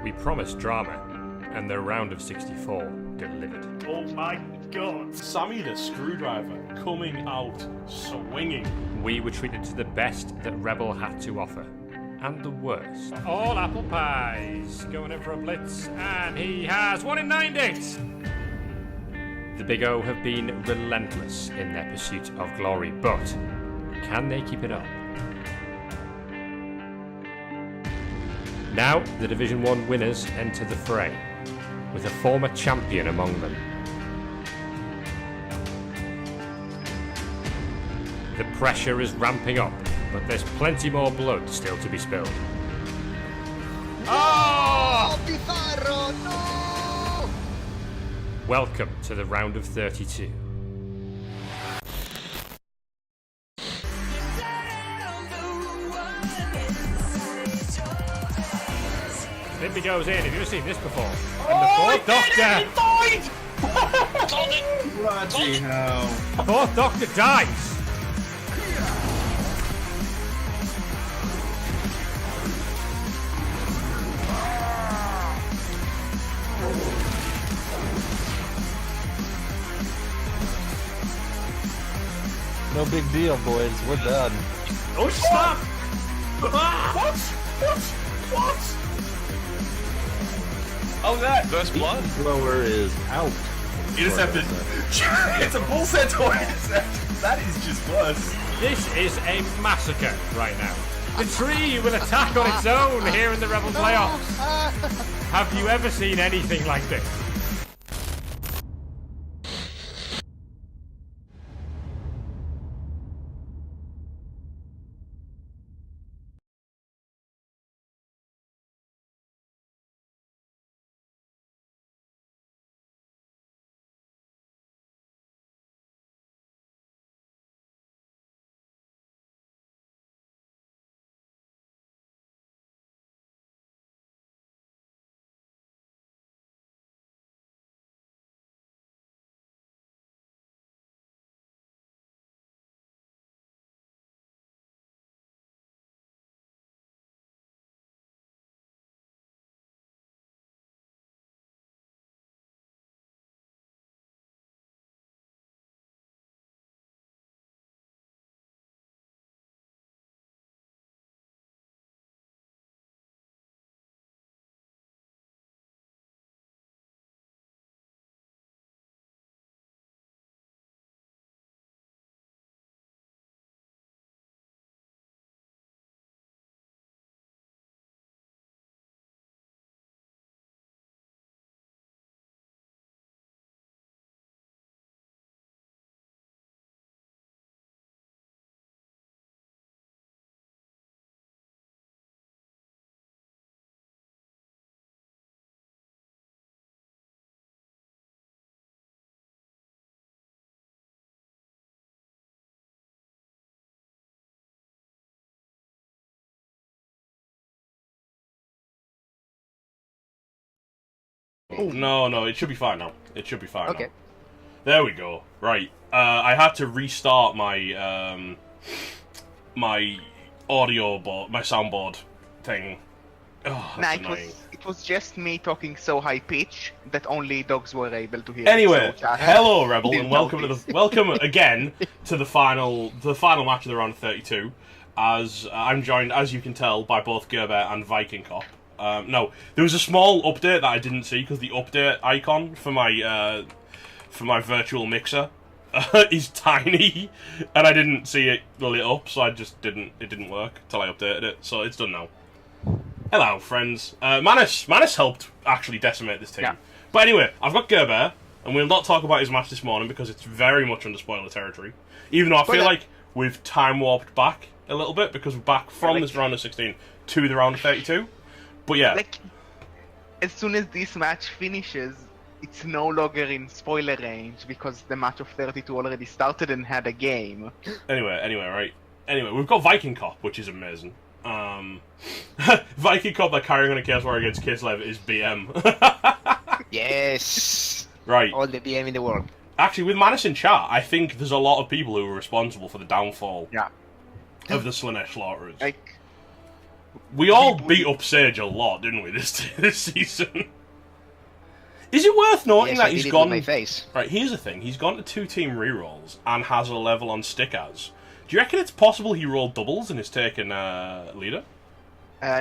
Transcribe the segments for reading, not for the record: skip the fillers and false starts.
We promised drama, and the round of 64 delivered. Oh my god. Sammy the Screwdriver coming out swinging. We were treated to the best that REBBL had to offer, and the worst. All apple pies. Going in for a blitz, and he has 1 in 9 dates. The Big O have been relentless in their pursuit of glory, but can they keep it up? Now, the Division 1 winners enter the fray, with a former champion among them. The pressure is ramping up, but there's plenty more blood still to be spilled. Oh! Pizarro, no! Welcome to the round of 32. Bimby goes in. Have you ever seen this before? And the fourth Doctor. Bloody hell. The fourth Doctor dies. No big deal, boys. We're done. Oh, stop! What? Oh, that! First blood? Blower is out. Intercepted. It's a bull centaur intercept. That is just worse. This is a massacre right now. The tree will attack on its own here in the REBBL playoffs. Have you ever seen anything like this? Oh, no, it should be fine now. It should be fine Okay. now. There we go. Right. I had to restart my, my audio board, my soundboard thing. Oh, that's Nah, annoying. it was just me talking so high pitch that only dogs were able to hear. Anyway, it, so hello REBBL, didn't and welcome to notice. the welcome again to the final match of the round of 32. As I'm joined, as you can tell, by both Gerber and Viking Cop. No, there was a small update that I didn't see because the update icon for my virtual mixer is tiny, and I didn't see it lit up, so it didn't work till I updated it. So it's done now. Hello, friends. Manus helped actually decimate this team. Yeah. But anyway, I've got Gerber, and we'll not talk about his match this morning because it's very much under spoiler territory. Even though I feel like we've time warped back a little bit because we're back from this round of 16 to the round of 32. But yeah. Like, as soon as this match finishes, it's no longer in spoiler range because the match of 32 already started and had a game. Anyway, we've got Viking Cop, which is amazing. Viking Cop that carrying on a Chaos Warrior against Kislev is BM. Yes! Right. All the BM in the world. Actually, with Manus in chat, I think there's a lot of people who are responsible for the downfall Yeah. of the Slaanesh Slaughterers. Like, We all beat up Sage a lot, didn't we, this season? Is it worth noting Yes, that I he's did it gone... with my face. Right, here's the thing. He's gone to 2-team rerolls and has a level on stickers. Do you reckon it's possible he rolled doubles and is taking leader?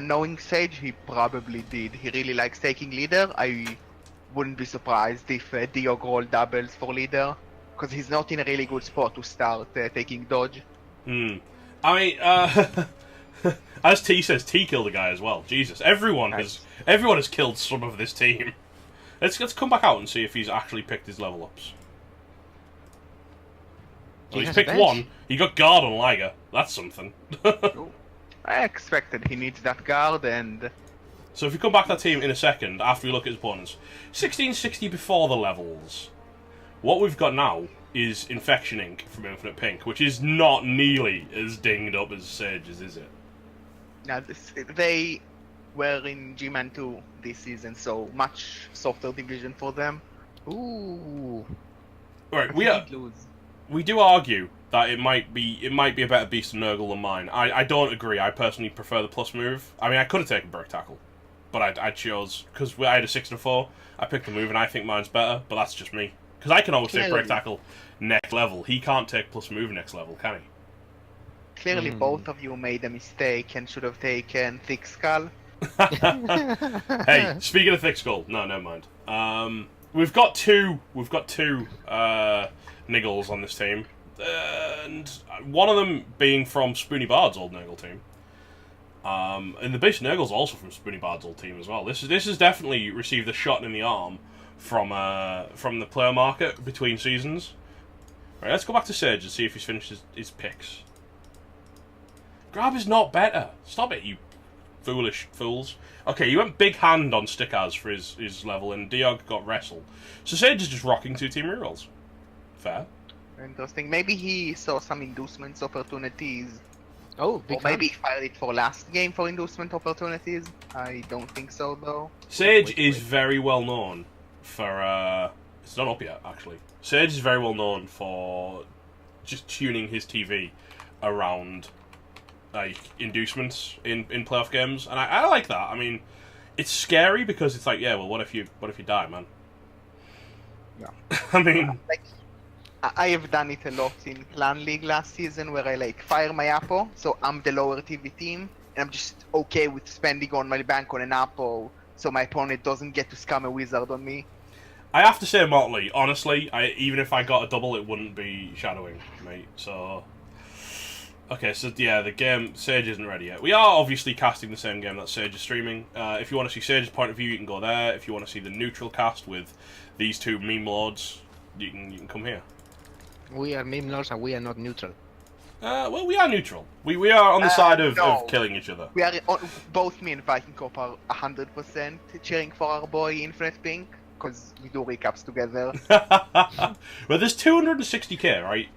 Knowing Sage, he probably did. He really likes taking leader. I wouldn't be surprised if Diog rolled doubles for leader, because he's not in a really good spot to start taking dodge. I mean, as T says, T killed a guy as well. Jesus, everyone has killed some of this team. Let's come back out and see if he's actually picked his level ups. Well, he's picked one. He got guard on Liger. That's something. I expected he needs that guard, and So if we come back to that team in a second, after we look at his opponents, 1660 before the levels. What we've got now is Infection Ink from Infinite Pink, which is not nearly as dinged up as Sage's, is it? now they were in G-Man 2 this season, so much softer division for them. Ooh. Right, He did lose. we do argue that it might be a better beast of Nurgle than mine. I don't agree. I personally prefer the plus move. I mean, I could have taken Brick Tackle, but I chose, because I had a 6 and a 4, I picked the move and I think mine's better, but that's just me. Because I can always take Brick Tackle next level. He can't take plus move next level, can he? Clearly, both of you made a mistake and should have taken Thick Skull. Hey, speaking of Thick Skull, no, never mind. We've got two Niggles on this team, and one of them being from Spoony Bard's old Nurgle team. And the base Nurgle's also from Spoony Bard's old team as well. This has definitely received a shot in the arm from the player market between seasons. Right, let's go back to Sage and see if he's finished his picks. Grab is not better. Stop it, you foolish fools. Okay, you went big hand on Stickers for his level, and Diog got wrestle. So Sage is just rocking 2-team rerolls. Fair. Interesting. Maybe he saw some inducements opportunities. Oh, Or big maybe he fired it for last game for inducement opportunities. I don't think so, though. Sage is very well known for... it's not up yet, actually. Sage is very well known for just tuning his TV around like inducements in playoff games, and I like that. I mean, it's scary because it's like, yeah, well, what if you die, man? Yeah. I mean, Like, I have done it a lot in Clan League last season, where I like fire my Apo, so I'm the lower TV team, and I'm just okay with spending on my bank on an Apo, so my opponent doesn't get to scam a wizard on me. I have to say, Motley, honestly, even if I got a double, it wouldn't be shadowing, mate. So, okay, so yeah, the game, Sage isn't ready yet. We are obviously casting the same game that Sage is streaming. If you want to see Sage's point of view, you can go there. If you want to see the neutral cast with these two meme lords, you can come here. We are meme lords and we are not neutral. Well, we are neutral. We are on the side of killing each other. We are both me and Viking Corp are 100% cheering for our boy Infinite Pink, because we do recaps together. Well, there's 260k, right?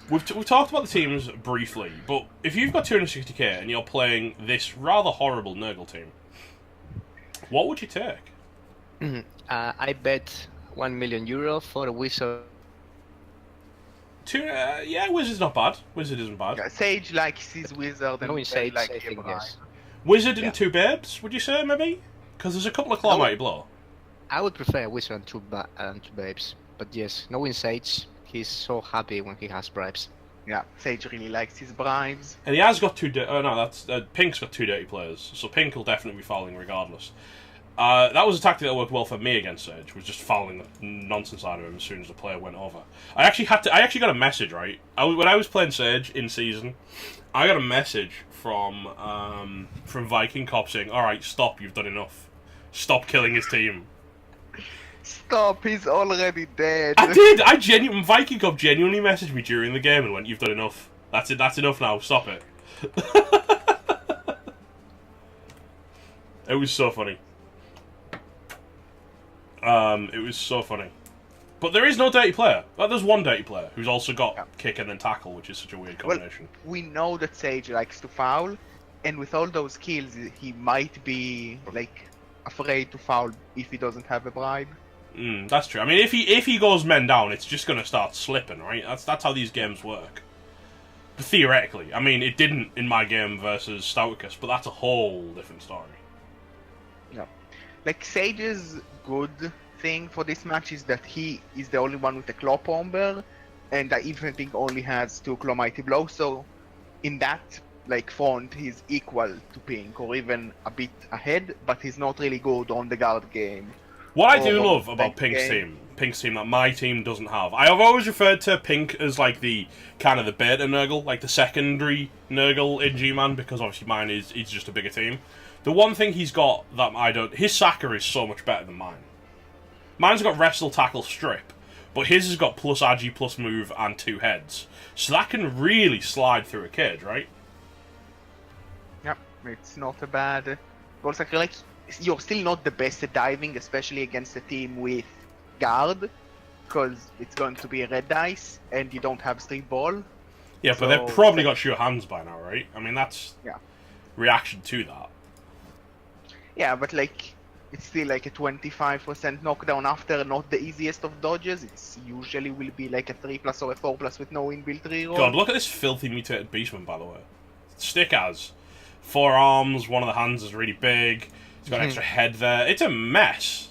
We've talked about the teams briefly, but if you've got 260k and you're playing this rather horrible Nurgle team, what would you take? I bet €1,000,000 for a wizard. Yeah, Wizard's not bad. Wizard isn't bad. Yeah, Sage likes his wizard and No, in Sage, like I think, yes. Wizard Yeah. and 2 babes, would you say, maybe? Because there's a couple of Claw Mighty Blow. I would prefer a wizard and two babes, but yes, knowing Sage, he's so happy when he has bribes. Yeah, Sage really likes his bribes. And he has got 2... oh, no, that's... Pink's got 2 dirty players, so Pink will definitely be fouling regardless. That was a tactic that worked well for me against Sage, was just fouling the nonsense out of him as soon as the player went over. I actually got a message, right? When I was playing Sage in season, I got a message from Viking Cop saying, "Alright, stop, you've done enough. Stop killing his team." Stop, he's already dead. I did! Viking Cop genuinely messaged me during the game and went, "You've done enough. That's it, that's enough now, stop it." It was so funny. It was so funny. But there is no dirty player. There's one dirty player who's also got kick and then tackle, which is such a weird combination. Well, we know that Sage likes to foul, and with all those kills, he might be like afraid to foul if he doesn't have a bribe. That's true. I mean, if he goes men down, it's just going to start slipping, right? That's how these games work. Theoretically. I mean, it didn't in my game versus Stouticus, but that's a whole different story. Yeah. Like, Sage's good thing for this match is that he is the only one with a Claw Bomber, and I even think only has 2 Claw Mighty Blows, so in that like front he's equal to Pink, or even a bit ahead, but he's not really good on the guard game. What I do love about Pink's team that my team doesn't have, I have always referred to Pink as like the kind of the beta Nurgle, like the secondary Nurgle in G-Man, because obviously mine is just a bigger team. The one thing he's got that I don't, his Sacker is so much better than mine. Mine's got Wrestle, Tackle, Strip, but his has got plus Agi, plus Move, and 2 heads. So that can really slide through a cage, right? Yep, it's not a bad. Also, I feel like you're still not the best at diving, especially against a team with guard, because it's going to be a red dice, and you don't have street ball. Yeah, but they've probably got sure hands by now, right? I mean, that's reaction to that. Yeah, but like, it's still like a 25% knockdown after not the easiest of dodges. It's usually will be like a 3+ or a 4+ with no inbuilt reroll. God, look at this filthy mutated beastman, by the way. Stick has 4 arms, one of the hands is really big, it's got an extra head there. It's a mess.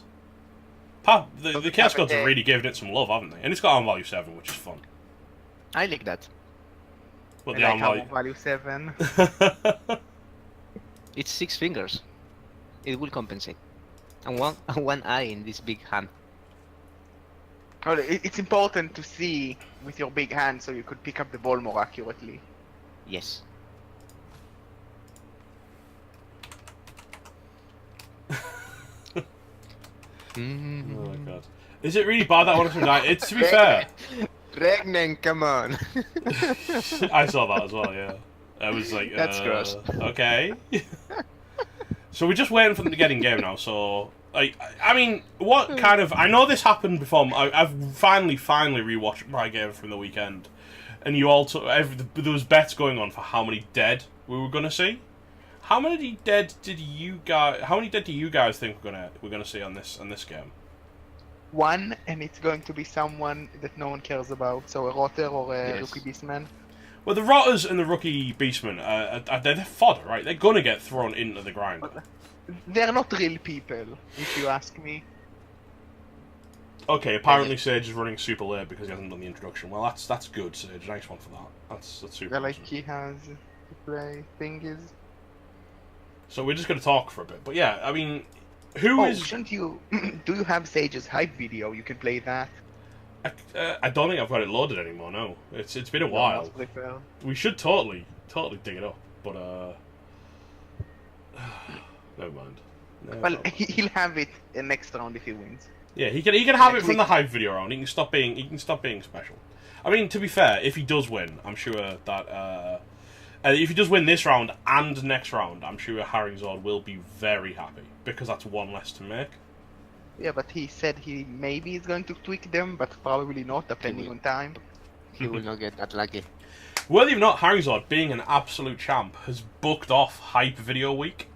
The Chaos Gods have really given it some love, haven't they? And it's got arm value 7, which is fun. I like that. But I the like arm value 7. It's 6 fingers. It will compensate. And one eye in this big hand. Well, it's important to see with your big hand so you could pick up the ball more accurately. Yes. Oh my god. Is it really bad that one from night? It's, to be fair. Regnen, come on. I saw that as well, yeah. I was like, That's gross. Okay. So we're just waiting for them to get in game now, so... Like, I mean, what kind of... I know this happened before. I've finally rewatched my game from the weekend. And you all... there was bets going on for how many dead we were going to see. How many dead did you guys... How many dead do you guys think we're gonna see on this game? 1, and it's going to be someone that no one cares about. So a Rotter or a Rookie Beastman. Well, the Rotters and the Rookie Beastmen, they're fodder, right? They're gonna get thrown into the grinder. They're not real people, if you ask me. Okay, apparently Sage is running super late because he hasn't done the introduction. Well, that's good, Sage. Nice one for that. That's super. Yeah, like awesome. he has to play thingies. So we're just gonna talk for a bit, but yeah, I mean, Shouldn't you? Do you have Sage's hype video? You can play that. I don't think I've got it loaded anymore. No, it's been a while. We should totally dig it up, but never mind. Well, he'll have it next round if he wins. Yeah, he can have it from the hype video round. He can stop being special. I mean, to be fair, if he does win, I'm sure that if he does win this round and next round, I'm sure Haringzord will be very happy because that's 1 less to make. Yeah, but he said he maybe is going to tweak them, but probably not, depending on time. He will not get that lucky. Worthy of not, Haringzord, being an absolute champ, has booked off hype video week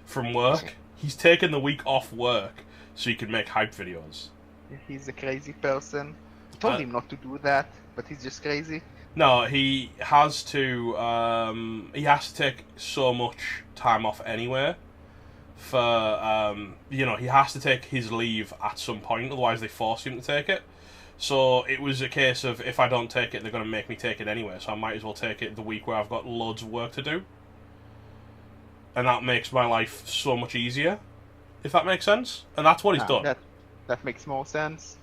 from work. He's taken the week off work so he can make hype videos. He's a crazy person. I told him not to do that, but he's just crazy. No, he has to take so much time off anyway. For he has to take his leave at some point, otherwise they force him to take it. So it was a case of, if I don't take it, they're going to make me take it anyway, so I might as well take it the week where I've got loads of work to do. And that makes my life so much easier, if that makes sense. And that's what he's done. That makes more sense.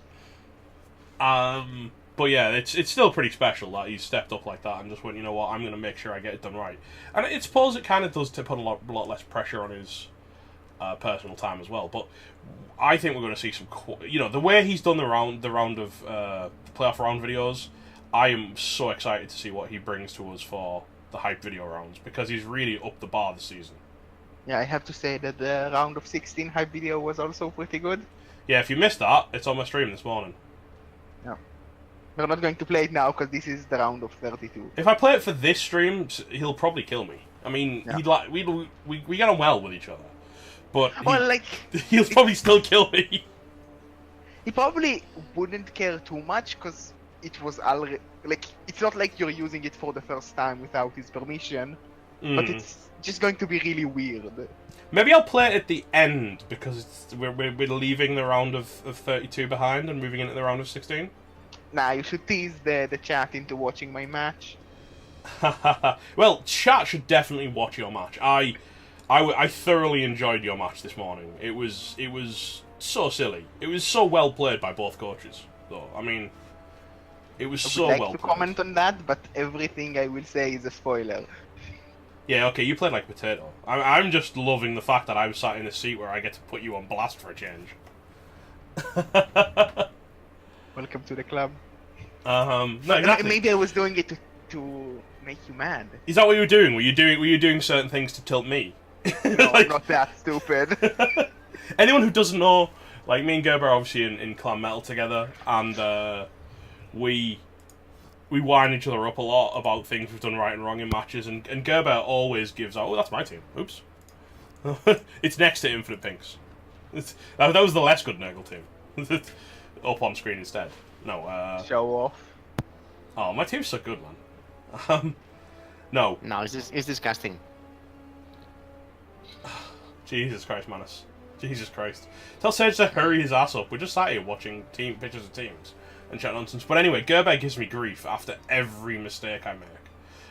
But yeah, it's still pretty special that he's stepped up like that and just went, you know what, I'm going to make sure I get it done right. And I suppose it kind of does put a lot less pressure on his personal time as well. But I think we're going to see some, the way he's done the round of the playoff round videos. I am so excited to see what he brings to us for the hype video rounds, because he's really upped the bar this season. Yeah, I have to say that the round of 16 hype video was also pretty good. Yeah, if you missed that, it's on my stream this morning. Yeah. We're not going to play it now because this is the round of 32. If I play it for this stream, he'll probably kill me. I mean, we get on well with each other. But he'll probably still kill me. He probably wouldn't care too much, because it was already like it's not like you're using it for the first time without his permission, but it's just going to be really weird. Maybe I'll play it at the end because we're leaving the round of 32 behind and moving into the round of 16. Nah, you should tease the chat into watching my match. Well, chat should definitely watch your match. I thoroughly enjoyed your match this morning. It was so silly. It was so well played by both coaches, though. I mean, it was so I would well like to played. comment on that, but everything I will say is a spoiler. Yeah, okay, you played like a potato. I'm just loving the fact that I was sat in a seat where I get to put you on blast for a change. Welcome to the club. No, exactly. Maybe I was doing it to make you mad. Is that what you were doing? Were you doing certain things to tilt me? No, Like- not that stupid. Anyone who doesn't know, like me and Gerber are obviously in Clan Metal together, and we wind each other up a lot about things we've done right and wrong in matches, and Gerber always gives out, oh, that's my team. Oops. It's next to Infinite Pinks. That was the less good Nurgle team. Up on screen instead. No, Show off. oh, my team's so good, man. No. No, it's disgusting. Jesus Christ, Manus. Jesus Christ. Tell Sage to hurry his ass up. We're just sat here watching pictures of teams and chat nonsense. But anyway, Gerber gives me grief after every mistake I make.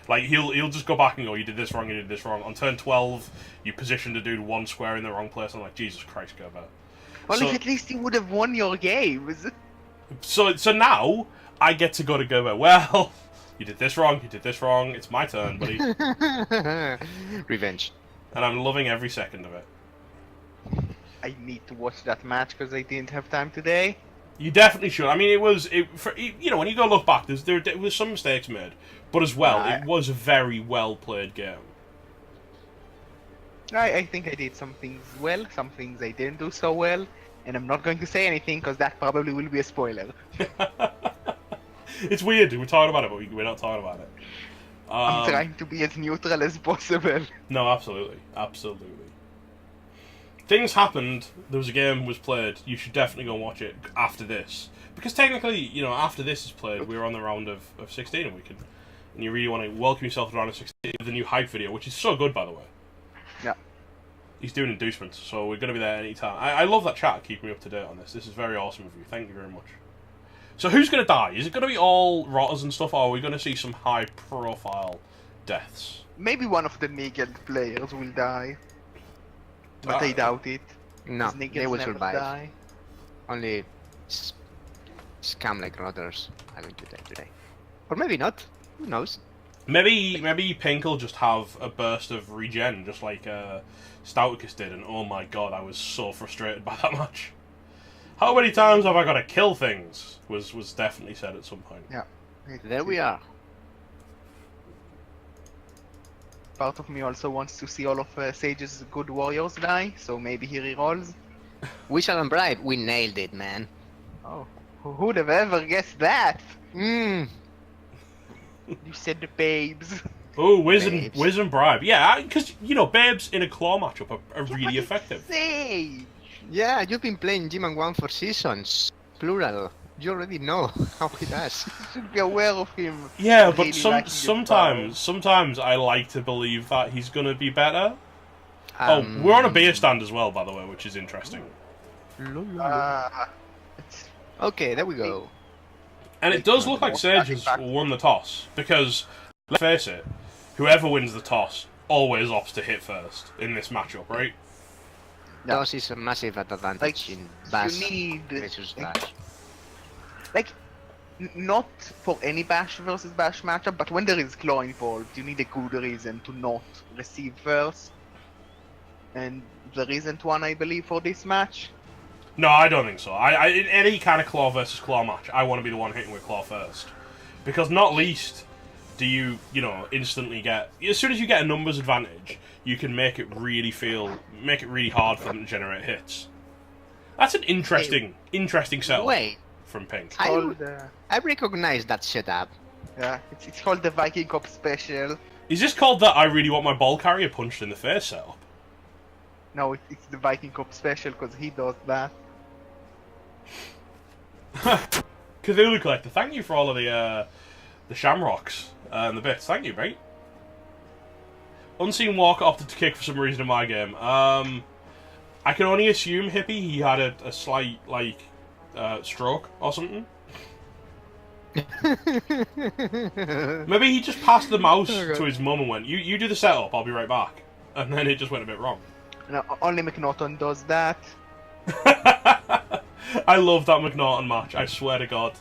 Like, he'll just go back and go, you did this wrong, you did this wrong. On turn 12, you positioned a dude one square in the wrong place. I'm like, Jesus Christ, Gerber. Well, So- if at least you would have won your games. So now, I get to go to Gerber, well, you did this wrong, it's my turn, buddy. Revenge. And I'm loving every second of it. I need to watch that match because I didn't have time today. You definitely should. I mean, you know, when you go look back, there was some mistakes made, but as well, Nah, it was a very well played game. I think I did some things well, some things I didn't do so well, and I'm not going to say anything because that probably will be a spoiler. It's weird. We're talking about it, but we're not talking about it. I'm trying to be as neutral as possible. No, absolutely, absolutely. Things happened. There was a game was played. You should definitely go and watch it after this, because technically, you know, after this is played, we're on the round of 16, and and you really want to welcome yourself to the round of 16 with the new hype video, which is so good, by the way. Yeah. He's doing inducements, so we're going to be there anytime. I love that chat keeping me up to date on this. This is very awesome of you. Thank you very much. So who's going to die? Is it going to be all rotters and stuff, or are we going to see some high-profile deaths? Maybe one of the Nigel players will die, but I doubt it. No, 'cause they Nigels will never survive. die. Only scam like rotters are going to die today. Or maybe not. Who knows? Maybe Pink will just have a burst of regen, just like Stouticus did, and oh my god, I was so frustrated by that match. How many times have I got to kill things? Was definitely said at some point. Yeah. There we are. Part of me also wants to see all of Sage's good warriors die, so maybe he rerolls. Wizard and Bribe, we nailed it, man. Oh, who would have ever guessed that? Mmm. You said the babes. Oh, Babes. Wiz and Bribe. Yeah, because, you know, babes in a claw matchup are really effective. Sage! Yeah, you've been playing Jim and 1 for seasons. Plural. You already know how he does. You should be aware of him. Yeah, really but liking his sometimes I like to believe that he's going to be better. We're on a beer stand as well, by the way, which is interesting. It's Okay, there we go. And it does look like Sage has won the toss, because, let's face it, whoever wins the toss always opts to hit first in this matchup, right? Yeah. Those is a massive advantage like in Bash you need versus Bash. like not for any Bash versus Bash matchup, but when there is claw involved, you need a good reason to not receive first. And there isn't one, I believe, for this match. No, I don't think so. I in any kind of claw versus claw match, I want to be the one hitting with claw first, because not least do you instantly get, as soon as you get a numbers advantage, you can make it really hard for them to generate hits. That's an interesting setup Wait, from Pink. I recognize that setup. Yeah, it's called the Viking Cup Special. Is this called that I really want my ball carrier punched in the face setup? No, it's the Viking Cup Special because he does that. Cthulhu Collector, thank you for all of the shamrocks and the bits. Thank you, mate. Unseen Walker opted to kick for some reason in my game. I can only assume, Hippie, he had a slight, like, stroke or something. Maybe he just passed the mouse to his mum and went, you do the setup, I'll be right back. And then it just went a bit wrong. No, only McNaughton does that. I love that McNaughton match, I swear to God.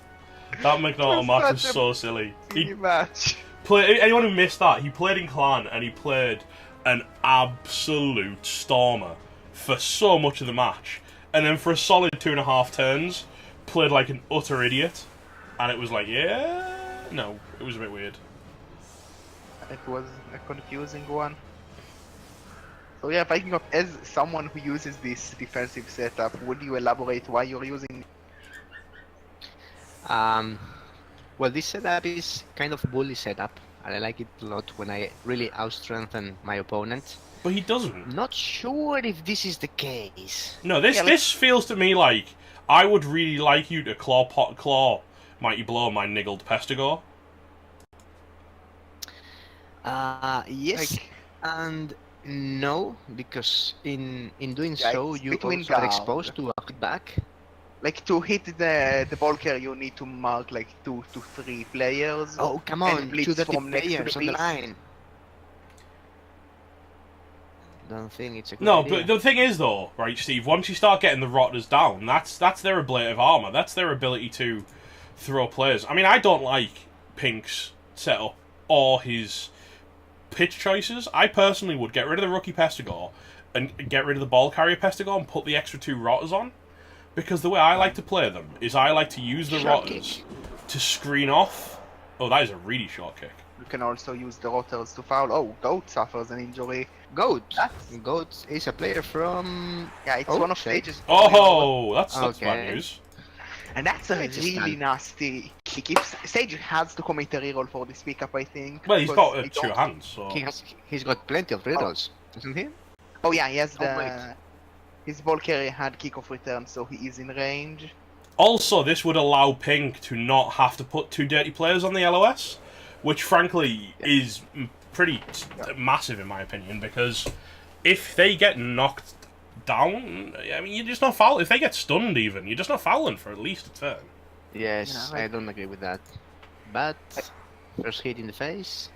That McNaughton match was so silly. Match. Anyone who missed that, he played in Clan and he played an absolute stormer for so much of the match. And then for a solid 2.5 turns, played like an utter idiot. And it was like, yeah... No, it was a bit weird. It was a confusing one. So yeah, Viking Cop, as someone who uses this defensive setup, would you elaborate why you're using it? Well, this setup is kind of bully setup, and I like it a lot when I really out-strengthen my opponent. But he doesn't. Not sure if this is the case. No, this feels to me like I would really like you to claw Mighty Blow my niggled Pestigore. Yes and no, because in doing so you also are exposed to a feedback. Like, to hit the ball carrier, you need to mark like 2 to 3 players. Oh, come on, 2 dirty players on the line. Don't think it's a good idea. But the thing is, though, right, Steve, once you start getting the Rotters down, that's their ablative armor. That's their ability to throw players. I mean, I don't like Pink's setup or his pitch choices. I personally would get rid of the rookie Pestigore and get rid of the ball carrier Pestigore and put the extra 2 Rotters on. Because the way I like to play them is I like to use the Rotters to screen off. Oh, that is a really short kick. You can also use the Rotters to foul. Oh, Goat suffers an injury. Goat is a player from... Yeah, it's one of Stage's... Oh, that's bad news. And that's a really nasty kick. If Stage has to commit a reroll for this pickup, I think. Well, he's got 2 hands, so... He's got plenty of rerolls, doesn't he? Oh yeah, he has the... His ball carrier had kickoff return, so he is in range. Also, this would allow Pink to not have to put 2 dirty players on the LOS, which frankly is pretty massive in my opinion, because if they get knocked down, I mean, you're just not fouling. If they get stunned even, you're just not fouling for at least a turn. Yes, I don't agree with that. But, first hit in the face.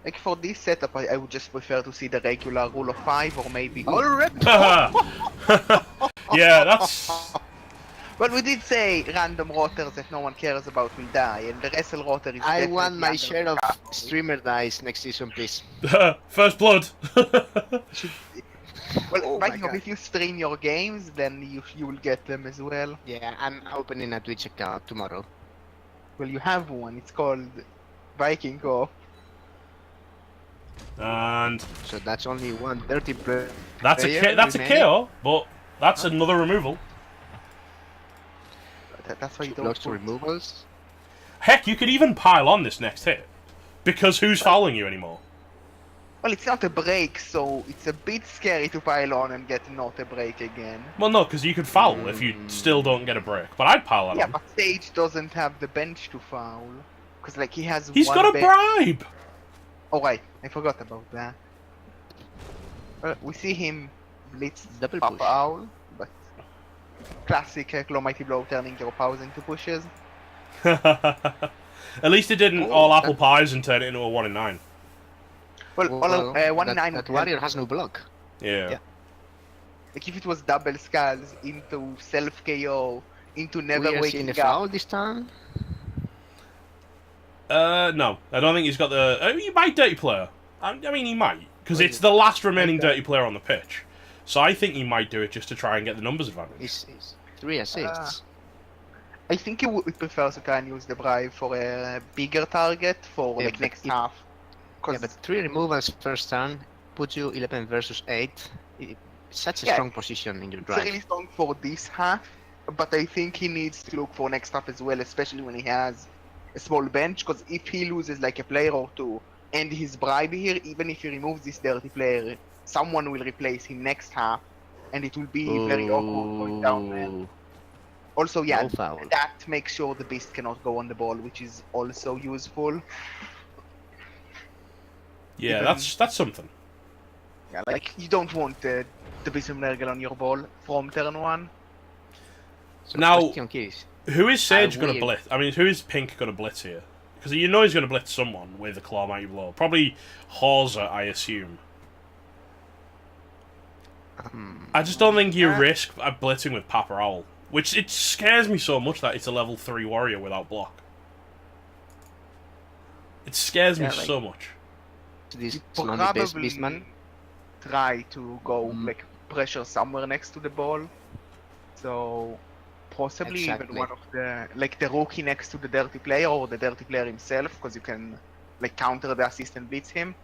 Like, for this setup, I would just prefer to see the regular rule of 5 or maybe... Yeah, that's... Well, we did say random Rotters that no one cares about will die, and the Wrestle Rotter is... I want my share of streamer dice next season, please. First blood! Well, if you stream your games, then you will get them as well. Yeah, I'm opening a Twitch account tomorrow. Well, you have one. It's called Viking Co. And so that's only one dirty player. That's a KO, but that's another removal. That's why you don't. Lots of removals. Heck, you could even pile on this next hit, because who's fouling you anymore? Well, it's not a break, so it's a bit scary to pile on and get not a break again. Well, no, because you could foul if you still don't get a break. But I'd pile on. Yeah, but Sage doesn't have the bench to foul, because like he has. He's got a bribe. Oh right, I forgot about that. We see him blitz Papa Owl, but classic Claw Mighty Blow turning your powers into pushes. At least it didn't all apple pies and turn it into a 1 in 9. Well, 1 in 9. That warrior has no block. Yeah. Like if it was double skulls into self KO into never waking up. Foul this time. No, I don't think he's got the... he might dirty player. I mean, he might. Because it's the last remaining dirty player on the pitch. So I think he might do it just to try and get the numbers advantage. It's 3 assists. I think he would prefer to try and use the bribe for a bigger target for like next half. Yeah, but 3 removals first turn puts you 11 versus 8. It's such a strong position in your drive. It's really strong for this half, but I think he needs to look for next half as well, especially when he has a small bench, because if he loses like a player or 2 and his bribe here, even if he removes this dirty player, someone will replace him next half, and it will be very awkward going down there. Also, yeah, No foul. that makes sure the beast cannot go on the ball, which is also useful. Yeah, Even- that's something. Yeah, like you don't want the beast of Nergal on your ball from turn 1. So Now- question is, Who is Sage going to will. blitz? I mean, who is Pink going to blitz here? Because you know he's going to blitz someone with a Claw Mighty Blow. Probably Hauser, I assume. I just don't think you risk blitzing with Papa Owl. Which, it scares me so much that it's a level 3 warrior without block. It scares me Yeah, like- so much. this You Slaanesh best probably beastman? try to go like pressure somewhere next to the ball. So possibly Exactly. even one of the like the rookie next to the dirty player or the dirty player himself, because you can like counter the assist and blitz him.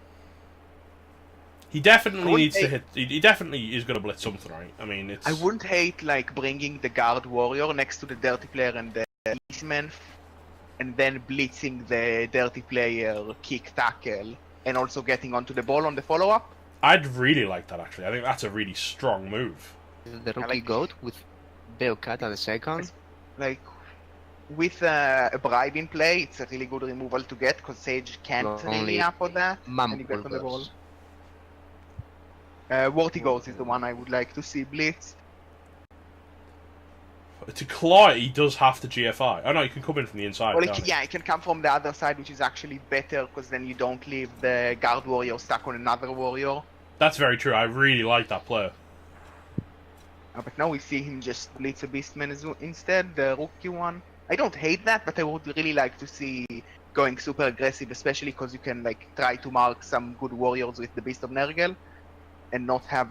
He definitely would needs to say- hit... He definitely is going to blitz something, right? I mean, it's... I wouldn't hate like bringing the guard warrior next to the dirty player and the policeman, and then blitzing the dirty player kick tackle, and also getting onto the ball on the follow up. I'd really like that, actually. I think that's a really strong move. The rookie like- goat with Beocat at the second. Like with a bribe in play, it's a really good removal to get because Sage can't Well, really only afford that. And you get on the ball. Mumbles. Vortigos is the one I would like to see blitz. To claw it, he does have to GFI. Oh no, you can come in from the inside. Well, can't you? yeah, it can come from the other side, which is actually better because then you don't leave the guard warrior stuck on another warrior. That's very true. I really like that player. But now we see him just blitz a beastman instead, the rookie one. I don't hate that, but I would really like to see going super aggressive, especially because you can like try to mark some good warriors with the Beast of Nergal, and not have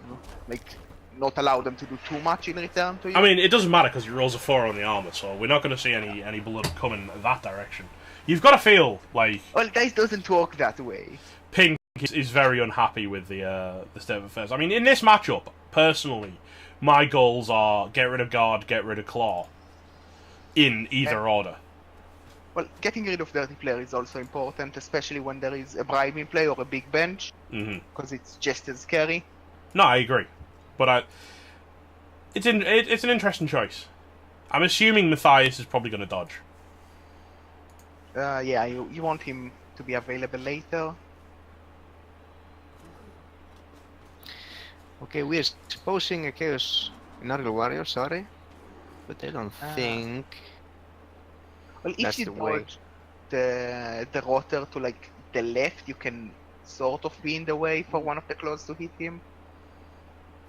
like not allow them to do too much in return to you. I mean, it doesn't matter because he rolls a 4 on the armor, so we're not going to see any blood coming that direction. You've got to feel like well, dice doesn't work that way. Pink is very unhappy with the state of affairs. I mean, in this matchup, personally, my goals are get rid of guard, get rid of claw, in either order. Well, getting rid of dirty player is also important, especially when there is a bribe in play or a big bench, Hmm because it's just as scary. No, I agree, but it's an interesting choice. I'm assuming Matthias is probably going to dodge. Yeah, you want him to be available later. Okay, we're supposing a Chaos Nargle Warrior, sorry. But I don't think... Well, if That's you the way. dodge the rotor to like the left, you can sort of be in the way for one of the claws to hit him.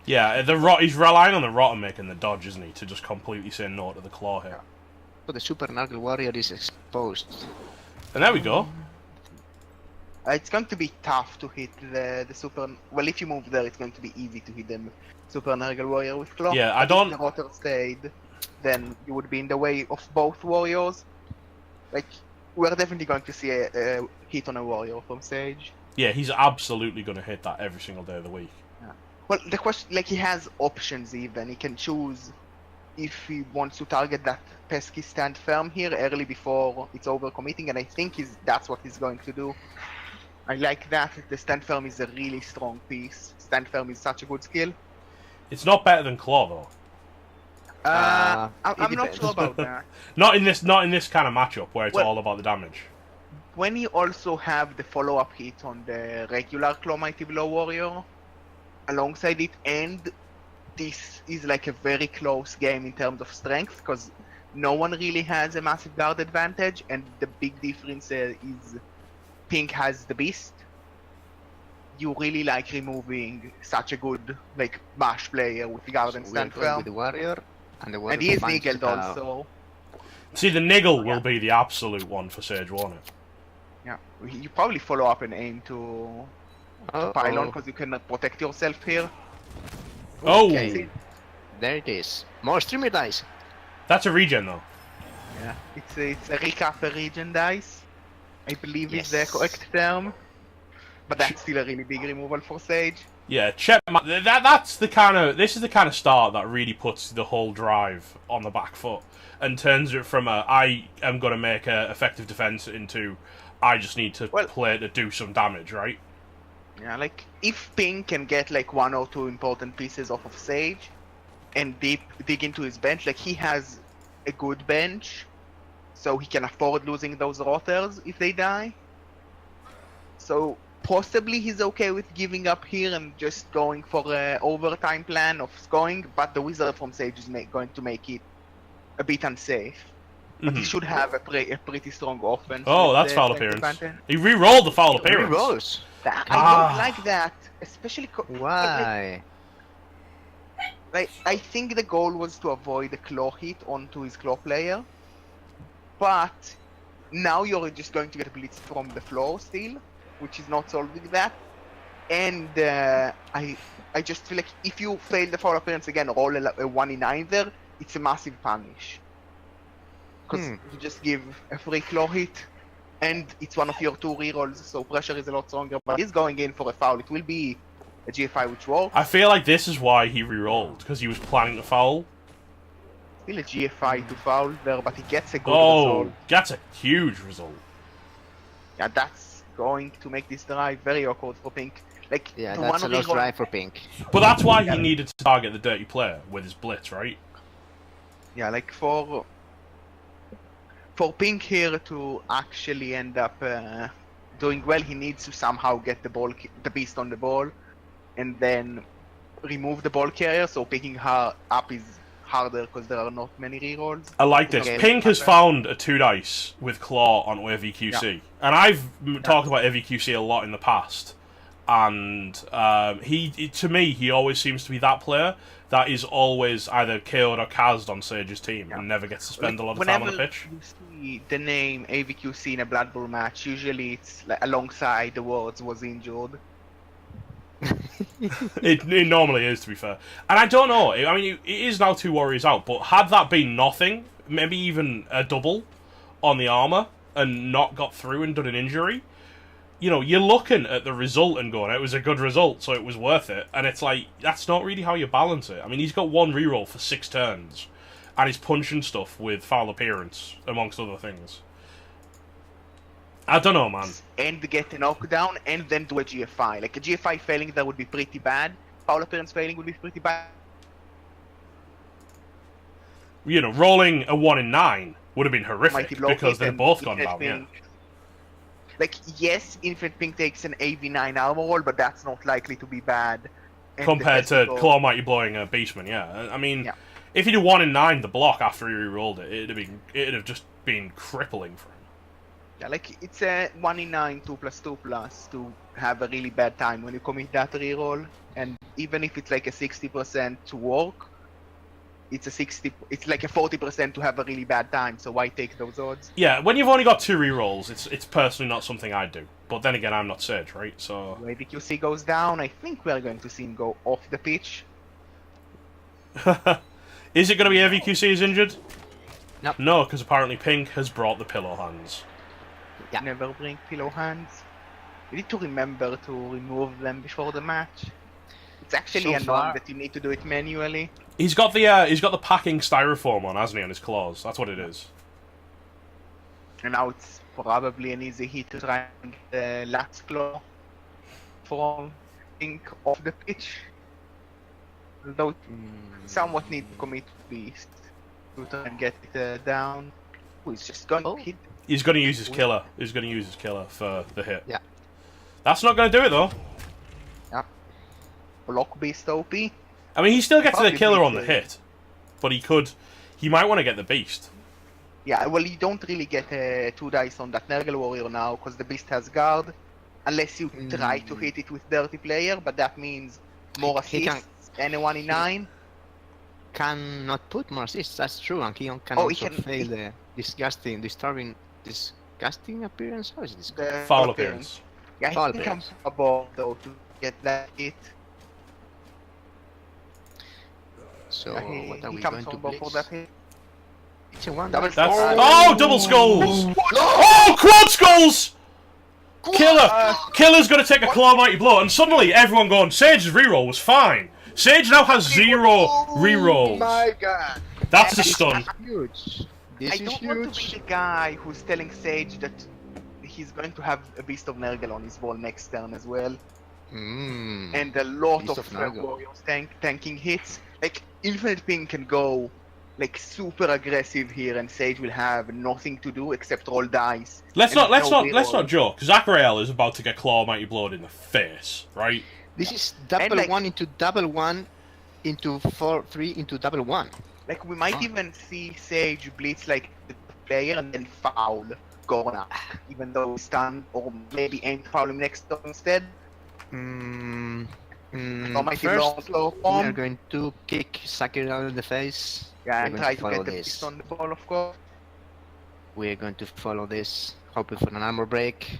Yeah, he's relying on the Rotter making the dodge, isn't he, to just completely say no to the claw here. So the Super Nargle Warrior is exposed. And there we go. It's going to be tough to hit the super. Well, if you move there, it's going to be easy to hit them. Super Nergal Warrior with claw. Yeah, I But don't- If the rotor stayed, then you would be in the way of both warriors. Like, we're definitely going to see a hit on a warrior from Sage. Yeah, he's absolutely going to hit that every single day of the week. Well, the question, like, he has options even. He can choose if he wants to target that pesky stand firm here early before it's overcommitting, and I think that's what he's going to do. I like that. The stand firm is a really strong piece. Stand firm is such a good skill. It's not better than claw though. I'm it not depends. sure about that. Not in this kind of matchup where it's Well- all about the damage. When you also have the follow-up hit on the regular Claw Mighty Blow Warrior alongside it, and this is like a very close game in terms of strength, because no one really has a massive guard advantage, and the big difference is Pink has the Beast. You really like removing such a good like bash player with guard and We are stand going with firm. the Warrior, and the Warrior And he is finds niggled out- also. See, the niggle will be the absolute one for Sage, won't it? Yeah, you probably follow up and aim to pylon because you can protect yourself here. Oh, Okay. There it is. More streamer dice. that's a regen though. Yeah, it's a recap region dice. I believe is the Yes. correct term. But that's still a really big removal for Sage. Yeah, check. This is the kind of start that really puts the whole drive on the back foot and turns it from I am going to make a effective defense into I just need to Well- play to do some damage, right? Yeah, like if Pink can get like 1 or 2 important pieces off of Sage and dig into his bench, like he has a good bench, so he can afford losing those rotters if they die. So possibly he's okay with giving up here and just going for an overtime plan of scoring, but the wizard from Sage is going to make it a bit unsafe. But he should have a pretty strong offense. Oh, that's foul appearance. He re-rolled the foul appearance. Re-rolls. I don't like that, especially. Why? Like, I think the goal was to avoid a claw hit onto his claw player, but now you're just going to get blitzed from the floor still, which is not solving that. And I just feel like if you fail the foul appearance again, roll a 1 in 9 there, it's a massive punish. Because you just give a free claw hit, and it's one of your 2 rerolls, so pressure is a lot stronger. But he's going in for a foul. It will be a GFI which works. I feel like this is why he re-rolled, because he was planning to foul. Still a GFI to foul there, but he gets a good result. That's a huge result. Yeah, that's going to make this drive very awkward for Pink. Like, Yeah, that's a lost drive for Pink. But that's why he needed to target the dirty player with his blitz, right? Yeah, like for Pink here to actually end up doing well, he needs to somehow get the beast on the ball, and then remove the ball carrier. So picking her up is harder because there are not many rerolls. I like this. Okay. Pink has found a 2 dice with claw on AVQC, and I've talked about AVQC a lot in the past. And to me, he always seems to be that player that is always either KO'd or KAZ'd on Sage's team and never gets to spend a lot of time on the pitch. Whenever you see the name AVQC in a Blood Bowl match, usually it's like alongside the words "was injured." it normally is, to be fair. And I don't know, I mean, it is now 2 warriors out, but had that been nothing, maybe even a double on the armor, and not got through and done an injury, you know, you're looking at the result and going, it was a good result, so it was worth it. And it's like, that's not really how you balance it. I mean, he's got 1 reroll for 6 turns, and he's punching stuff with foul appearance, amongst other things. I don't know, man. And get a knockdown, and then do a GFI. Like, a GFI failing there would be pretty bad. Foul appearance failing would be pretty bad. You know, rolling a 1 in 9 would have been horrific, because they're both gone down, yeah. Like, yes, Infinite Pink takes an AV9 armor roll, but that's not likely to be bad. And compared to Claw Mighty blowing a Beastman, yeah. I mean, if you do 1 in 9 the block after he re-rolled it, it'd have just been crippling for him. Yeah, like, it's a 1 in 9, 2+2+ to have a really bad time when you commit that reroll. And even if it's like a 60% to work, it's like a 40% to have a really bad time, so why take those odds? Yeah, when you've only got 2 rerolls, it's personally not something I'd do. But then again, I'm not Sage, right? So when AVQC goes down, I think we're going to see him go off the pitch. Is it going to be AVQC is injured? Nope. No, because apparently Pink has brought the pillow hands. Yeah. Never bring pillow hands. You need to remember to remove them before the match. It's actually annoying that you need to do it manually. He's got the packing styrofoam on, hasn't he, on his claws? That's what it is. And now it's probably an easy hit to try and get the last claw from Pink off the pitch. Though somewhat need to commit Beast to try and get it down. Oh, he's just going to hit. He's going to use his killer. He's going to use his killer for the hit. Yeah. That's not going to do it, though. Yeah. Block Beast OP. I mean, he still gets the killer on the hit. But he might want to get the Beast. Yeah, well, you don't really get 2 dice on that Nurgle Warrior now, because the Beast has guard. Unless you try to hit it with Dirty Player, but that means more assists and a 1 in 9. Cannot put more assists, that's true, and he can also fail the disgusting appearance. How is this? Foul appearance. Yeah, Foul he comes above though to get that hit. So what are we going to blitz? For that hit. It's a 1 Double dice. Oh, double skulls! Oh, quad skulls! Killer's going to take a Claw Mighty blow, and suddenly everyone going, Sage's reroll was fine. Sage now has 0 rerolls. Oh my god. That's a stun. Huge. I don't want to be the guy who's telling Sage that he's going to have a Beast of Nurgle on his wall next turn as well. And a lot Beast of of Nurgle. warriors tanking hits. Like, Infinite Pink can go like super aggressive here, and Sage will have nothing to do except roll dice. Let's And not joke. Zachariel is about to get Claw Mighty Blowed in the face, right? This is double like- 1 into double 1 into 4-3 into double 1. Like we might even see Sage blitz like the player and then foul Gorna, even though he's stunned, or maybe aim to foul him next turn instead. Mighty First, Blow slow we form. are going to kick Sakura in the face. Yeah, We're and going try to to follow get the this. fist on the ball, of course. We are going to follow this, hoping for an armor break.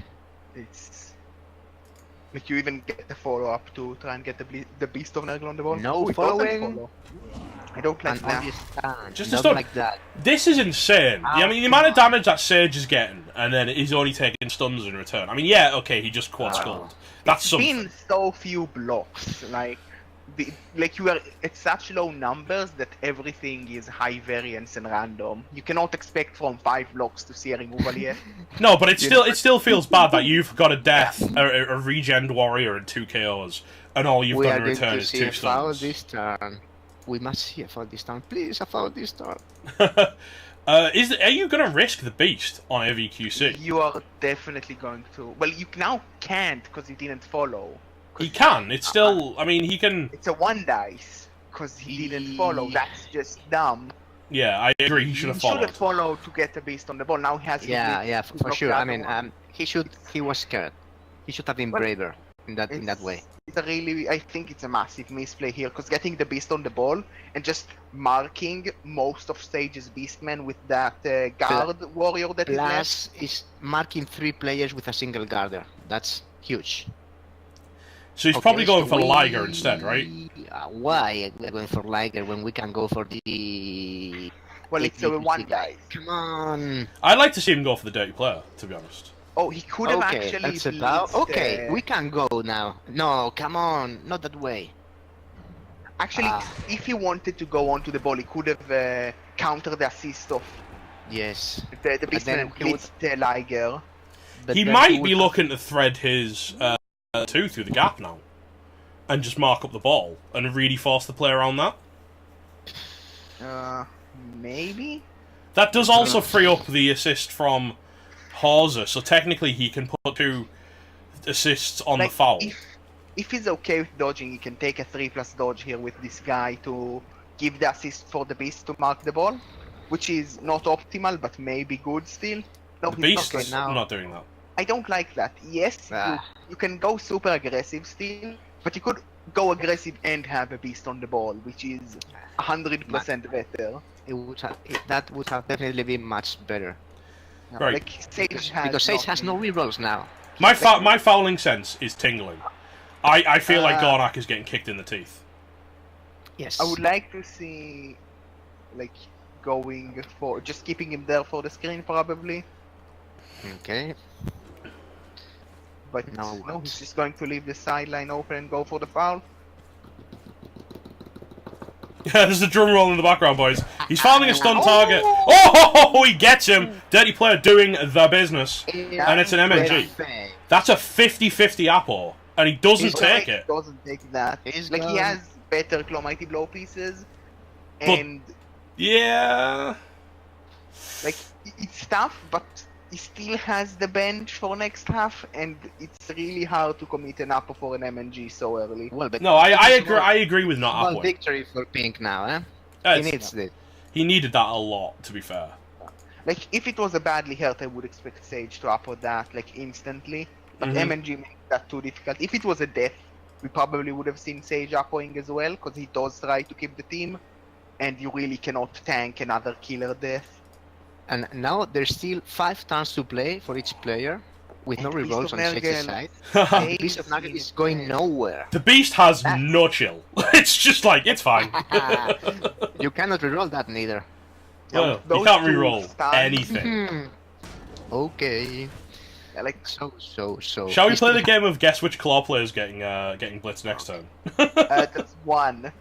It's like you even get the follow up to try and get the beast of Nurgle on the ball. No Ooh, it doesn't following. follow. I don't like And that. on your stand. Just Not stun. like that. This is insane. Yeah, I mean, the amount of damage that Sage is getting, and then he's only taking stuns in return. I mean, yeah, okay, he just quad skulled. That's It's something. been so few blocks, like you are at such low numbers that everything is high variance and random. You cannot expect from 5 blocks to see a removal yet. No, but it still feels bad that you've got a death, a regen warrior, and 2 KOs, and all you've We done are in going return to is see 2 a foul stuns. this turn. We must see a foul this turn. Please, a foul this turn. Are you going to risk the beast on AVQC? You are definitely going to. Well, you now can't because you didn't follow. He can. It's still. I mean, he can. It's a 1 dice because he didn't follow. That's just dumb. Yeah, I agree. He should have followed. followed to get the beast on the ball. Now he has. his Yeah, lead. yeah, He's for knocked sure. out I mean, the one. he was scared. He should have been Well, braver in that way. It's a really, I think it's a massive misplay here because getting the beast on the ball and just marking most of Sage's beastmen with that guard warrior that is left. Plus, is marking 3 players with a single guarder. That's huge. So he's Okay, probably going so for we- Liger instead, right? Why we're going for Liger when we can go for the? Well, it's a 1 dice. Come on. I'd like to see him go for the dirty player, to be honest. Oh, he could have Okay, actually. that's about. blitzed, Okay, we can go now. No, come on, not that way. Actually, if he wanted to go onto the ball, he could have countered the assist of Yes. the beastman then and he would- blitzed Liger. But He then might would be have- looking to thread his 2 through the gap now. And just mark up the ball and really force the play around that. Maybe. That does also free up the assist from Hauser, so technically he can put 2 assists on the Like, foul. If he's okay with dodging, he can take a 3+ dodge here with this guy to give the assist for the beast to mark the ball, which is not optimal, but maybe good still. No, The he's beast, not good. now. I'm not doing that. I don't like that. Yes, you can go super aggressive still, but you could go aggressive and have a beast on the ball, which is 100% better. That would have definitely been much better. Right. Like Sage has Because Sage has no nothing. rerolls now. My fouling sense is tingling. I feel like Gornak is getting kicked in the teeth. Yes. I would like to see, like, going for just keeping him there for the screen probably, Okay. but Now no, what? he's just going to leave the sideline open and go for the foul. Yeah, there's a drum roll in the background, boys. He's fouling a stun target. Oh, he gets him. Dirty player doing the business. And it's an MNG. That's a 50-50 apple. And he doesn't take it. Doesn't take that. He's Like he gone. has better Claw Mighty Blow pieces, But- and Yeah. like it's tough, but he still has the bench for next half, and it's really hard to commit an apple for an MNG so early. Well, but No, I agree. I agree with not small Apple. victory for Pink now, eh? He needs it. He needed that a lot, to be fair. Like if it was a badly hurt, I would expect Sage to apple that like instantly. But Mhm. MNG makes that too difficult. If it was a death, we probably would have seen Sage appling as well, because he does try to keep the team, and you really cannot tank another killer death. And now there's still 5 turns to play for each player, with no And Beast rerolls of on Sage's Nurgle. side. Hey, Beast of Nugget is going nowhere. The beast has no chill. It's just like, it's fine. You cannot reroll that neither. Well, you Those can't two reroll stuns. anything. Okay. Yeah, like So. Shall we Beast play of the game of guess which claw player is getting blitzed next turn? that's one.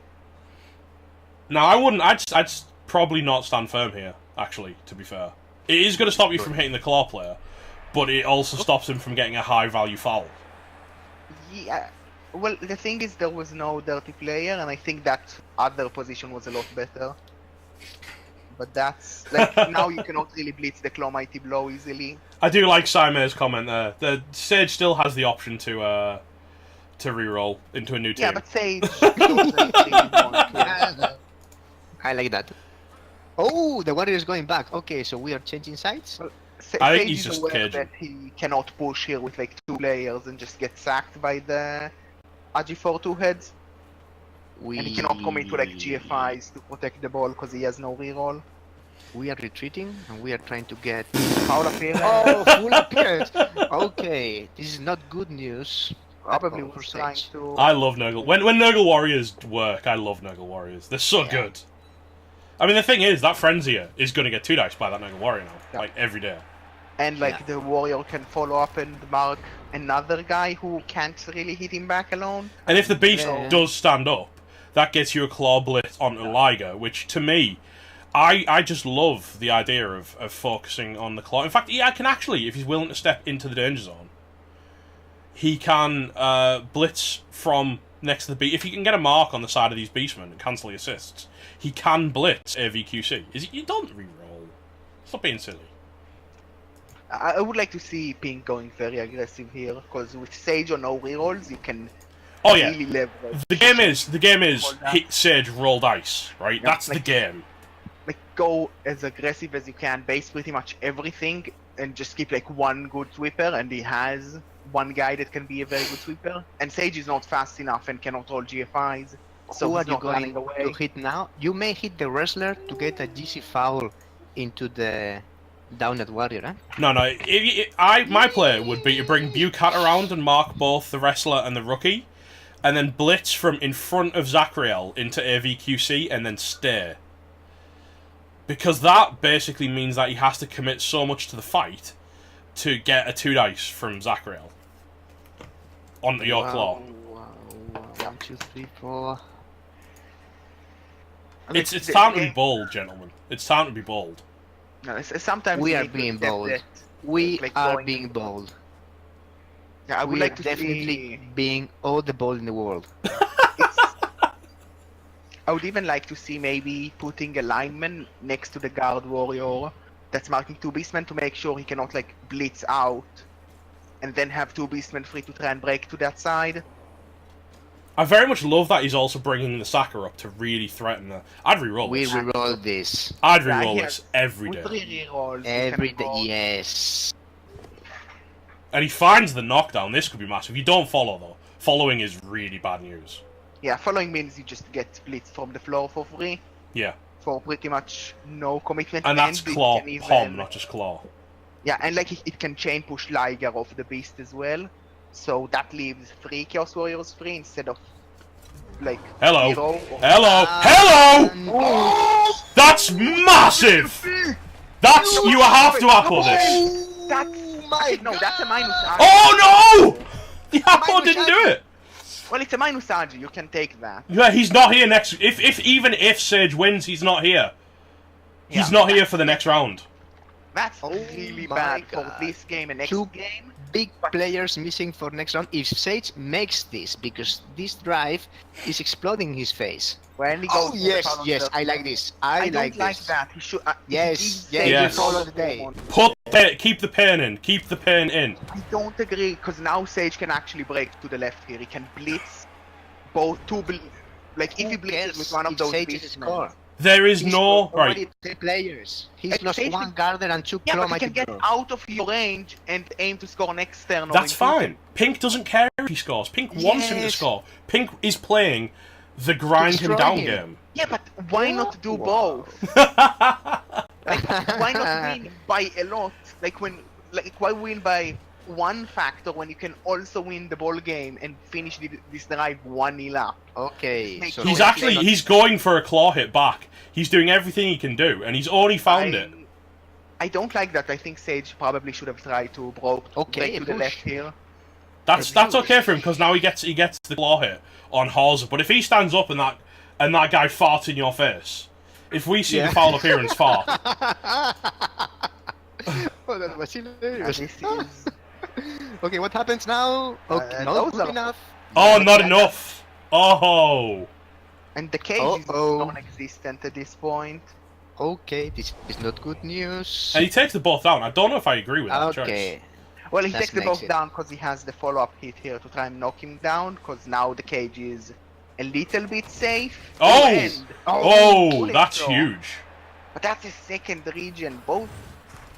No, I wouldn't. I'd probably not stand firm here. Actually, to be fair, it is going to stop you from hitting the claw player, but it also stops him from getting a high value foul. Yeah. Well, the thing is, there was no dirty player, and I think that other position was a lot better. but that's like now you cannot really blitz the Claw Mighty Blow easily. I do like Sime's comment there. The Sage still has the option to reroll into a new team. Yeah, but Sage doesn't really want to. I like that. Oh, the warrior is going back. Okay, so we are changing sides. I think Sage he's is just aware caging. that he cannot push here with like 2 layers and just get sacked by the RG4 2 heads. And he cannot commit to like GFIs to protect the ball because he has no reroll. We are retreating and we are trying to get. Foul appearance. Oh, full appearance. Okay, this is not good news. Probably for was trying Sage. to. I love Nurgle. When Nurgle Warriors work, I love Nurgle Warriors. They're so good. I mean, the thing is, that Frenzier is going to get 2-diced by that Nurgle Warrior now. Yeah. Like, every day. And like the warrior can follow up and mark another guy who can't really hit him back alone. And if the Beast Yeah. does stand up, that gets you a Claw Blitz onto Liger, which, to me, I just love the idea of focusing on the Claw. In fact, yeah, I can actually, if he's willing to step into the danger zone, he can blitz from next to the beast. If he can get a mark on the side of these beastmen and cancel the assists, he can blitz AVQC. You don't reroll. Stop being silly. I would like to see Pink going very aggressive here because with Sage or no rerolls, you can Oh yeah, really leverage. the game is hit Sage, roll dice, right? Yeah, That's the like- game. Like go as aggressive as you can, base pretty much everything, and just keep like one good sweeper. And he has one guy that can be a very good sweeper. And Sage is not fast enough and cannot roll GFIs, so Who are he's you not running going away. to hit now? You may hit the wrestler to get a GC foul into the downed warrior, huh? No, my play would be to bring Bucat around and mark both the wrestler and the rookie, and then blitz from in front of Zachariel into AVQC and then stay. Because that basically means that he has to commit so much to the fight to get a 2-dice from Zachariel onto your Claw. Wow. 1, 2, 3, 4. I mean, It's the time to be game- bold, gentlemen. It's time to be bold. No, sometimes We you are make being the step bold. that- We like are going- being bold. Yeah, I would We like are to definitely see. being all the bold in the world. I would even like to see maybe putting a lineman next to the guard warrior that's marking 2 beastmen to make sure he cannot like blitz out, and then have 2 beastmen free to try and break to that side. I very much love that he's also bringing the Sacker up to really threaten the... I'd reroll We this. reroll this I'd Yeah, reroll he this has- every With day. 3 rerolls, you every can day. roll. Yes. And he finds the knockdown. This could be massive. You don't follow, though. Following is really bad news. Yeah, following means you just get blitzed from the floor for free, Yeah. for pretty much no commitment. And that's it Claw, can even- Pom, not just Claw. Yeah, and like it can chain push Liger off the beast as well, so that leaves 3 Chaos Warriors free instead of like Hello. 0 or Hello! Hello! That's massive! That's... You have to apple this! That's no, that's a minus RG. Oh, no! The apple didn't do it! Well, it's a minus RG, you can take that. Yeah, he's not here next... Even if Sage wins, he's not here. He's not here for the next round. That's Oh really my bad God. for this game and next 2 game. big players missing for next round. If Sage makes this, because this drive is exploding his face. When he goes Oh for the yes, foul on yes, the- I like this. I I don't like like this. that. He should. Yes, he's yes, saying yes. it's all all on the day. Keep the pain in. Keep the pain in. I don't agree because now Sage can actually break to the left here. He can blitz both like if he Who blitzes cares with one of if those Sage is a beastmen. score? There is He's no... already Right. 3 players. He's And lost Sage 1 Garden and 2 Yeah, Claw but he Mighty can get Blow. out of your range and aim to score next turn. or That's in fine. Pink doesn't care if he scores. Pink wants him to Yes. score. Pink is playing the grind him Destroy down him. game. Yeah, but why not do Wow. both? Why not win by a lot? Why win by 1 factor when you can also win the ball game and finish this drive 1-0 up? Okay, He's so He's going for a claw hit back. He's doing everything he can do, and he's only found it. I don't like that. I think Sage probably should have tried to Okay, break to the push. left here. That's okay for him because now he gets the claw hit on Hawser. But if he stands up and that guy farts in your face, if we see the foul appearance fart, Oh, that was hilarious. This is Okay, what happens now? Okay, not those good are- enough. oh, not enough. Oh, and the cage is Uh-oh. non-existent at this point. Okay, this is not good news. And he takes the both down. I don't know if I agree with that choice. Okay. Well, he That takes the makes both it. down because he has the follow-up hit here to try and knock him down. Because now the cage is a little bit safe. Oh! And- Oh, bullet that's throw. huge. But that's his second region. Both,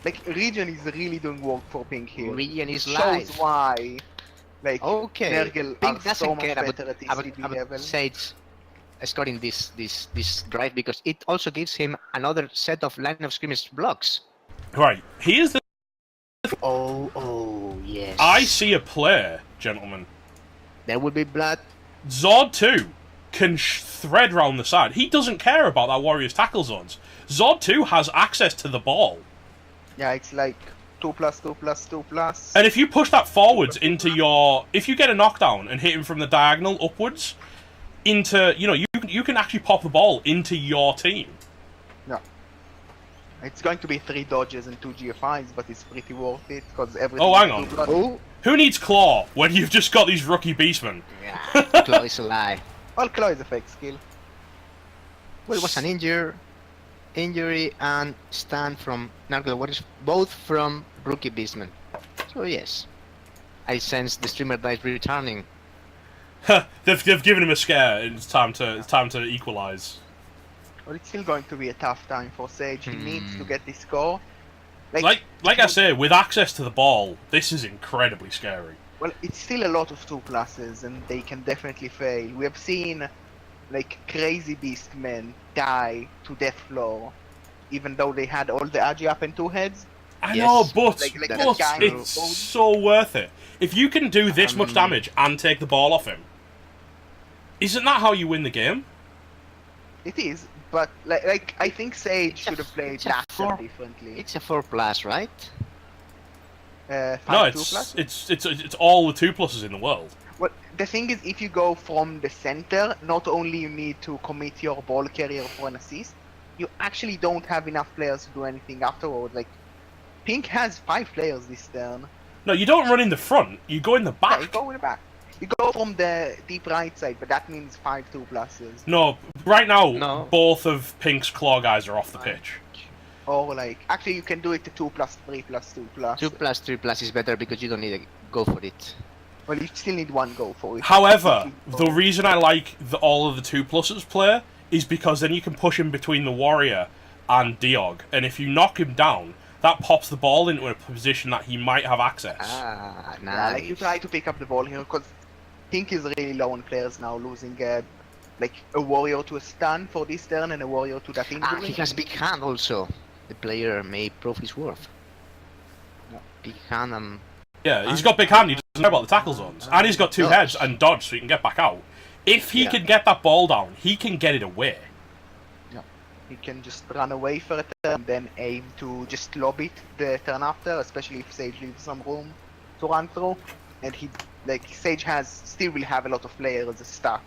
like, region is really doing work for Pink here. Region is It live. shows why, like, Okay. Nurgle Pink are doesn't so much care better at this about CB level. Sage scoring this drive because it also gives him another set of line of scrimmage blocks. Right, here's the. Oh, yes. I see a player, gentlemen. There will be blood. Zord 2 can thread round the side. He doesn't care about that Warrior's tackle zones. Zord 2 has access to the ball. Yeah, it's like 2+2+2+. And if you push that forwards into your... If you get a knockdown and hit him from the diagonal upwards, into... You know, you can actually pop the ball into your team. Yeah. It's going to be 3 dodges and 2 GFIs, but it's pretty worth it, because everything... Oh, hang is on. too bloody. Oh, Who needs Claw when you've just got these rookie beastmen? yeah. Claw is a lie. Well, Claw is a fake skill. Well, it was an injury and stand from Nurgle Warriors, both from rookie beastmen. So yes, I sense the streamer dice returning. they've given him a scare. It's time to equalize. Well, it's still going to be a tough time for Sage. He needs to get this score. Like I say, with access to the ball, this is incredibly scary. Well, it's still a lot of 2+, and they can definitely fail. We have seen, like, crazy beastmen die to death floor, even though they had all the Agi up and 2 heads. I Yes. know, but, Like that but guy it's who- so worth it. If you can do this much damage and take the ball off him, isn't that how you win the game? It is, but, like I think Sage It's a- should have played it's a that four- differently. It's a 4+, right? 5 No, 2+. it's all the 2+s in the world. Well, the thing is, if you go from the center, not only you need to commit your ball carrier for an assist, you actually don't have enough players to do anything afterward. Like, Pink has 5 players this turn. No, you don't run in the front. You go in the Yeah, you back. go in the back. You go from the deep right side, but that means 5 2+s. No, right now No. both of Pink's claw guys are off the pitch. Or like, actually you can do it to 2+3+2+. 2+3+ is better because you don't need to go for it. Well, you still need 1 go for it. However, the reason I like all of the 2+s play is because then you can push him between the warrior and Diog, and if you knock him down, that pops the ball into a position that he might have access. Ah, Yeah, nice. like you try to pick up the ball here, because Pink is really low on players now, losing like a warrior to a stun for this turn and a warrior to that injury. He has big hand also. The player may prove his worth. Big hand and Yeah, he's got big hand, he doesn't care about the tackle zones. And he's got 2 heads and dodge so he can get back out. If he can get that ball down, he can get it away. He can just run away for a turn and then aim to just lob it the turn after, especially if Sage leaves some room to run through. And he, like, Sage still will have a lot of players stuck.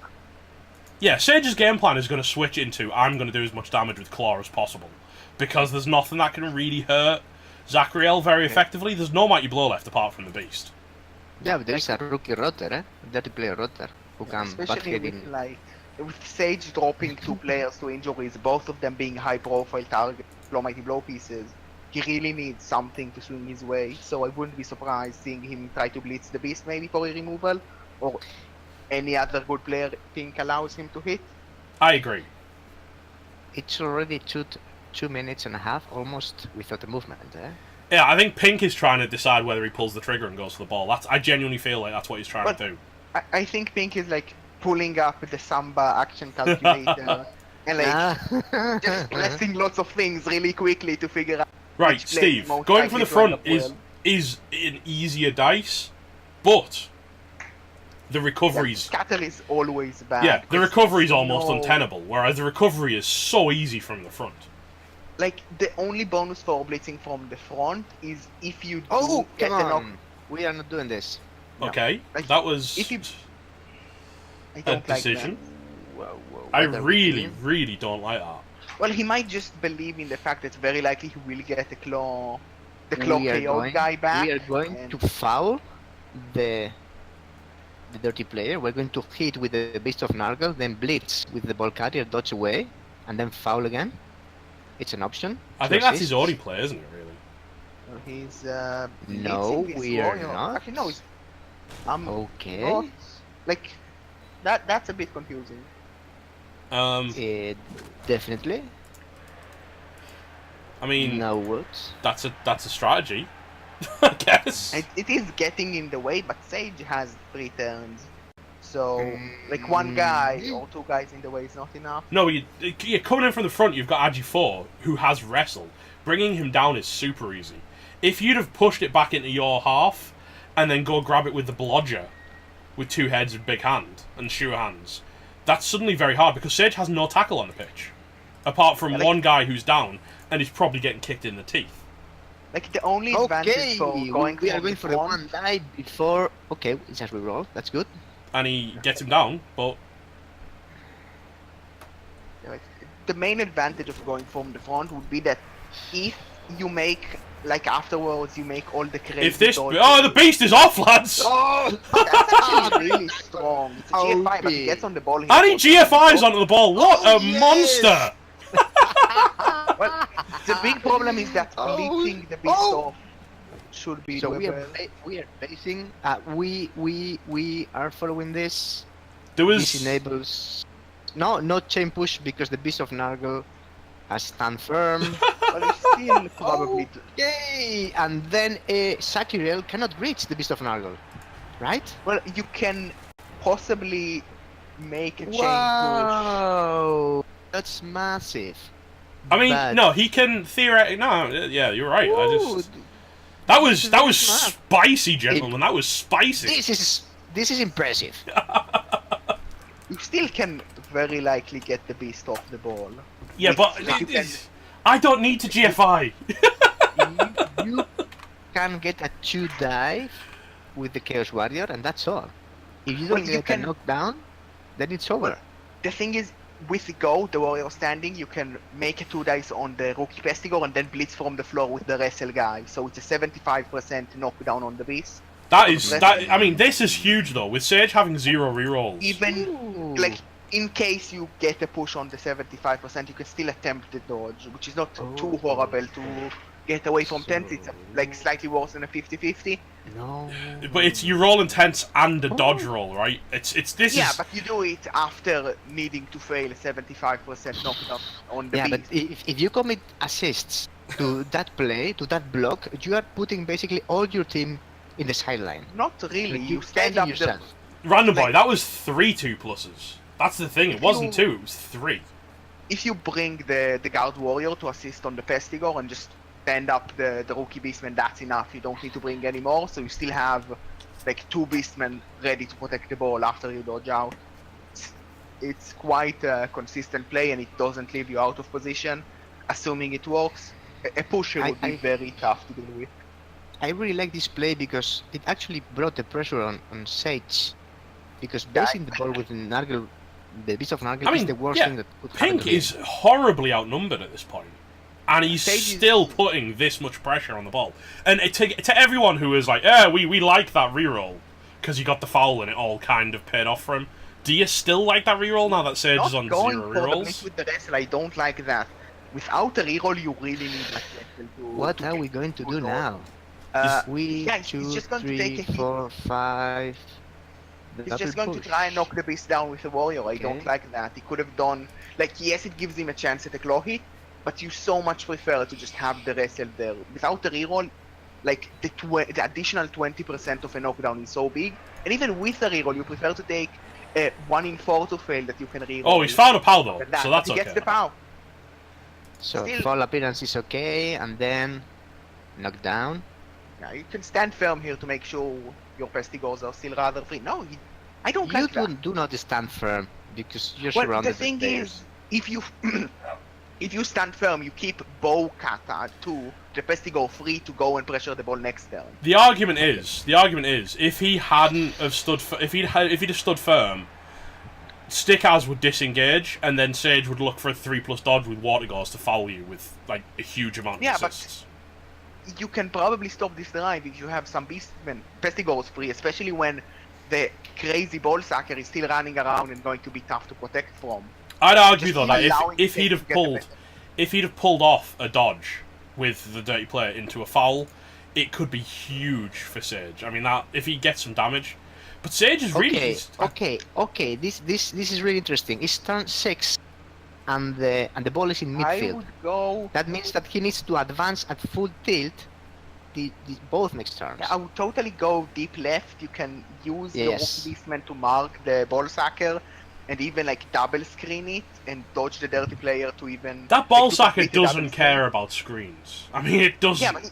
Yeah, Sage's game plan is going to switch into, I'm going to do as much damage with Claw as possible. Because there's nothing that can really hurt Zachariel very effectively. There's no mighty blow left apart from the beast. yeah, but there is a rookie rotter, dirty player rotter, who can Especially butthead with, in. like, with Sage dropping 2 players to injuries, both of them being high-profile targets, mighty blow pieces. He really needs something to swing his way, so I wouldn't be surprised seeing him try to blitz the beast maybe for a removal, or any other good player Pink allows him to hit. I agree. It's already 2.5 almost without a movement, eh? Yeah, I think Pink is trying to decide whether he pulls the trigger and goes for the ball. I genuinely feel like that's what he's trying to do. I think Pink is like pulling up the Samba action calculator and like just pressing lots of things really quickly to figure out. Right, which play is Steve, most going for likely the to end front up well. is an easier dice, but the recovery's... Scatter is always bad. Yeah, the 'cause recovery's almost no- untenable, whereas the recovery is so easy from the front. Like, the only bonus for blitzing from the front is if you do Oh, get come a knock. on! We are not doing this. No. Okay, Like, that was if you- I a don't like decision. Whoa, I what are we really, doing? really don't like that. that. Well, he might just believe in the fact that it's very likely he will get the claw We are KO going- guy back. We are going and- to foul the dirty player. We're going to hit with the Beast of Nurgle, then blitz with the ball carrier, dodge away, and then foul again. it's an option. I to think that's his assist. only play, isn't it? Really. He's No, blitzing this we are warrior. not. Actually, no. He's, Okay. not- like that's a bit confusing. Definitely. I mean, No words. that's a strategy, I guess. It is getting in the way, but Sage has 3 turns. So, like, one guy or 2 guys in the way is not enough. No, you're coming in from the front. You've got Agi4, who has wrestle. Bringing him down is super easy. If you'd have pushed it back into your half, and then go grab it with the blodger, with 2 heads and big hand and sure hands, that's suddenly very hard because Sage has no tackle on the pitch, apart from one guy who's down and he's probably getting kicked in the teeth. Like, the only Okay, advantage for going we are from going the for the front- one die before. Okay, it's just reroll. That's good. And he gets him down, but Like, the main advantage of going from the front would be that if you make, like, afterwards you make all the crazy if this... dodges- Oh, the beast is off, lads! Oh, That's actually really strong. It's a GFI, but he Okay. gets on the ball. And he GFIs onto the ball. What a yes! monster! Well, the big problem is that blitzing the beast off should be so we are doable. we are facing. We are following this. There This was... enables no chain push because the Beast of Nargle has stand firm. Well, you still probably Yay! And then a Sakirel cannot reach the Beast of Nargle, right? well, you can possibly make a chain push. Wow, that's massive. I mean, But- no, he can theoretically... No, yeah, you're right. I Ooh, just... That was smart. spicy, gentlemen. That was spicy. this is impressive. You still can very likely get the beast off the ball. Yeah, Like, but you can- I don't need to GFI. you can get a 2 die with the Chaos Warrior, and that's all. If you don't Well, you get can- a knockdown, then it's over. The thing is, with the go, the warrior standing, you can make a 2 dice on the rookie Pestigor and then blitz from the floor with the wrestle guy. So it's a 75% knockdown on the beast. That is that. I mean, this is huge though. With Sage having 0 rerolls. Even Ooh. like in case you get a push on the 75%, you can still attempt the dodge, which is not too horrible to get away from 10. It's like slightly worse than a 50-50. No. But it's you roll intense and a dodge roll, right? It's this Yeah, is. but you do it after needing to fail a 75% knockdown on the Yeah, but beast. if you commit assists to that play, to that block, you are putting basically all your team in the sideline. Not really. Like, You stand defending up the yourself. Random boy, like- that was 3 2+. That's the thing. It wasn't 2. It was 3. if you bring the guard warrior to assist on the Pestigor and just stand up the rookie beastman, that's enough. You don't need to bring any more, so you still have like 2 beastmen ready to protect the ball after you dodge out. It's quite a consistent play and it doesn't leave you out of position, assuming it works. A pusher would be very tough to deal with. I really like this play because it actually brought the pressure on Sage. Because basing the ball with Nargle, the Beast of Nargle, I mean, is the worst yeah, thing that could happen. Pink to him. is horribly outnumbered at this point, and he's Sage is- still putting this much pressure on the ball. And to everyone who is like, "Yeah, we like that reroll because he got the foul and it all kind of paid off for him." Do you still like that reroll now that Sage is Not on going 0 for the rerolls? blitz with the wrestle, I don't like that. Without a reroll, you really need that wrestle to... What to are get we going to do good now? Uh, We yeah, he's 2, just going to 3, take a hit. 4, 5. He's just going to try and knock the beast down with a warrior. I don't Okay. like that. He could have done... Like, yes, it gives him a chance at a claw hit, but you so much prefer to just have the wrestle there. Without the reroll, like, the additional 20% of a knockdown is so big, and even with a reroll, you prefer to take 1 in 4 to fail that you can reroll. Oh, he's found a pal though, than that. so that's He gets okay. the power. So Still- fall appearance is okay, and then knockdown. Yeah, you can stand firm here to make sure your Pestigors are still rather free. No, I don't You like that. do not stand firm because you're Well, surrounded the thing by players. is, if you if you stand firm, you keep bow kata to the Pestigor free to go and pressure the ball next turn. The argument is, if he hadn't have stood, if he'd have stood firm, Stickaz would disengage, and then Sage would look for a 3+ dodge with Water Gauze to foul you with like a huge amount of Yeah, but- assists. You can probably stop this drive if you have some beastmen Pestigors free, especially when the crazy ball sucker is still running around and going to be tough to protect from. I'd argue Just though that allowing if Sage he'd to have get the pulled, better. if he'd have pulled off a dodge with the dirty player into a foul, it could be huge for Sage. I mean, that if he gets some damage, but Sage is really Okay. This is really interesting. It's turn 6, and the ball is in I midfield. would go. That means that he needs to advance at full tilt. Both next turns. I would totally go deep left. You can use the Yes. rookie beastman to mark the ball sacker, and even like double screen it and dodge the dirty player to even. That ball like, to sacker complete the double doesn't care about screens. I mean, it doesn't. Yeah, but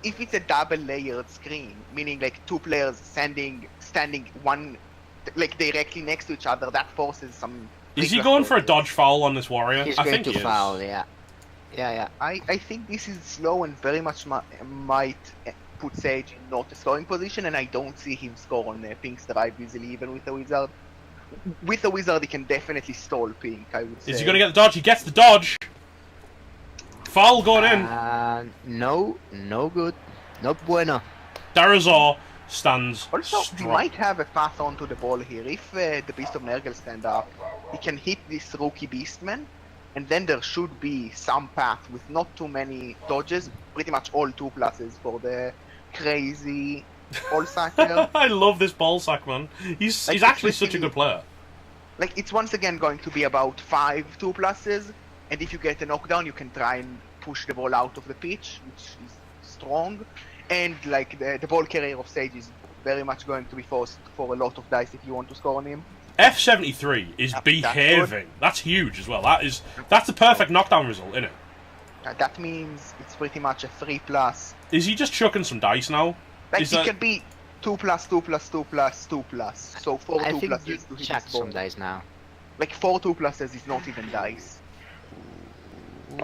if it's a double layered screen, meaning like two players standing one like directly next to each other, that forces some. Is he bigger going for a dodges. dodge foul on this warrior? He's I going think to he is. foul. Yeah. I think this is slow and very much might put Sage in not a scoring position, and I don't see him score on Pink's drive easily, even with the wizard. With the wizard, he can definitely stall Pink, I would say. Is he going to get the dodge? He gets the dodge. Foul going in. No good. No bueno. Darazor stands Also, he strong. might have a path onto the ball here. If the Beast of Nergal stand up, he can hit this rookie Beastman, and then there should be some path with not too many dodges, pretty much all 2+s for the crazy ball sacker. I love this ball sack, man. He's Like, actually such a especially- good player. Like, it's once again going to be about 5 2+s, and if you get a knockdown, you can try and push the ball out of the pitch, which is strong. And, like, the ball carrier of Sage is very much going to be forced for a lot of dice if you want to score on him. F73 is That's behaving. That's huge as well. That's a perfect knockdown result, isn't it? That means it's pretty much a 3+. Is he just chucking some dice now? Like, Is it that- can be 2+, 2+, 2+, 2+. So 4 I think 2+s you to hit chuck his ball. some dice now. Like, 4 2+s is not even dice.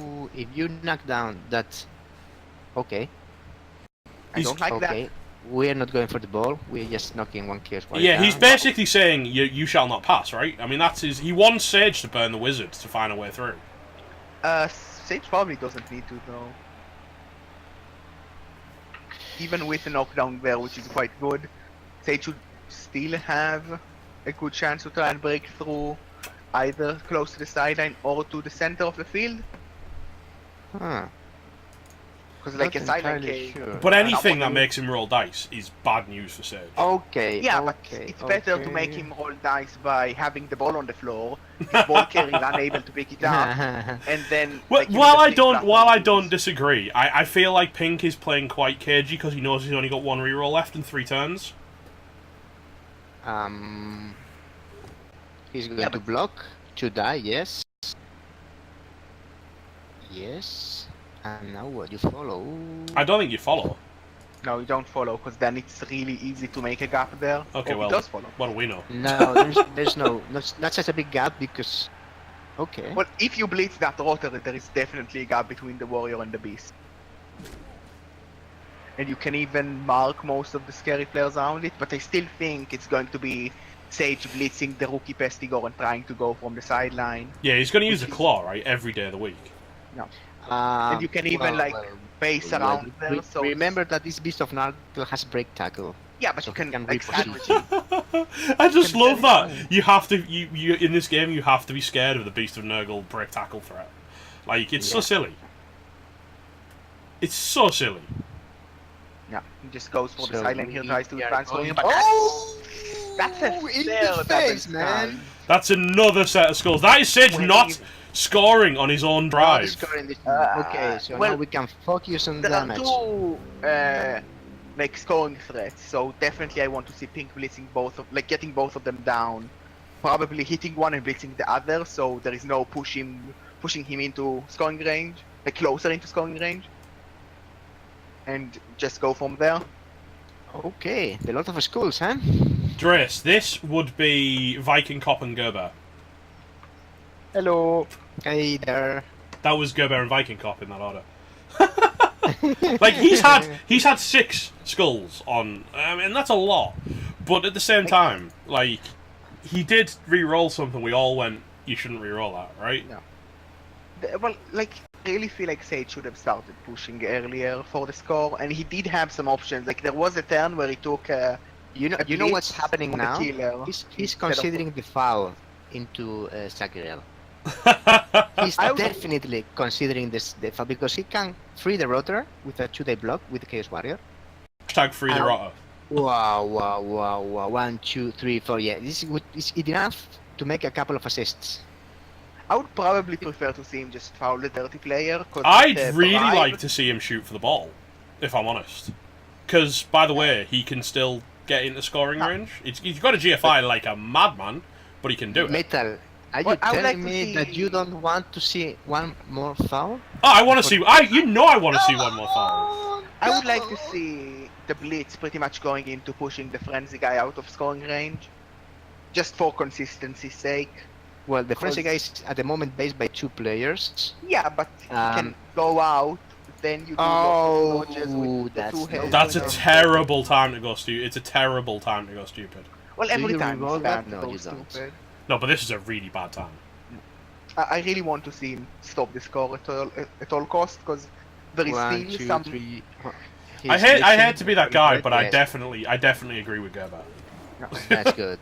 Ooh, if you knock down that, okay. I don't like that. Okay, we're not going for the ball. We're just knocking one chaos warrior Yeah, down. he's basically saying you shall not pass, right? I mean, that's his. He wants Sage to burn the wizards to find a way through. Sage probably doesn't need to though. Even with a knockdown there, which is quite good, Sage should still have a good chance to try and break through either close to the sideline or to the center of the field. Huh. Because like a Not sideline entirely cake. sure. But anything that want- makes him roll dice is bad news for Sage. Okay. Yeah, but okay, it's better to okay. make him roll dice by having the ball on the floor, his ball carrier unable to pick it up, and then. Well, like, use while the I flip don't, flop while I and don't use- disagree, I feel like Pink is playing quite cagey because he knows he's only got one reroll left in 3 turns. He's going Yeah, to but- block to die. Yes. Yes. And now what? You follow. I don't think you follow. No, you don't follow, because then it's really easy to make a gap there. Okay, Oh, well, he does follow. what do we know? No, there's no. Not such a big gap because. Okay. Well, if you blitz that rotor, there is definitely a gap between the warrior and the beast. And you can even mark most of the scary players around it, but I still think it's going to be Sage blitzing the rookie Pestigor and trying to go from the sideline. Yeah, he's going to use a Which is- claw, right, every day of the week. And you can even, like, pace around there, so... remember that this Beast of Nargle has break tackle. Yeah, but so you can, he can like, reposition. sandwich it. I just Can love very that. You have to, you in this game, you have to be scared of the Beast of Nurgle break tackle threat. Like, it's so Yeah. silly. It's so silly. Yeah, he just goes for the So sideline here, we tries to are transfer going- him, but that's a in fair the double face, skull. man. That's another set of skulls. That is Sage When not he- scoring on his own drive. Okay, so well, now we can focus on There damage. are two, like, scoring threats, so definitely I want to see Pink blitzing both of, like, getting both of them down. Probably hitting one and blitzing the other, so there is no pushing him into scoring range, like, closer into scoring range. And just go from there. Okay, a lot of schools, huh? Drace, this would be Viking Cop and Gerber. Hello. Hey there. That was Gerber and Viking Cop in that order. Like he's had 6 skulls on, and that's a lot. But at the same time, like he did re-roll something. We all went, you shouldn't re-roll that, right? Well, like, I really feel like Sage should have started pushing earlier for the score, and he did have some options. Like, there was a turn where he took You know blitz what's happening on the now? killer He's instead of- considering the foul into Sagriel. He's definitely considering this the foul because he can free the rotor with a 2-day block with the Chaos Warrior. Hashtag free the rotor. Wow. 1, 2, 3, 4. Yeah, this is enough to make a couple of assists. I would probably prefer to see him just foul the dirty player. I'd really like to see him shoot for the ball, if I'm honest. Because, by the way, he can still get into scoring range. He's got a GFI like a madman, but he can do it. Metal, are you telling me that you don't want to see one more foul? Oh, I want to see. You know, I want to see one more foul. I would like to see the blitz pretty much going into pushing the frenzy guy out of scoring range, just for consistency's sake. Well, the frenzy guy is at the moment based by 2 players. Yeah, but he can go out. Then you do dodges with the 2 heads. That's a terrible time to go stupid. It's a terrible time to go stupid. Well, every time roll it's that? bad No, to go you don't. stupid. No, but this is a really bad time. I really want to see him stop the score at all costs because there is 1, still 2, some. 3. I hate to be that guy, but I definitely agree with Gerber. That's good.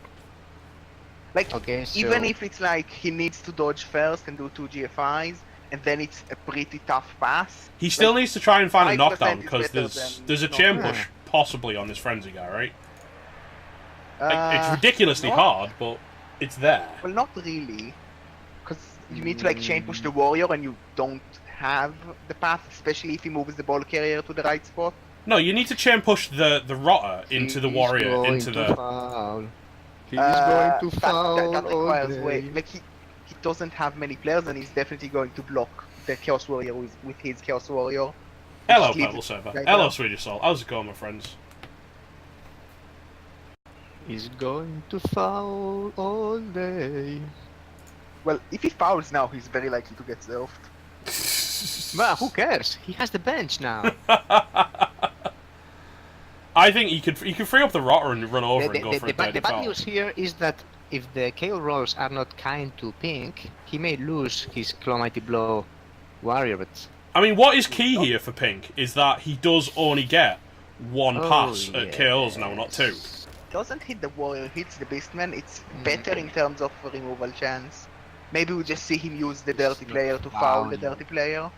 Like, Okay, so even if it's like he needs to dodge first and do 2 GFIs, and then it's a pretty tough pass. He still needs to try and find a 5% knockdown is because better there's a than chain not. push possibly on this frenzy guy, right? It's Uh, ridiculously not- hard, but it's there. Well, not really, because you need to like chain push the warrior, and you don't have the path, especially if he moves the ball carrier to the right spot. No, you need to chain push the rotter into the he's warrior, going into to the. foul. He's Uh, going to foul that all requires day. way. Like he doesn't have many players, and he's definitely going to block the Chaos Warrior with his Chaos Warrior. Hello, Just leave Purple it Server. right Hello, now. Swedish Soul. How's it going, my friends? He's going to foul all day. Well, if he fouls now, he's very likely to get served. Well, who cares? He has the bench now. I think he could free up the rotter and run over and go for a the dirty bad foul. news here is that if the KO rolls are not kind to Pink, he may lose his Claw Mighty Blow Warrior, but... I mean, what is key here for Pink is that he does only get 1 pass at KOs now, not 2. Doesn't hit the warrior, hits the beastman. It's better in terms of removal chance. Maybe we just see him use the dirty player to foul the dirty player.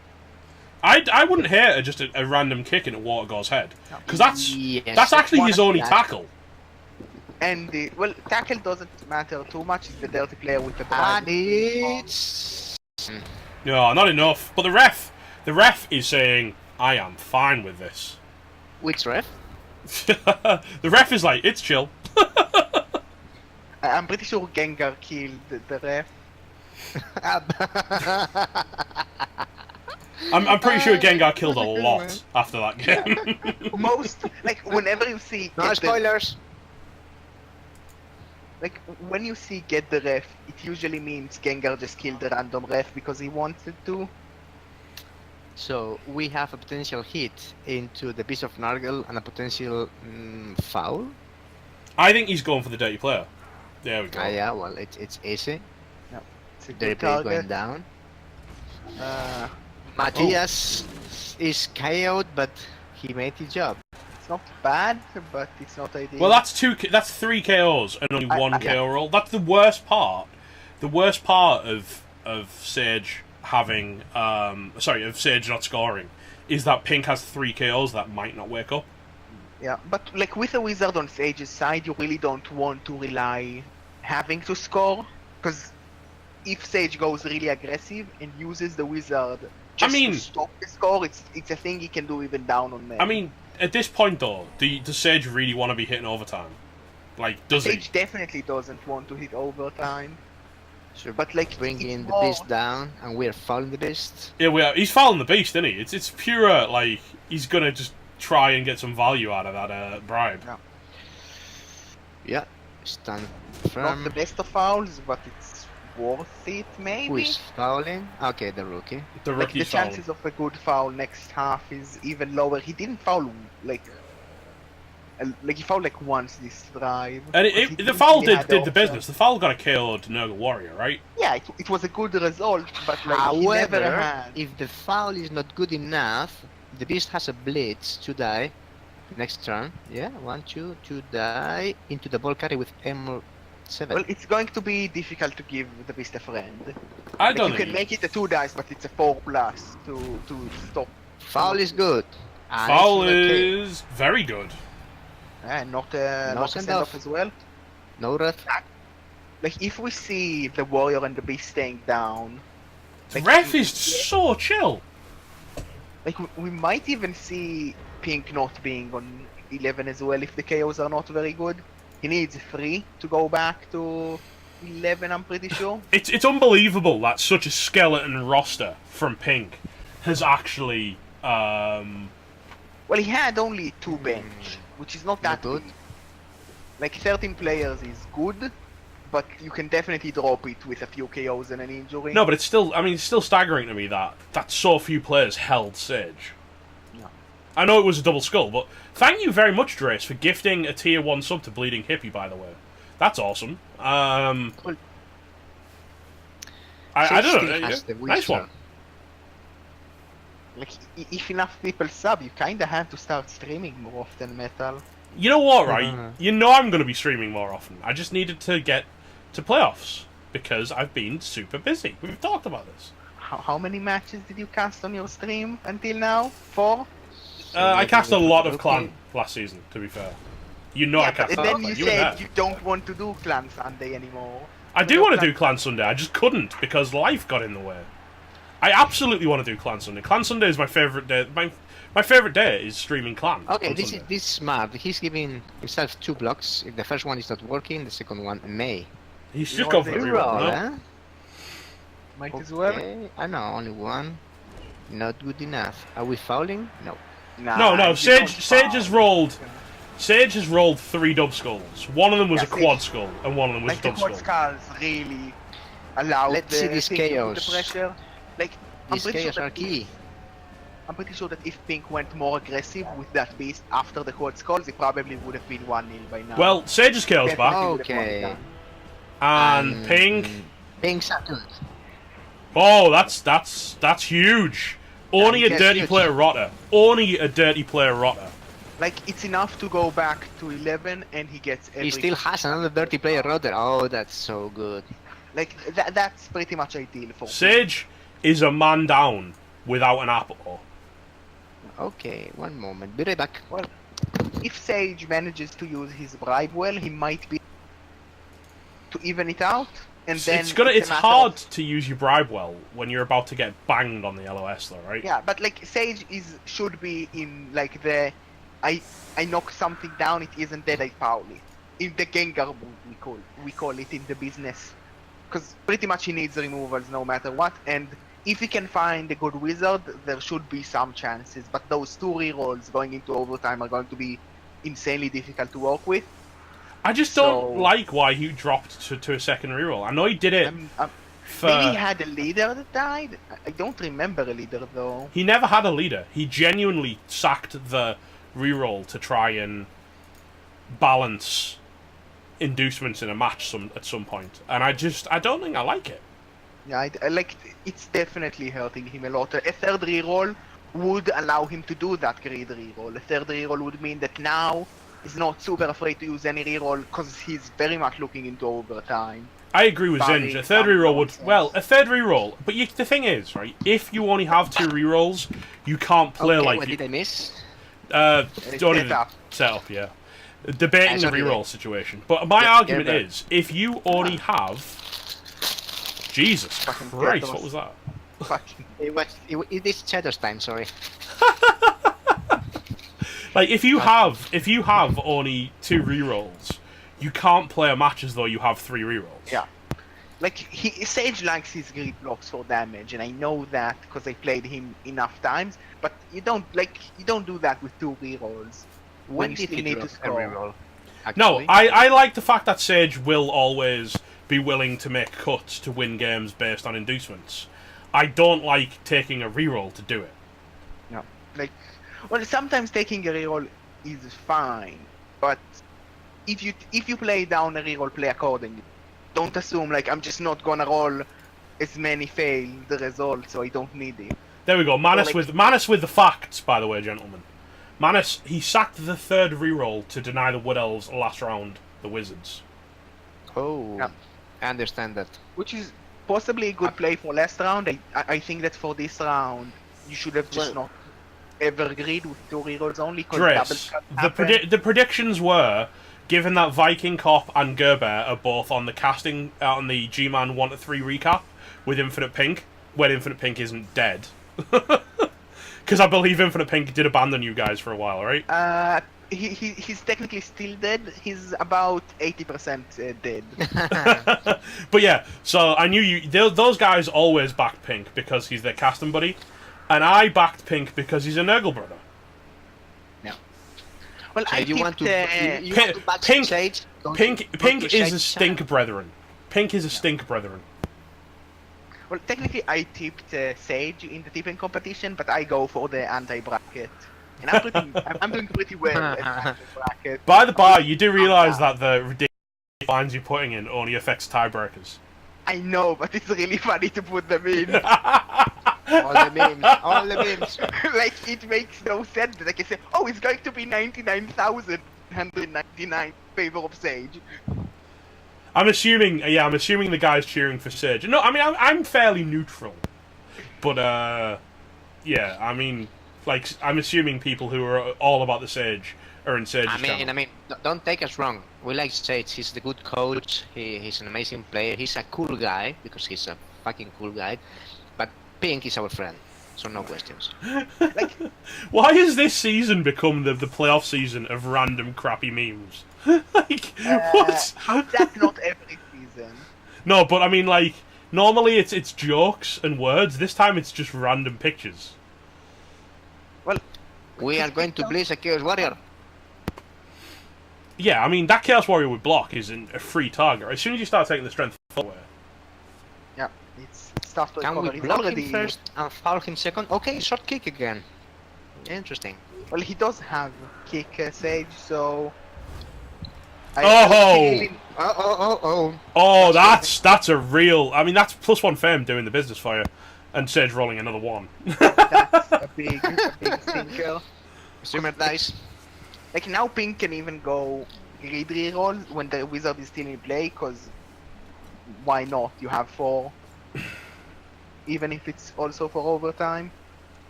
I wouldn't hate just a random kick into Water God's head, because that's Yes, actually his only that. tackle. And the well, tackle doesn't matter too much. It's the dirty player with the And bribe. it's... No, not enough. But the ref is saying, I am fine with this. Which ref? The ref is like, it's chill. I'm pretty sure Gengar killed the ref. I'm pretty sure Gengar killed a lot after that game. Most like whenever you see No get spoilers! like when you see get the ref, it usually means Gengar just killed the random ref because he wanted to. So, we have a potential hit into the Beast of Nargle and a potential foul. I think he's going for the dirty player. There we go. Yeah, well, it's easy. It's a The good replay going target. down. Matthias is KO'd, but he made his job. It's not bad, but it's not ideal. Well, that's 3 KOs and only 1 yeah. KO roll. That's the worst part. The worst part of Sage having of Sage not scoring is that Pink has 3 KOs that might not wake up. Yeah, but like with a wizard on Sage's side, you really don't want to rely having to score, because if Sage goes really aggressive and uses the wizard just to stop the score, it's a thing he can do even down on me. I mean, at this point though, does Sage really want to be hitting overtime? Like, does Sage he? definitely doesn't want to hit overtime. So, But like bringing it's the more- beast down, and we're fouling the beast. Yeah, he's fouling the beast, isn't he? It's pure, like, he's gonna just try and get some value out of that bribe. Yeah, stand Not firm. the best of fouls, but it's worth it maybe. Who is fouling? Okay, the rookie. The Like rookie the foul. chances of a good foul next half is even lower. He didn't foul like he fouled like once this drive. And but he the didn't foul really have did the option. business. The foul got a KO'd Nurgle Warrior, right? Yeah, it was a good result, but like he never However, had. if the foul is not good enough, the beast has a blitz to die next turn. Yeah, 1, 2, 2 die into the ball carrier with 7. Well, it's going to be difficult to give the beast a friend. I Like, don't you know. can make it a 2 dice, but it's a 4+ to stop. Foul is good. And Foul it's okay. is very good. Not No a send send off off. as well. No ref. Like, if we see the warrior and the beast staying down, The like, ref is so chill. like we might even see Pink not being on 11 as well if the KOs are not very good. He needs 3 to go back to 11, I'm pretty sure. It's unbelievable that such a skeleton roster from Pink has actually. Well, he had only 2 bench, which is not that good. big. Like 13 players is good, but you can definitely drop it with a few KOs and an injury. No, but it's still. I mean, it's still staggering to me that so few players held Sage. Yeah. I know it was a double skull, but thank you very much, Drace, for gifting a tier 1 sub to Bleeding Hippie. By the way, that's awesome. I Sage don't still know. has the Nice wizard. one. Like, if enough people sub, you kinda have to start streaming more often, Metal. You know what, right? You know I'm going to be streaming more often. I just needed to get to playoffs because I've been super busy. We've talked about this. How many matches did you cast on your stream until now? 4? I cast a lot of Okay. Clan last season, to be fair. You know I Yeah, cast but a then lot. you You were said there. you don't want to do Clan Sunday anymore. I do want to do Clan Sunday, I just couldn't because life got in the way. I absolutely want to do Clan Sunday. Clan Sunday is my favourite day. My favourite day is streaming Clan. Okay, on this Sunday. is smart. He's giving himself 2 blocks. If the first one is not working, the second one may. He's You just know gone what for a they reroll. Reroll, No? huh? Might as well. Okay. I know, only 1. Not good enough. Are we fouling? No. No, you Sage don't Sage has foul. rolled. Sage has rolled 3 dub skulls. One of them was Yeah, a quad Sage- skull, and one of them was Like a the dub quad skull. skulls really allow Let's the see these thing to put chaos. the pressure. Like, I'm These pretty, chaos sure are that key. I'm pretty sure that if Pink went more aggressive with that beast after the quad skulls, it probably would have been 1-0 by now. Well, Sage's KO's back, Definitely would have won it Okay. down. and Pink. Pink's are good. Oh, that's huge. Only a Yes, dirty huge. player rotter. Only a dirty player rotter. Like, it's enough to go back to 11 and he gets every... He still has another dirty player rotter. Oh, that's so good. Like, that's pretty much ideal for Sage is a man down without an apple. Okay, one moment. Be right back. Well, if Sage manages to use his bribe well, he might be to even it out, and then It's a matter hard of- to use your bribe well when you're about to get banged on the LOS, though, right? Yeah, but like Sage should be in like the I knock something down, it isn't dead, I foul it. In the Gengar mode, we call it in the business, because pretty much he needs removals no matter what, and if he can find a good wizard, there should be some chances. But those 2 rerolls going into overtime are going to be insanely difficult to work with. I just don't like why he dropped to a second reroll. I know he did it for... Maybe he had a leader that died? I don't remember a leader though. He never had a leader. He genuinely sacked the reroll to try and balance inducements in a match at some point. And I don't think I like it. Yeah, I like it's definitely hurting him a lot. A third reroll would allow him to do that greed reroll. A third reroll would mean that now he's not super afraid to use any reroll because he's very much looking into overtime. I agree with Barring Zinj. A third some reroll would... nonsense. Well, a third reroll... But the thing is, right, if you only have 2 rerolls, you can't play Okay, like... what did I miss? don't even Setup. set up, yeah. Debating the Sorry, reroll situation. But my Yeah, argument yeah, but- is, if you only have... Jesus Fucking Christ, Kratos. what was that? Fucking It is Cheddar's time, sorry. Like, if you have only 2 rerolls, you can't play a match as though you have 3 rerolls. Yeah. Like, Sage likes his greed blocks for damage, and I know that because I played him enough times, but you don't do that with 2 rerolls. When you did still he need drop to a score. reroll? No, Actually? I like the fact that Sage will always be willing to make cuts to win games based on inducements. I don't like taking a reroll to do it. No. Like, well, sometimes taking a reroll is fine, but if you play down a reroll, play accordingly. Don't assume like I'm just not gonna roll as many failed results, so I don't need it. There we go. Manus like- with the facts, by the way, gentlemen. Manus, he sacked the 3rd reroll to deny the Wood Elves last round, the Wizards. Oh, Yeah. I understand that. Which is possibly a good play for last round. I think that for this round, you should have just not ever agreed with 2 rerolls only, because double Driss, cuts the, happen. the predictions were, given that Viking Cop and Gerber are both on the casting on the G-Man 1 to 3 recap with Infinite Pink, when Infinite Pink isn't dead. Because I believe Infinite Pink did abandon you guys for a while, right? He's technically still dead. He's about 80% dead. But yeah, so I knew you. Those guys always backed Pink because he's their casting buddy, and I backed Pink because he's a Nurgle brother. Well, So I you want to tipped, you want to back Pink- Sage? Pink to is Sage a stink brethren. Pink is a stink brethren. well, technically, I tipped Sage in the tipping competition, but I go for the anti-bracket. And I'm doing pretty well at anti-bracket. By the by, you do realise that the ridiculous lines you're putting in only affects tiebreakers. I know, but it's really funny to put them in. All the memes, all the memes. Like, it makes no sense. Like I say, oh, it's going to be 99,199 in favor of Sage. I'm assuming the guy's cheering for Sage. No, I mean, I'm fairly neutral. But, yeah, I mean, like, I'm assuming people who are all about the Sage are in Sage's channel. I mean, don't take us wrong. We like Sage. He's the good coach. He's an amazing player. He's a cool guy because he's a fucking cool guy. But Pink is our friend, so no questions. Why has this season become the playoff season of random crappy memes? Like, what? That's not every season. No, but I mean, like, normally it's jokes and words. This time it's just random pictures. Well, We are going to blitz a Chaos Warrior. Yeah, I mean, that Chaos Warrior with block isn't a free target. As soon as you start taking the strength away. yeah, it's tough to Can recover. we He's block already him first and foul him second? Okay, short kick again. Interesting. Well, he does have kick Sage, so. Oh! Oh. Oh, that's a real. I mean, that's +1 fame doing the business for you, and Sage rolling another 1. That's a big stinker. Streamer dice. Like, now Pink can even go grid reroll when the wizard is still in play, because why not? You have 4. Even if it's also for overtime.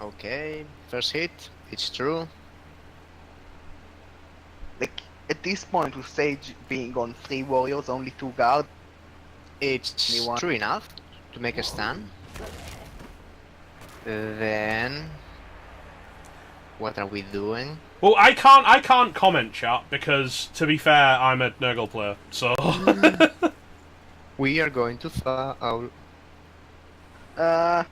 Okay, first hit. It's true. Like, at this point with Sage being on 3 warriors, only 2 guard, It's Me one. true enough to make a stand. Then what are we doing? Well, I can't comment, chat, because to be fair, I'm a Nurgle player, so. We are going to foul. I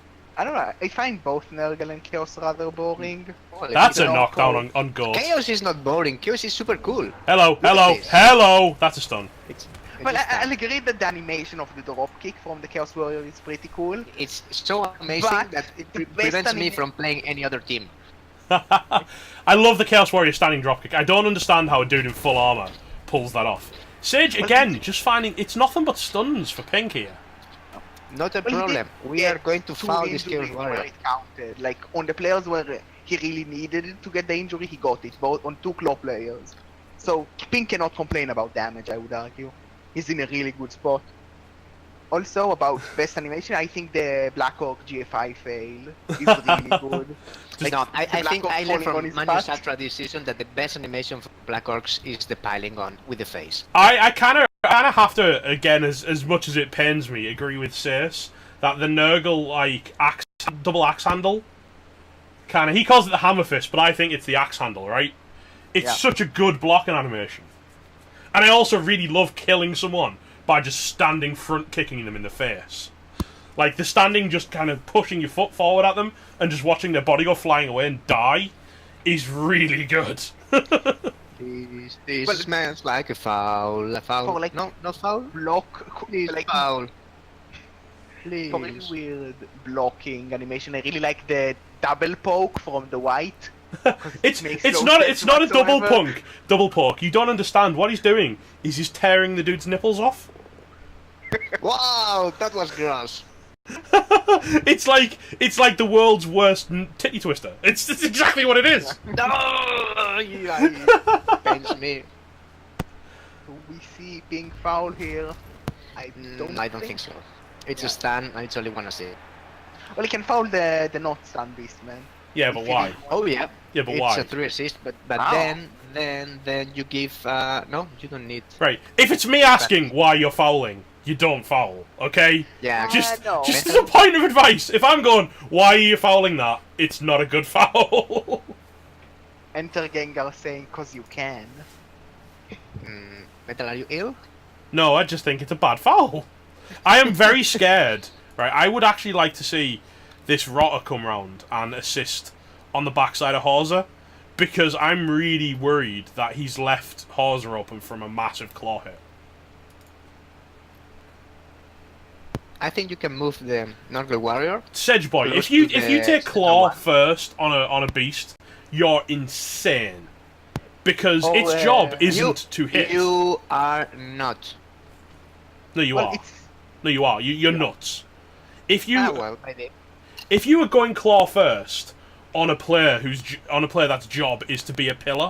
don't know, I find both Nurgle and Chaos rather boring. That's a don't knockdown on Goat. Chaos is not boring. Chaos is super cool. Hello. this. That's a stun. Well, I'll agree that the animation of the drop kick from the Chaos Warrior is pretty cool. It's so amazing But that it the best prevents me anima- from playing any other team. I love the Chaos Warrior standing dropkick. I don't understand how a dude in full armor pulls that off. Sage, again, just finding... It's nothing but stuns for Pink here. Not a Well, he problem. did We get are going to 2 foul this injuries Chaos where Warrior. it counted. Like, on the players where he really needed it to get the injury, he got it. Both on 2 claw players. So, Pink cannot complain about damage, I would argue. He's in a really good spot. Also, about best animation, I think the Black Orc GFI fail is really good. Like, No, I the Black think Orc I learned falling on from his Manu butt. Satra this season that the best animation for Black Orcs is the piling on with the face. I kind of have to, again, as much as it pains me, agree with Sis that the Nurgle, like, double axe handle, kind of, he calls it the hammer fist, but I think it's the axe handle, right? It's Yeah. such a good blocking animation. And I also really love killing someone by just standing front kicking them in the face. Like, the standing just kind of pushing your foot forward at them and just watching their body go flying away and die is really good. This smells like a foul. A foul. For, like, no, not foul. Block, Please, like, foul. for really Please. weird blocking animation. I really like the double poke from the white. It's makes it's no not sense a double whatsoever. double poke. You don't understand what he's doing. He's tearing the dude's nipples off. Wow, that was gross. It's like the world's worst titty twister. It's exactly what it is. No, yeah, pains me. We see Pink foul here. I I don't think so. It's a stun, and it's only one assist. Well, he can foul the not stun beastman. Yeah, but why? Oh yeah. Yeah, but It's why? a 3 assist, but Wow. then you give no, you don't need. Right. If it's me asking why you're fouling, you don't foul, okay? Yeah, Just no. as a point of advice, if I'm going, why are you fouling that? It's not a good foul. Enter Gengar saying, "Cause you can." Metal, are you ill? No, I just think it's a bad foul. I am very scared. Right, I would actually like to see this Rotter come round and assist on the backside of Hauser, because I'm really worried that he's left Hauser open from a massive claw hit. I think you can move the Nurgle Warrior. Sedge boy, Close if you to the take center claw one. first on a beast, you're insane. Because Oh, its job isn't to hit. You are not. No, you Well, are. it's No, you are. You're nuts. If you Well, maybe. if you were going claw first on a player that's job is to be a pillar,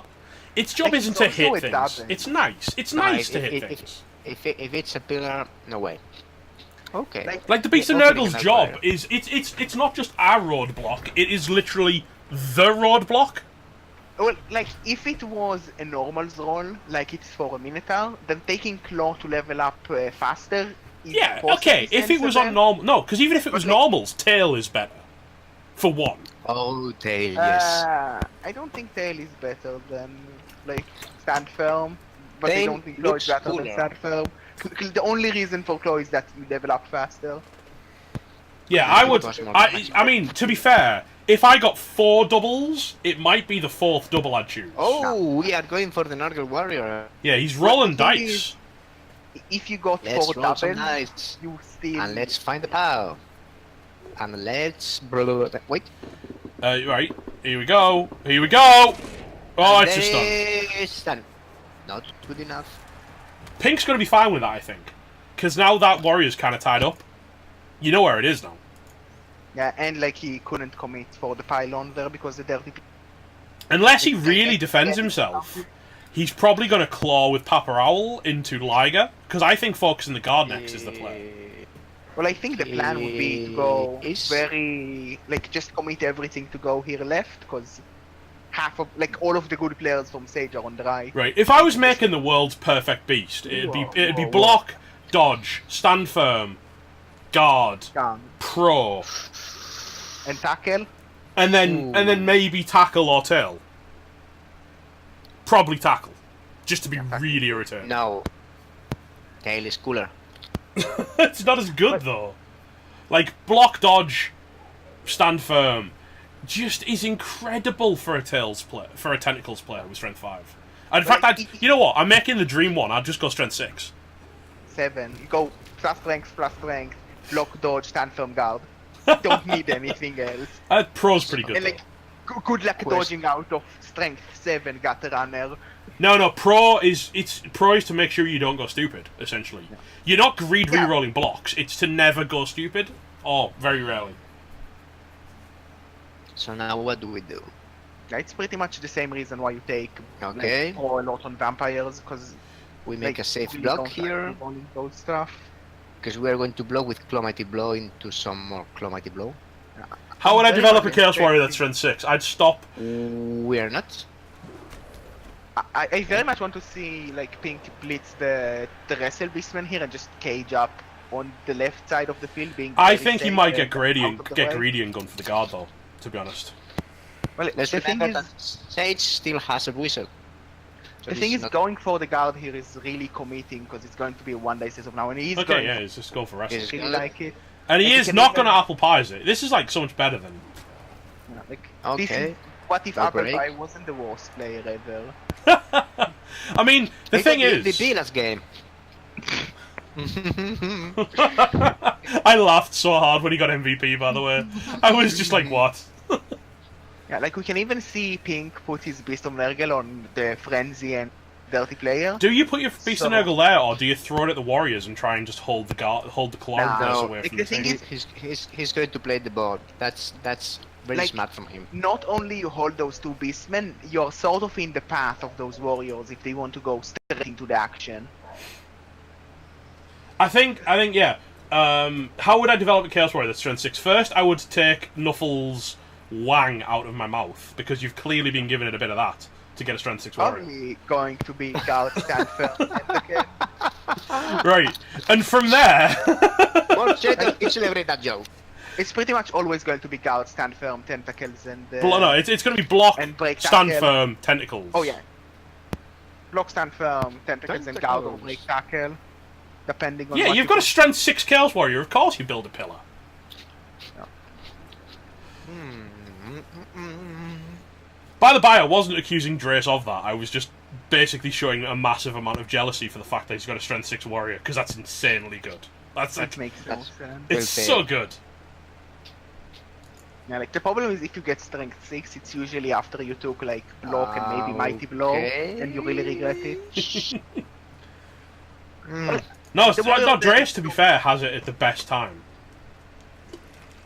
its job Like, isn't so- to so hit it things. doesn't. It's nice. It's No, nice if- to hit if- things. If it's a pillar, no way. Okay. Like the Beast of Opening Nurgle's another job player. is it's not just a roadblock. It is literally the roadblock. well, like if it was a normal's role, like it's for a Minotaur, then taking claw to level up faster. Is Yeah, possibly okay. If it was on sensible. normal, no, because even if it was But, like- normals, tail is better. For one. Oh, tail, yes. I don't think tail is better than like stand firm, but I Tail don't think claw looks is better than cooler. stand firm. The only reason for claw is that you level up faster. Yeah, I I think would. it was more I magical. I mean, to be fair, if I got 4 doubles, it might be the 4th double I'd choose. Oh, we are going for the Nurgle Warrior. Yeah, he's rolling the thing dice. is- If you got Let's 4 roll some doubles, dice. you still. And let's find the power. And let's blow. Wait. Right, here we go. Here we go. Oh, it's just done. It's done. Not good enough. Pink's going to be fine with that, I think. Because now that warrior's kind of tied up. You know where it is now. Yeah, and like he couldn't commit for the pylon there because the dirty. Unless he really defends himself, he's probably going to claw with Papa Owl into Liger. Because I think focusing the guard next is the play. Well, I think the plan would be to go Is- very like just commit everything to go here left because half of like all of the good players from Sage are on the right. Right, if I was making the world's perfect beast, it'd be Whoa. block, dodge, stand firm, guard, Gun pro, and tackle. and then maybe tackle or tail. Probably tackle, just to be really irritating. No. Tail is cooler. It's not as good though. Like block, dodge, stand firm, just is incredible for a tails player, for a tentacles player with strength 5. And in fact, you know what? I'm making the dream one. I'd just go strength 6. 7. You go plus strength, block, dodge, stand firm, guard. Don't need anything else. Pro's pretty good. And like Though. good luck Quest. dodging out of strength 7 gutter runner. No, pro is to make sure you don't go stupid. Essentially, you're not greed Yeah. re-rolling blocks. It's to never go stupid, or very rarely. So now what do we do? Yeah, it's pretty much the same reason why you take Okay. like, pro a lot on vampires because We make like, a safe really block don't here. like rolling those stuff. Because we are going to block with Claw Mighty Blow into some more Claw Mighty Blow. How would I Very develop a much Chaos Warrior that's expecting- strength 6? I'd stop. We are not. I very much want to see like Pink blitz the Wrestle Beastman here and just cage up on the left side of the field. Being I very think he safe might and get out gradient, of the get way. greedy and gun for the guard though. To be honest. Well, Let's the thing remember is, that Sage still has a wizard. So the thing he's is, not- going for the guard here is really committing because it's going to be a one day as of now, and he's Okay, going yeah, he's just going for wrestling. He's- to really like it. And he if he is can not even- going to apple pies it. This is like so much better than. Yeah, like, Okay. this is, what if No Apple break. Pie wasn't the worst player ever? I mean, the thing is, MVP last game. I laughed so hard when he got MVP. By the way, I was just like, what? Yeah, like we can even see Pink put his Beast of Nurgle on the Frenzy and Dirty Player. Do you put your Beast of So- Nurgle there, or do you throw it at the Warriors and try and just hold the claw Nah, guys no, away like from the the thing thing? is- He's going to play the board. That's very Like- smart from him. Not only you hold those two Beastmen, you're sort of in the path of those Warriors if they want to go straight into the action. I think, yeah. How would I develop a Chaos Warrior that's strength 6? First, I would take Nuffle's wang out of my mouth, because you've clearly been giving it a bit of that to get a strength 6 warrior. Probably going to be guard stand firm. Right, and from there... Well, you celebrate that joke. It's pretty much always going to be guard, stand firm, tentacles, and no, it's going to be block, and break stand tackle. firm, tentacles. Oh yeah, block, stand firm, tentacles, and guard or break tackle, depending on. Yeah, what you've you got a do. strength 6 Chaos Warrior. Of course, you build a pillar. By the by, I wasn't accusing Drace of that. I was just basically showing a massive amount of jealousy for the fact that he's got a strength 6 warrior, because that's insanely good. That makes no sense. It's so good. Yeah, like the problem is if you get strength 6, it's usually after you took like block and maybe mighty blow, and you really regret it. No, The warrior- no, Drace, to be fair, has it at the best time.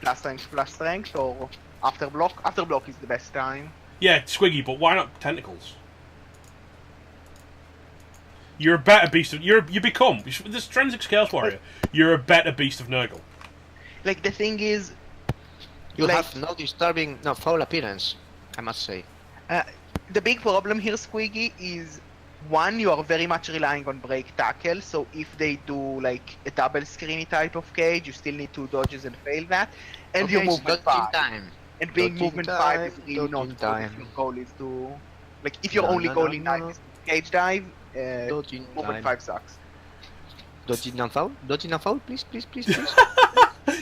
Plus strength, or after block? After block is the best time. Yeah, Squiggy, but why not tentacles? You're a better beast of... You become... This Strength 6 Chaos Warrior, you're a better beast of Nurgle. Like the thing is, You like, have no disturbing, no foul appearance, I must say. the big problem here, Squiggy, is one, you are very much relying on break tackle, so if they do like a double screeny type of cage, you still need 2 dodges and fail that, and Okay, your it's movement dodging 5. time. And being Dodging movement time, 5 is really dodging not good time. if your goal is to... Like, if your No, only no, goal no, in no. life is cage dive, Dodging movement time. 5 sucks. Dodging and foul? Dodging and foul, please, please, please, please.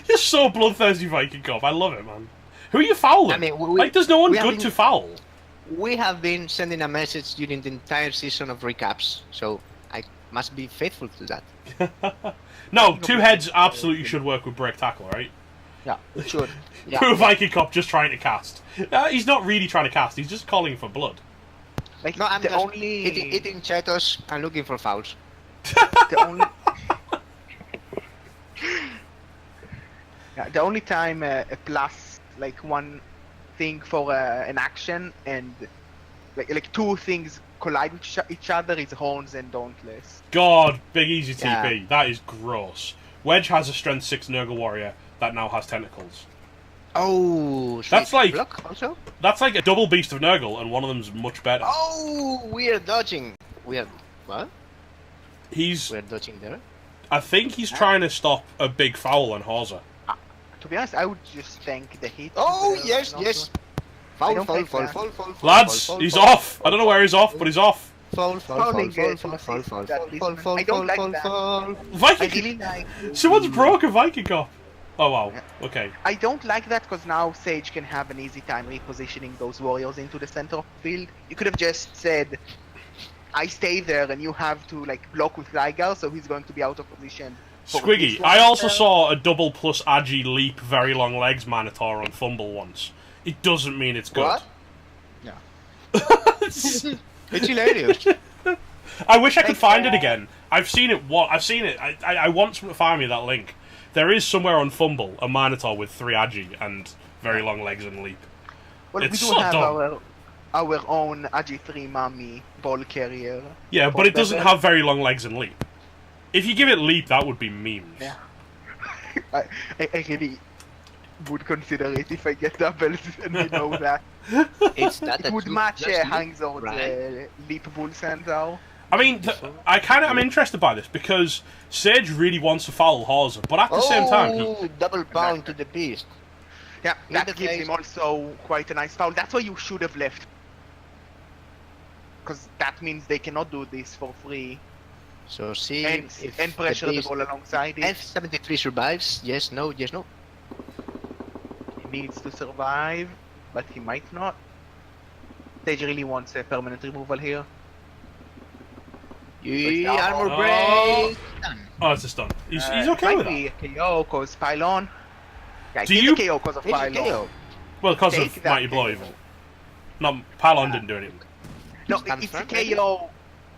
You're so bloodthirsty, Viking Cop. I love it, man. Who are you fouling? I mean, like, there's no one we have good been- to foul. We have been sending a message during the entire season of recaps, so I must be faithful to that. No, 2 heads absolutely should work with break tackle, right? Yeah, it should. Yeah. Poor Viking Cop just trying to cast. He's not really trying to cast, he's just calling for blood. Like, No, I'm the just only... eating chetos and looking for fouls. the only... Yeah, the only time a plus, like, one thing for an action and like 2 things collide with each other is horns and dauntless. God, big easy TP. Yeah. That is gross. Wedge has a strength 6 Nurgle warrior that now has tentacles. Oh, That's sweet. like- Block also? That's like a double beast of Nurgle, and one of them's much better. Oh, we are dodging. We are... What? He's... We are dodging there? I think he's trying to stop a big foul on Hauser. To be honest, I would just tank the hit. Oh, uh, yes, not yes. to- Foul, don't foul, think foul, that. foul, foul, foul, Lads, foul, he's foul, off! I don't know where he's off, but he's off. Foul, foul, foul, Fouling foul, it, foul, assist foul, foul, that foul, is- foul, foul, I don't like foul, that. foul. I Viking... really like... Someone's broke a Viking Cop. Oh, wow. Okay. I don't like that because now Sage can have an easy time repositioning those warriors into the center of the field. You could have just said, I stay there and you have to like block with Ligar, so he's going to be out of position. for Squiggy, this one. I also saw a double plus Agi leap very long legs Minotaur on Fumble once. It doesn't mean it's good. What? Yeah. It's hilarious. I wish I could Like, find it again. I've seen it. I've seen it. I want someone to find me that link. There is somewhere on Fumble a Minotaur with 3 Agi and very long legs and leap. Well, It's we do so have dumb. our own Agi3 Mummy ball carrier. Yeah, but it doesn't better. have very long legs and leap. If you give it leap, that would be memes. Yeah. I really would consider it if I get doubles and I know that. It's that It would you match just leap, Hangzord's right? Leap Bull Centaur. I mean, I'm interested by this because Sage really wants to foul Hauser, but at the same time, Oh, double pound to the beast. Yeah, that the gives face. him also quite a nice foul. That's why you should have left. Because that means they cannot do this for free. So see And, if and pressure the beast ball alongside it. F73 survives. Yes, no, yes, no. He needs to survive, but he might not. Sage really wants a permanent removal here. Yeah, armor Oh. break. Done. oh, it's a stun. He's okay with that. Might be a KO cause Pylon. Yeah, Do it's you- a KO cause of It's a Pylon. KO. Well, because Take of that Mighty Blow, KO. even. No, Pylon didn't do anything. No, Stand it's a firm, maybe? KO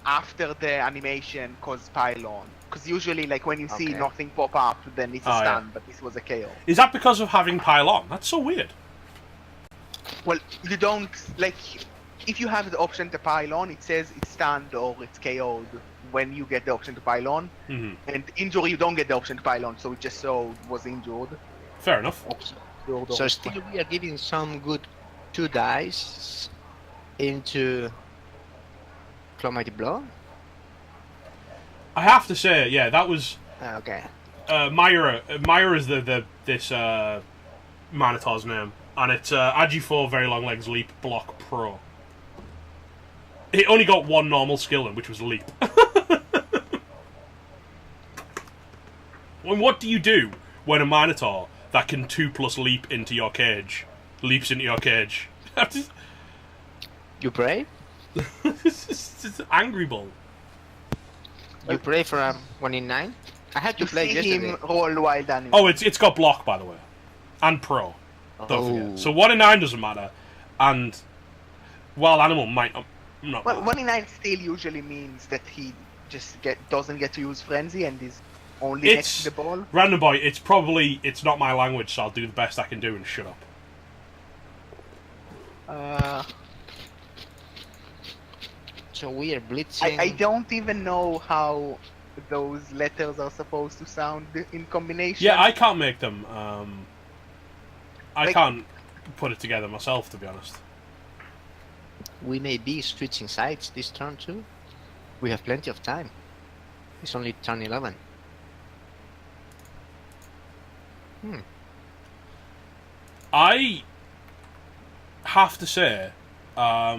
after the animation cause Pylon. Because usually, like, when you see Okay. nothing pop up, then it's a Oh, yeah. stun, but this was a KO. Is that because of having Pylon? That's so weird. Well, you don't, like, if you have the option to Pylon, it says it's stunned or it's KO'd when you get the option to pile on. Mhm. And injury, you don't get the option to pile on, so it just was injured. Fair enough. So still we are giving some good 2 dice into Clomite Blow. I have to say, yeah, that was Okay. Myra. Myra is this Minotaur's name, and it's Agi4 Very Long Legs Leap Block Pro. It only got 1 normal skill in, which was Leap. Well, what do you do when a Minotaur that can 2+ leap into your cage leaps into your cage? You pray? It's an angry bull. You pray for a 1 in 9? I had to You play see yesterday. him roll wild animal. Oh, it's got block, by the way, and pro. Don't forget. So 1 in 9 doesn't matter, and wild animal might not. Well, matter. 1 in 9 still usually means that he just doesn't get to use frenzy and is only next to the ball. Random boy. It's not my language, so I'll do the best I can do and shut up. So we are blitzing. I don't even know how those letters are supposed to sound in combination. Yeah, I can't make them. I Like- can't put it together myself, to be honest. We may be switching sides this turn too. We have plenty of time. It's only turn 11. I have to say, I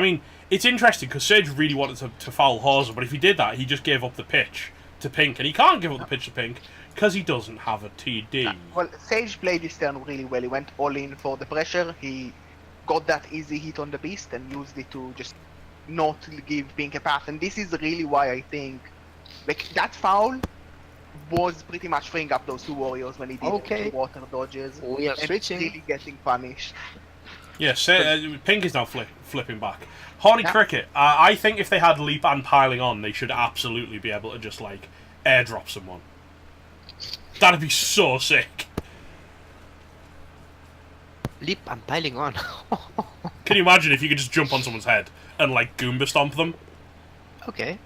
mean, it's interesting because Sage really wanted to foul Hauser, but if he did that, he just gave up the pitch to Pink, and he can't give up the pitch to Pink because he doesn't have a TD. Well, Sage played this turn really well. He went all in for the pressure. He got that easy hit on the beast and used it to just not give Pink a path. And this is really why I think, like, that foul was pretty much freeing up those 2 warriors when he did Okay. the water dodges. We are and switching. really getting punished. Yes, Pink is now flipping back. Horny Yeah. Cricket, I think if they had leap and piling on, they should absolutely be able to just, like, airdrop someone. That'd be so sick. Leap and piling on. Can you imagine if you could just jump on someone's head and, like, Goomba stomp them? Okay.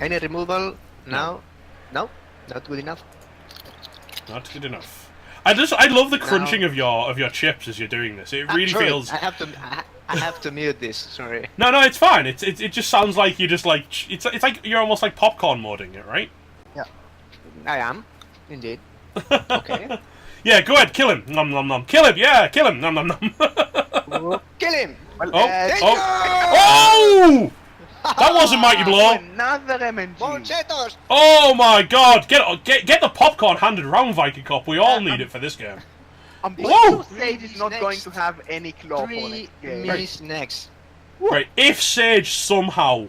Any removal now? No, not good enough. Not good enough. I love the crunching of your chips as you're doing this. It really Sorry, feels. I have to mute this. Sorry. No, it's fine. It just sounds like you just like it's like you're almost like popcorn modding it, right? I am, indeed. Okay. Yeah, go ahead, kill him. Nom nom nom. Kill him. Yeah, kill him. Nom nom nom. Kill him. Well, Oh! That was a mighty blow. Another MNG. Monchetos. Oh my God! Get the popcorn handed around, Viking Cop. We all need it for this game. I'm Whoa! sure Sage is not going to have any claw for 3 next game. minutes next. Right, if Sage somehow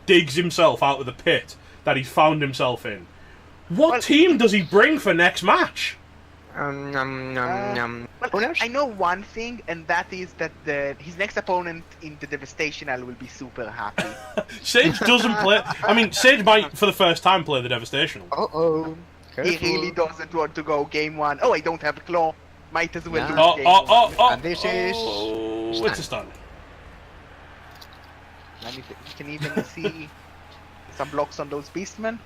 digs himself out of the pit that he's found himself in, what Well, team does he bring for next match? Well, Owners? I know one thing, and that is that his next opponent in the Devastational will be super happy. Sage doesn't play. I mean, Sage might, for the first time, play the Devastational. Uh-oh. He really doesn't want to go game 1. Oh, I don't have a claw. Might as well Yeah. do Oh, game oh, oh, 1. oh! And this is Oh, it's a stun. And you can even see some blocks on those beastmen.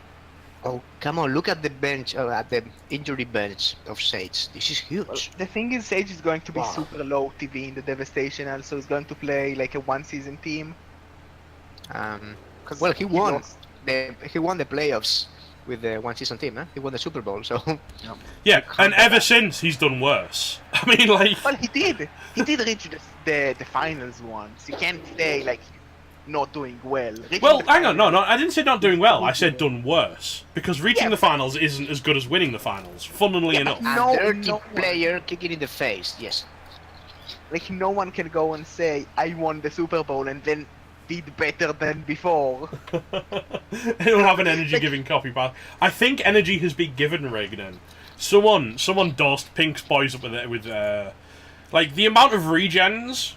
Oh, come on, look at the bench, at the injury bench of Sage. This is Well, huge. the thing is, Sage is going to be Wow. super low TV in the Devastational, so he's going to play like a 1-season team. Well, he won. lost. He won the playoffs with the 1-season team, huh? He won the Super Bowl, so... Yeah, and ever since, he's done worse. I mean, like... Well, he did. He did reach the finals once. You can't say like not doing well. Reaching Well, the hang on, finals- no, I didn't say not doing well, I said done worse. Because reaching Yeah, the but- finals isn't as good as winning the finals, funnily Yeah, enough. but- A No, dirty no. player kicking in the face, yes. Like no one can go and say I won the Super Bowl and then did better than before. They don't have an energy-giving copy path. I think energy has been given, Regnan. Someone dosed Pink's boys up with like, the amount of regens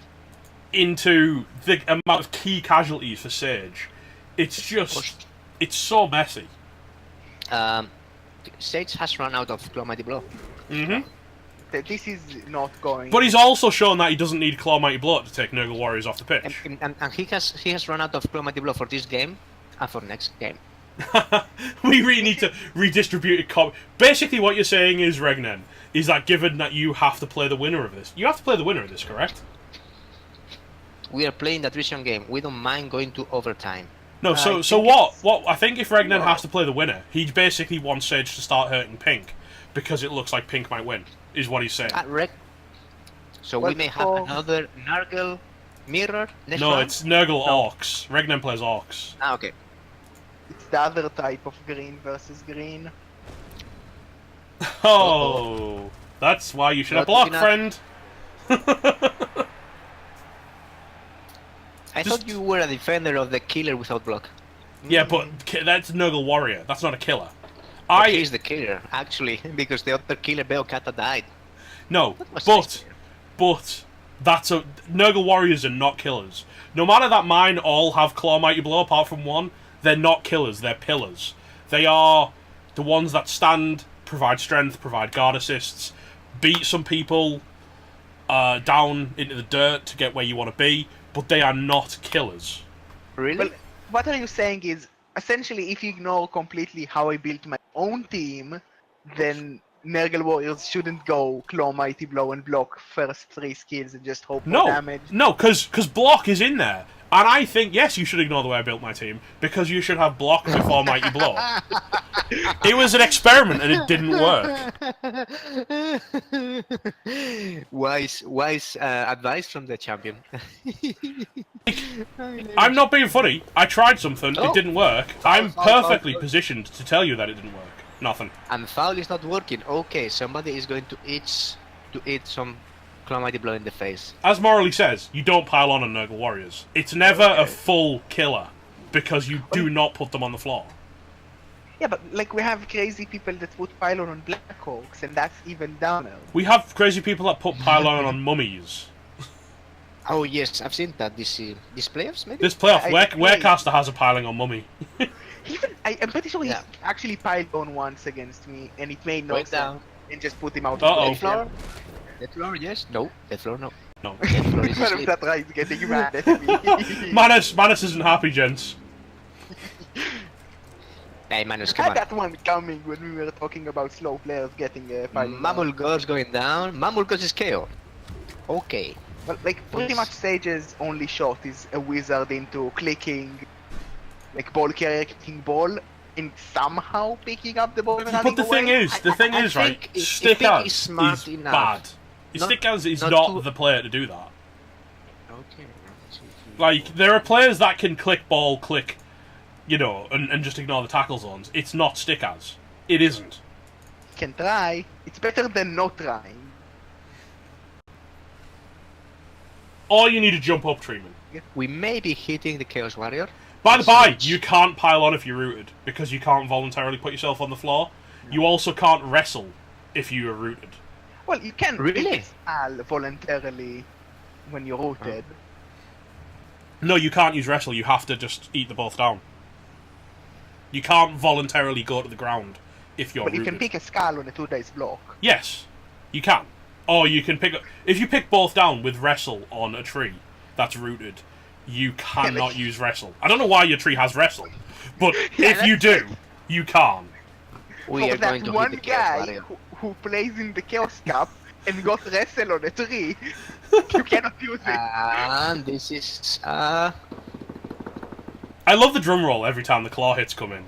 into the amount of key casualties for Sage. It's just... It's so messy. Sage has run out of Clomite Blow. Mm-hmm. This is not going. But he's also shown that he doesn't need Claw Mighty Blow to take Nurgle Warriors off the pitch. And he has run out of Chromatic Blow for this game and for next game. We really need to redistribute it. Basically, what you're saying is, Regnen, is that given that you have to play the winner of this, you have to play the winner of this, correct? We are playing the attrition game. We don't mind going to overtime. No, so what? What? I think if Regnen has to play the winner, he basically wants Sage to start hurting Pink because it looks like Pink might win. Is what he's saying. So we may have another Nurgle mirror next No, round? it's Nurgle Orcs. Regnen plays Orcs. Ah, okay. It's the other type of green versus green. Oh, that's why you should have block, friend. I thought you were a defender of the killer without block. Yeah, but that's Nurgle Warrior. That's not a killer. But he's the killer, actually, because the other killer, Beokata, died. No, but that's a Nurgle Warriors are not killers. No matter that mine all have Claw Mighty Blow apart from one, they're not killers. They're pillars. They are the ones that stand, provide strength, provide guard assists, beat some people down into the dirt to get where you want to be, but they are not killers. Really? Well, what are you saying is, essentially, if you ignore completely how I built my own team, then Nurgle Warriors shouldn't go Claw, Mighty Blow, and block first 3 skills and just hope for damage. No, because block is in there. And I think, yes, you should ignore the way I built my team, because you should have block before Mighty Blow. It was an experiment and it didn't work. Wise advice from the champion. I'm not being funny. I tried something, it didn't work. I'm perfectly positioned to tell you that it didn't work. Nothing. And foul is not working. Okay, somebody is going to eat some Claw Mighty Blow in the face. As Morally says, you don't pile on Nurgle Warriors. It's never a full killer, because you do not put them on the floor. Yeah, but like we have crazy people that put pylon on Blackhawks, and that's even downer. We have crazy people that put pylon on mummies. Oh yes, I've seen that this playoffs maybe. This playoff, Warecaster has a piling on mummy. I'm pretty sure he actually piled on once against me, and it made no Right sense. down. And just put him out. Uh-oh. Floor? Death floor, yes. No. Death floor, no. No. Death floor is None of asleep. that right getting mad at me. Manus isn't happy, gents. Hey, Manus, I come had on. that one coming when we were talking about slow players getting piling. Mamulgor's going down. Mamulgor is KO. Okay. Well, like pretty much Sage's only shot is a wizard into clicking, like ball carrier kicking ball, and somehow picking up the ball and running But the thing away. is, right? think if Stick Pink as is smart is enough, bad. not- Stick as is not not to- the player to do that. Okay. Like, there are players that can click ball, and just ignore the tackle zones. It's not Stick as. It isn't. Can try. It's better than not trying. Or you need a jump up treatment. We may be hitting the Chaos Warrior. By the by, you can't pile on if you're rooted, because you can't voluntarily put yourself on the floor. You also can't wrestle if you are rooted. Well, you can Really? Al voluntarily when you're rooted. No, you can't use wrestle, you have to just eat the both down. You can't voluntarily go to the ground if you're But you rooted. can pick a skull on a 2 dice block. Yes, you can. Or you can pick... If you pick both down with wrestle on a tree that's rooted, you cannot use wrestle. I don't know why your tree has wrestle, but if you do, you can. We For are going that to one hit the Chaos guy Warrior. who plays in the Chaos Cup and got wrestle on a tree, you cannot use it. And this is I love the drum roll every time the claw hits come in.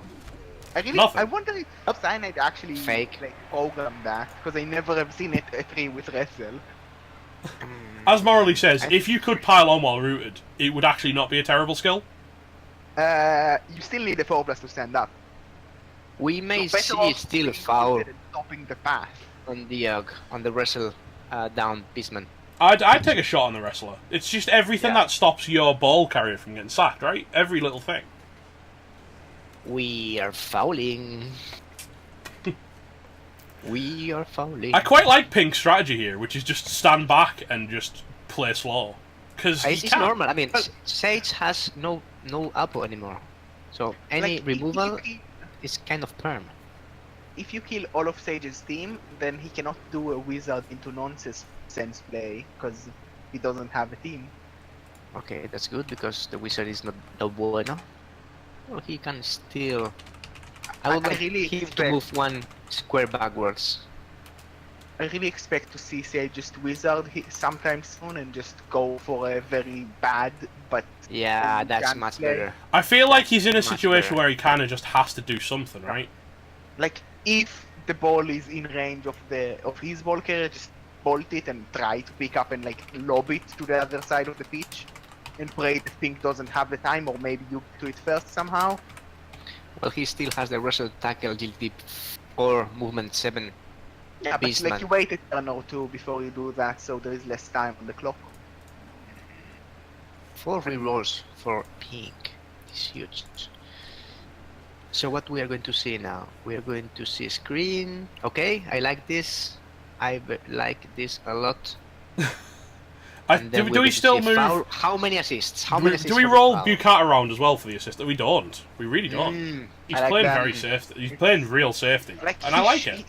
Nothing. I wonder if Cyanide actually Fake. like programmed that, because I never have seen it a tree with wrestle. As Morally says, if you could pile on while rooted, it would actually not be a terrible skill. You still need a 4+ to stand up. we may So better see off still being foul rooted and stopping the path. on the wrestle down Beastman. I'd take a shot on the wrestler. It's just everything Yeah. that stops your ball carrier from getting sacked, right? Every little thing. We are fouling. We are fouling. I quite like Pink's strategy here, which is just stand back and just play slow. Because It's normal. I mean, Sage has no Apple anymore, so any Like, removal is kind of perm. if you kill all of Sage's team, then he cannot do a wizard into nonsense play because he doesn't have a team. Okay, that's good because the wizard is not the bueno. Well, he can still. I would like really him to expect- move one square backwards. I really expect to see Sage just wizard sometime soon and just go for a very bad but Yeah, that's chance much play. better. I feel like he's in a Much situation better. where he kind of just has to do something, right? Like if the ball is in range of his ball carrier, just bolt it and try to pick up and like lob it to the other side of the pitch and pray that Pink doesn't have the time, or maybe you do it first somehow. Well, he still has the wrestle tackle, agility 4, movement 7. Yeah, but Beastman. like you wait a turn or two before you do that, so there is less time on the clock. 4 rerolls for Pink. It's huge. So what we are going to see now? We are going to see a screen. Okay, I like this. Like this a lot. And then Do we're we going to still see a move? foul. How many assists? How many assists Do we for the roll foul? Bucat around as well for the assist? We don't. We really don't. He's I like playing that. very safe. He's playing real safety, Like and I like it.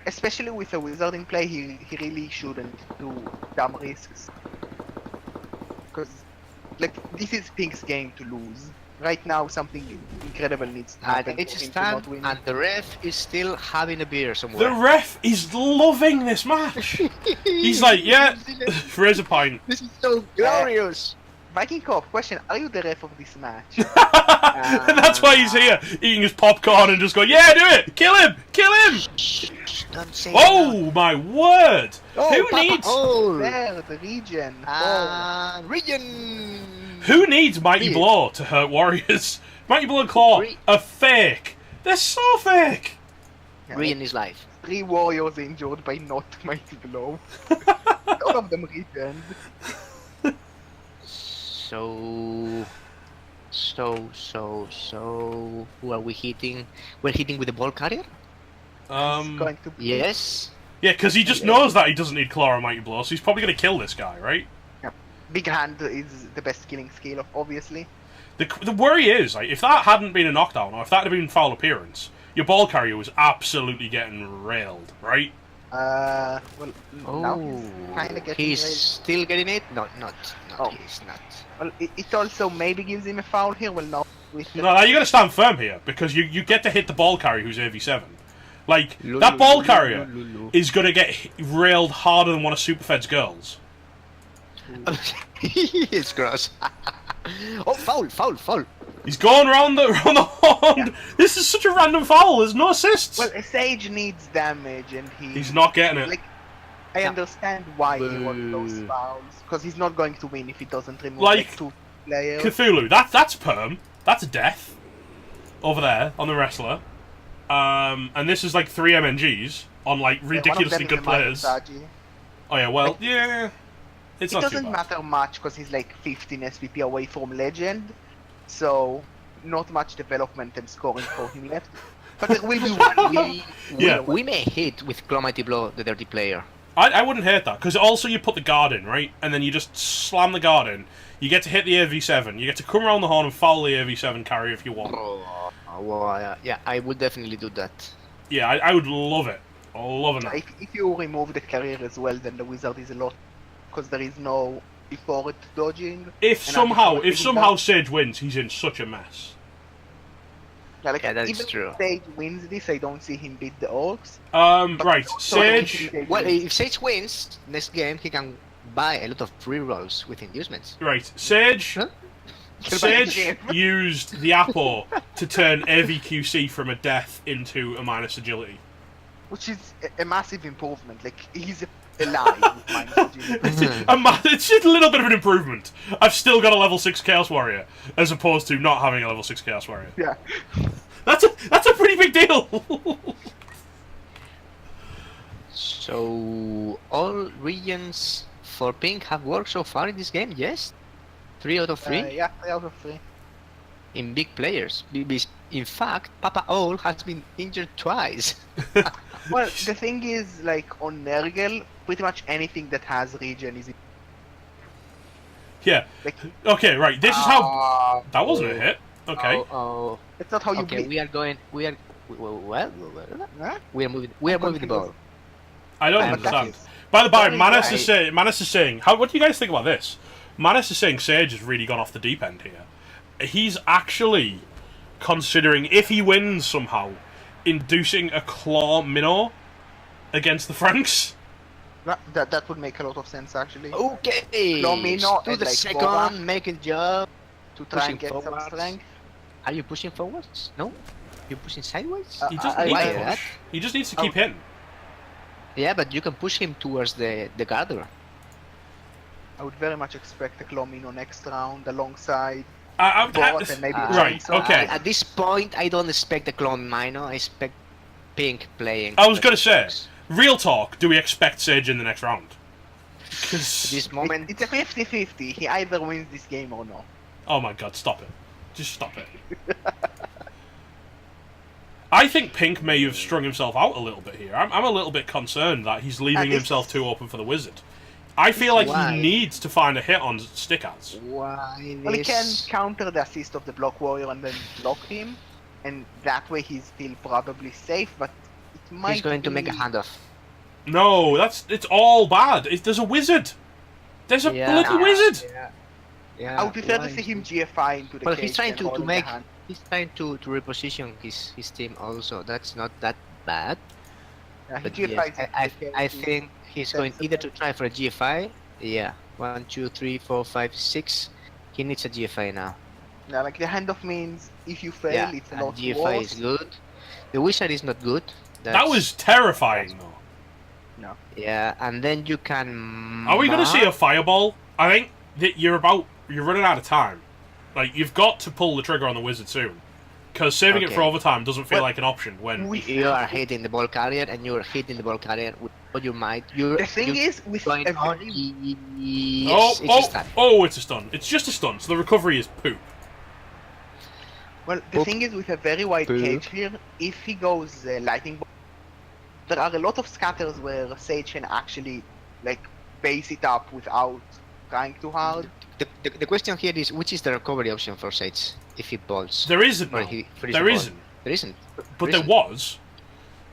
Especially with a wizard in play, he really shouldn't do dumb risks. Because, like, this is Pink's game to lose. Right now, something incredible needs to happen It's for a him to stand, not win. and the ref is still having a beer The somewhere. ref is loving this match. He's like, yeah, raise a pint. This is so glorious. Viking Cop, question, are you the ref of this match? And that's why he's here, eating his popcorn and just going, yeah, do it! Kill him! Kill him! Don't say Oh my word! that. Who Papa needs Hole. There, the region. Region. Who needs Mighty Yeah. Blow to hurt warriors? Mighty Blow and Claw are fake. They're so fake. Region is life. 3 warriors injured by not Mighty Blow. All of them returned. So, who are we hitting? We're hitting with the ball carrier? It's going to be Yes. Yeah, because he just knows that he doesn't need Claw or Mighty Blow, so he's probably going to kill this guy, right? Big Hand is the best killing skill, obviously. The worry is, like, if that hadn't been a knockdown, or if that had been foul appearance, your ball carrier was absolutely getting railed, right? Well, now he's Oh, kind of getting he's ready. still getting it? No, not. Oh. He's not. Well, it also maybe gives him a foul here. Well, no. With the, No, you got to stand firm here, because you get to hit the ball carrier who's AV7. Like, that ball carrier is going to get railed harder than one of Superfed's girls. It's gross. Oh, foul. He's going around the horn. This is such a random foul. There's no assists. well, a Sage needs damage, and He's not getting it. Like, I understand why he wants those fouls, because he's not going to win if he doesn't remove Like, 2 players. Cthulhu, that's perm. That's death. Over there on the wrestler. And this is like 3 MNGs on like ridiculously good players. Oh yeah, well, Like, yeah. It's It not too doesn't bad. matter much because he's like 15 SPP away from Legend, so not much development and scoring for him left. But there will be one. Yeah. We may hit with Mighty Blow the dirty player. I wouldn't hate that, because also you put the guard in, right? And then you just slam the guard in. You get to hit the AV7. You get to come around the horn and foul the AV7 carry if you want. Well, yeah, I would definitely do that. Yeah, I would love it. Loving that. If you remove the career as well, then the wizard is a lot, because there is no before it dodging. If and somehow after it somehow down. Sage wins, he's in such a mess. Yeah, like, Yeah, that is even true. if Sage wins this, I don't see him beat the Orcs. Right, So I think Sage. Sage Well, wins. if Sage wins next game, he can buy a lot of free rolls with inducements. Right, Sage. Huh? Sage used the Apo to turn AVQC from a death into a minus agility. Which is a massive improvement. Like, he's alive with minus agility. It's just a little bit of an improvement. I've still got a level 6 Chaos Warrior, as opposed to not having a level 6 Chaos Warrior. Yeah. That's a pretty big deal. So, all regions for Pink have worked so far in this game, yes? 3 out of 3 Yeah, 3 out of 3. in big players. In fact, Papa Owl has been injured twice. Well, the thing is, like, on Nergal, pretty much anything that has regen is... Yeah. Like, Okay, right. This is how. That wasn't a hit. Okay. Oh, it's not how you okay. bleed. We are Well, Huh? we are moving the ball. I don't I am understand. confused. By the by, Sorry, Manus is saying, what do you guys think about this? Manus is saying Sage has really gone off the deep end here. He's actually considering, if he wins somehow, inducing a claw minnow against the Franks. That would make a lot of sense actually. Okay. Domino to and the like second, Boba make a job. to try and pushing get some forwards. strength. Are you pushing forwards? No. You're pushing sideways. He doesn't I- need why to that? push. He just needs to keep hitting. Yeah, but you can push him towards the garter. I would very much expect a Clomino next round alongside I- Borat and maybe right, Chainsaw. okay. At this point, I don't expect the clone minor. I expect Pink playing. I was going to say, real talk, do we expect Sage in the next round? At 'Cause- this moment, It's a 50-50. He either wins this game or no. oh my god, stop it. Just stop it. I think Pink may have strung himself out a little bit here. I'm a little bit concerned that he's leaving And this- himself too open for the Wizard. I feel like Why? he needs to find a hit on Stickaz. why Well, he can this? counter the assist of the Block Warrior and then block him, and that way he's still probably safe, but it might He's going to make a be- handoff. No, it's all bad. There's a Wizard. There's a bloody Wizard. Yeah. I would prefer to why? see him GFI into the Well, cage he's trying than to holding the make. hand. He's trying to reposition his team also. That's not that bad. Yeah, he But GFIs yes, into the I cage. think he's That's going the either point. to try for a GFI. Yeah. 1, 2, 3, 4, 5, 6. He needs a GFI now. Yeah, like the handoff means if you fail, Yeah. it's a And lot GFI worse. is good. The wizard is not good. That was terrifying, though. Yeah, and then you can. Are we going to see a mark- fireball? I think that you're running out of time. Like, you've got to pull the trigger on the Wizard soon. Because saving it for Okay. overtime doesn't feel Well, like an option when... You are hitting the ball carrier, and you're hitting the ball carrier with all your might. The thing is, with going a on. very Yes, it's a stun. It's a stun. It's just a stun, so the recovery is poop. Well, the Oop. thing is, with a very wide Boop. cage here, if he goes lightning bolt, there are a lot of scatters where Sage can actually, like, base it up without trying too hard. The question here is, which is the recovery option for Sage if he bolts? There isn't, Or now. he frees There the ball? isn't. There isn't. But There there isn't. was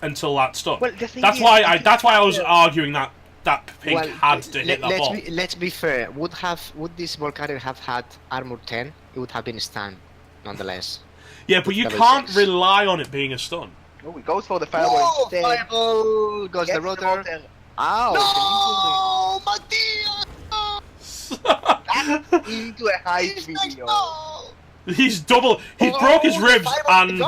until that stun. Well, the thing That's is, why if I you that's why I was scatter- arguing that Pink Well, had to hit that ball. let's be fair. Would this ball carrier have had armor 10? It would have been stunned, nonetheless. Yeah, but you Double can't six. rely on it being a stun. Oh, he goes for the fireball Whoa! instead. Fireball! Goes the Gets rotor. Ow! No! Matthias! Into a hype video. He's broke his ribs and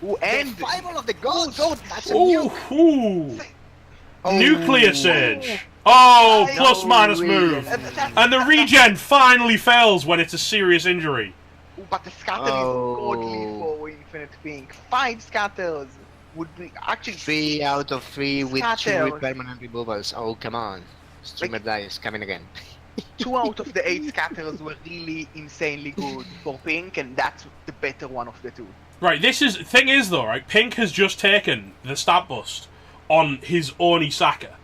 Ooh, and The fireball of the gods! That's a ooh, nuke! ooh. Oh. Nuclear Surge. Oh, I plus know, minus really. move. And the regen finally fails when it's a serious injury. Ooh, but the scatter Oh. is godly for Infinite Pink. 5 scatters would be actually 3 out of 3 with 2 Scatters. permanent removals. Oh, come on. Streamer dies coming again. 2 out of the 8 scatters were really insanely good for Pink, and that's the better one of the 2. Right, thing is though, right, Pink has just taken the stat bust on his Oni Saka,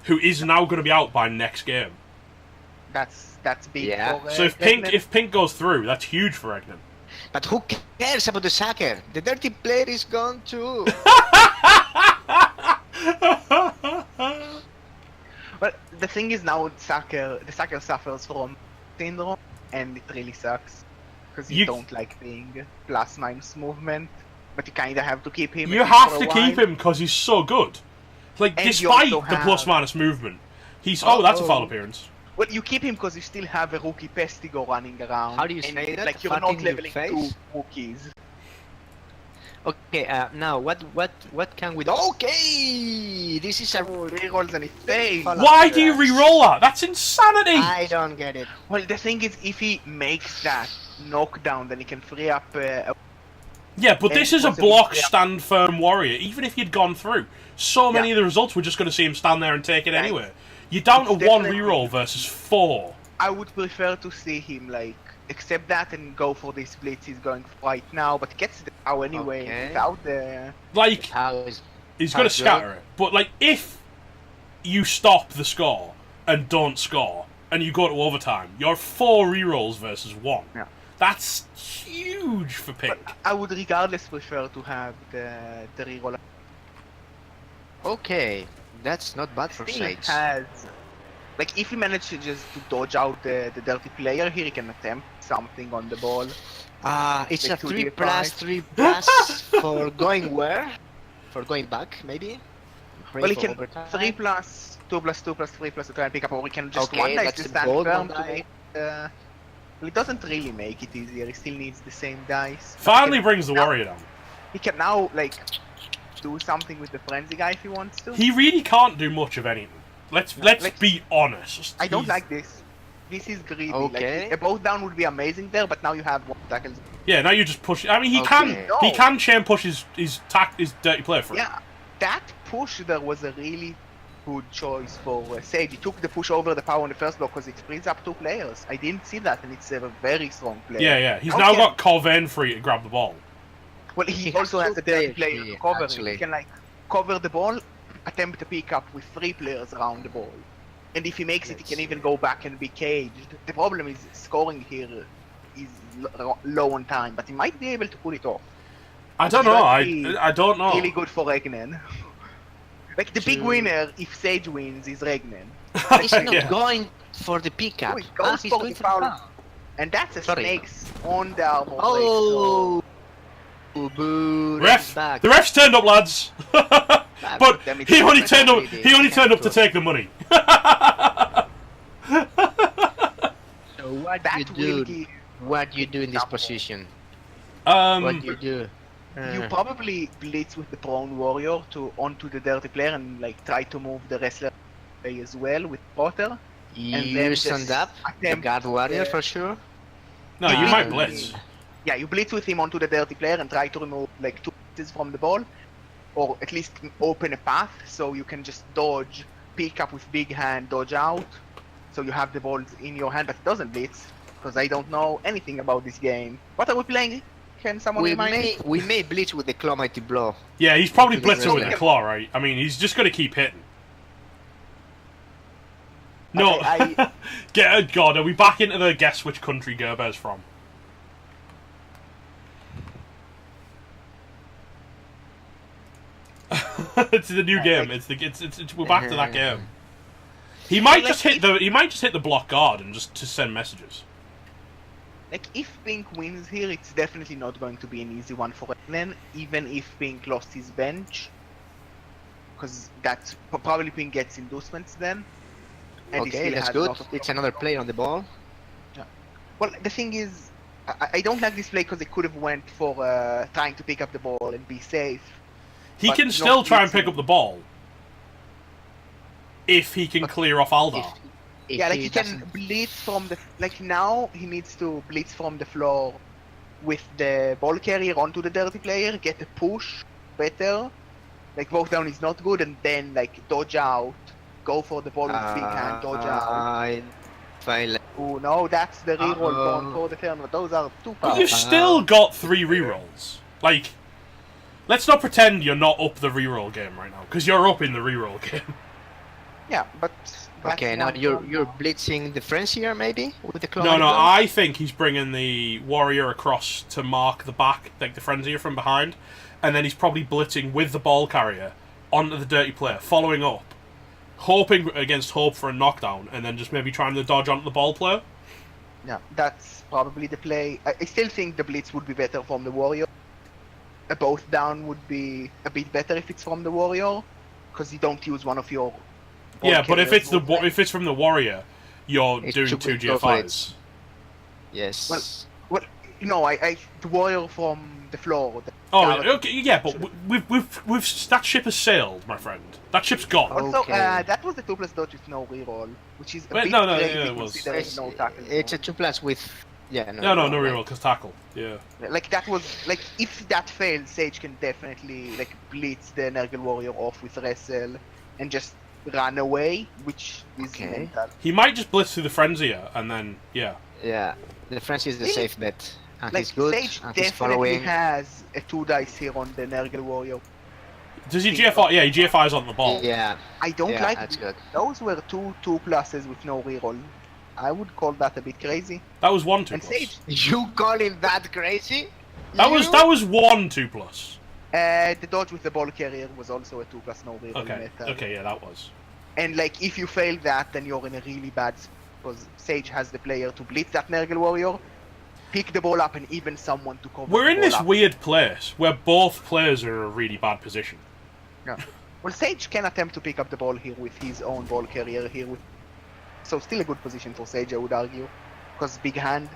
who is now going to be out by next game. That's big Yeah. for So if Regnet. Pink goes through, that's huge for Egnan. But who cares about the sucker? The dirty player is gone too. But the thing is now the Sacker suffers from syndrome, and it really sucks. Because you You- don't like being plus minus movement, but you kinda have to keep him. You at least have for to a keep while. him because he's so good. Like, And you despite also the have- plus minus movement, he's that's a foul Uh-oh. appearance. Well, you keep him because you still have a rookie Pestigo running around. How do you and say that? Like you're Fart not in your leveling face? 2 rookies. Okay, now what can we do? Okay, this is a. Rerolls and it fails. Follow- Why do you re-roll that? That's insanity! I don't get it. Well, the thing is, if he makes that knockdown, then he can free up. Yeah, but this is a possibly- block, yeah. stand firm warrior. Even if you'd gone through, so many Yeah. of the results we're just going to see him stand there and take it Right. anyway. You're down to It's one definitely- reroll versus 4. I would prefer to see him like accept that and go for this blitz he's going for right now, but he gets the power anyway Okay. without the. Like, How is he's going to Sounds good. scatter it. But, like, if you stop the score and don't score, and you go to overtime, you're 4 rerolls versus 1. Yeah. That's huge for pink. I would regardless prefer to have the reroll. Okay, that's not bad for Still Sage. has, like, if he manages just to dodge out the dirty player here, he can attempt something on the ball. It's Like a 2d5. 3+3+ for going where? For going back, maybe? Well, he For can overtime? 3+, 2+2+3+ to try and pick up, or he can just Okay, one dice that's to a stand bold firm one to die. make. Well, it doesn't really make it easier. He still needs the same dice. But Finally he can brings the now- warrior down. He can now like do something with the frenzy guy if he wants to. He really can't do much of anything. Let's like- be honest. I don't He's- like this. This is greedy. Okay. Like, a both down would be amazing there, but now you have one tackles. Yeah, now you just push. I mean, he Okay. can chain push his dirty player for it. Yeah, that push there was a really good choice for Sage. He took the push over the power on the first block because it frees up 2 players. I didn't see that, and it's a very strong player. Yeah. He's How now can- got Corvain free to grab the ball. Well, he He also has has the two dirty players player here, covering. actually. He can like cover the ball, attempt to pick up with 3 players around the ball. And if he makes it, he can even go back and be caged. The problem is scoring here is low on time, but he might be able to pull it off. I don't know. That'd I don't know. Really good for Regnen. Like the big True. winner, if Sage wins, is Regnen. He's not Yeah. going for the pickup. Oh, he goes He's for going the for the foul. foul. And that's a Sorry. snakes on the armor. Oh! Boo! Ref, Back. the ref's turned up, lads. But Damn it, he only that's turned up. really He only turned up to can't take the money. So what That do you will do? give. What do you do in this Double. position? What do you do? You probably blitz with the prone warrior to onto the dirty player and like try to move the wrestler away as well with Potter. then You just stand up, the attempt, guard warrior uh, for sure. No, you Yeah. might blitz. Yeah, you blitz with him onto the dirty player and try to remove like 2 pieces from the ball, or at least open a path so you can just dodge, pick up with big hand, dodge out, so you have the balls in your hand, but it doesn't blitz because I don't know anything about this game. What are we playing? Can someone remind me? We may blitz with the claw mighty blow. Yeah, he's probably Okay, blitzing with okay. the claw, right? I mean, he's just going to keep hitting. No, Okay, God, are we back into the guess which country Gerber's from? It's the new game. It's we're back to that game. He might just hit the block guard and just to send messages. Like, if Pink wins here, it's definitely not going to be an easy one for Regnen, even if Pink lost his bench. Because that's probably Pink gets inducements then. And he Okay, still that's has good. lots of It's another player on the ball. Well, the thing is, I don't like this play because it could have went for trying to pick up the ball and be safe. He But can not still try and blitzing. pick up the ball if he can clear off Aldar. If Yeah, like he he can doesn't- blitz from the like now he needs to blitz from the floor with the ball carrier onto the dirty player, get a push better. Like both down is not good, and then like dodge out, go for the ball with big hand, dodge out. Fail. Oh no, that's the reroll Uh-oh. going for the turn. But those are too But far. you've still got 3 rerolls. Like, let's not pretend you're not up the reroll game right now, because you're up in the reroll game. Yeah, but that's Okay, now one you're turn now. blitzing the Frenzier maybe with the claw. No, mighty no, blow? I think he's bringing the warrior across to mark the back, like the frenzier from behind, and then he's probably blitzing with the ball carrier onto the dirty player, following up, hoping against hope for a knockdown, and then just maybe trying to dodge onto the ball player. Yeah, that's probably the play. I still think the blitz would be better from the warrior. A both down would be a bit better if it's from the warrior, because you don't use one of your. ball Yeah, but if carriers it's the movement. if it's from the warrior, you're It's doing two 2 quick GFIs. Yes. Well, no, the warrior from the floor. Oh, Gallop. okay, yeah, but we've that ship has sailed, my friend. That ship's gone. Also, Okay. That was the 2+ dodge with no reroll, which is a Wait, bit no, no, crazy yeah, it was. considering It's, no tackle. it's a 2+ with. Yeah, No, no like- reroll, because tackle. Yeah. Like that was like if that fails, Sage can definitely like blitz the Nergal warrior off with wrestle and just run away, which is Okay. mental. He might just blitz through the frenzier, and then, yeah. Yeah, the Frenzy is the Really? safe bet. And Like he's good. Sage And he's definitely following. has a 2 dice here on the Nergal warrior. Does he GFI? Yeah, he GFIs on the ball. Yeah, I don't yeah, like that's good. those were two 2+ with no reroll. I would call that a bit crazy. That was 1 2 And plus. Sage, You calling that crazy? That was 1 2 plus. the dodge with the ball carrier was also a 2+ no reroll Okay. meta. Okay, yeah, that was. And like, if you fail that, then you're in a really bad spot, because Sage has the player to blitz that Nurgle warrior, pick the ball up, and even someone to cover. We're the in ball this up. weird place where both players are in a really bad position. Yeah. Well, Sage can attempt to pick up the ball here with his own ball carrier here. So still a good position for Sage, I would argue, because big hand.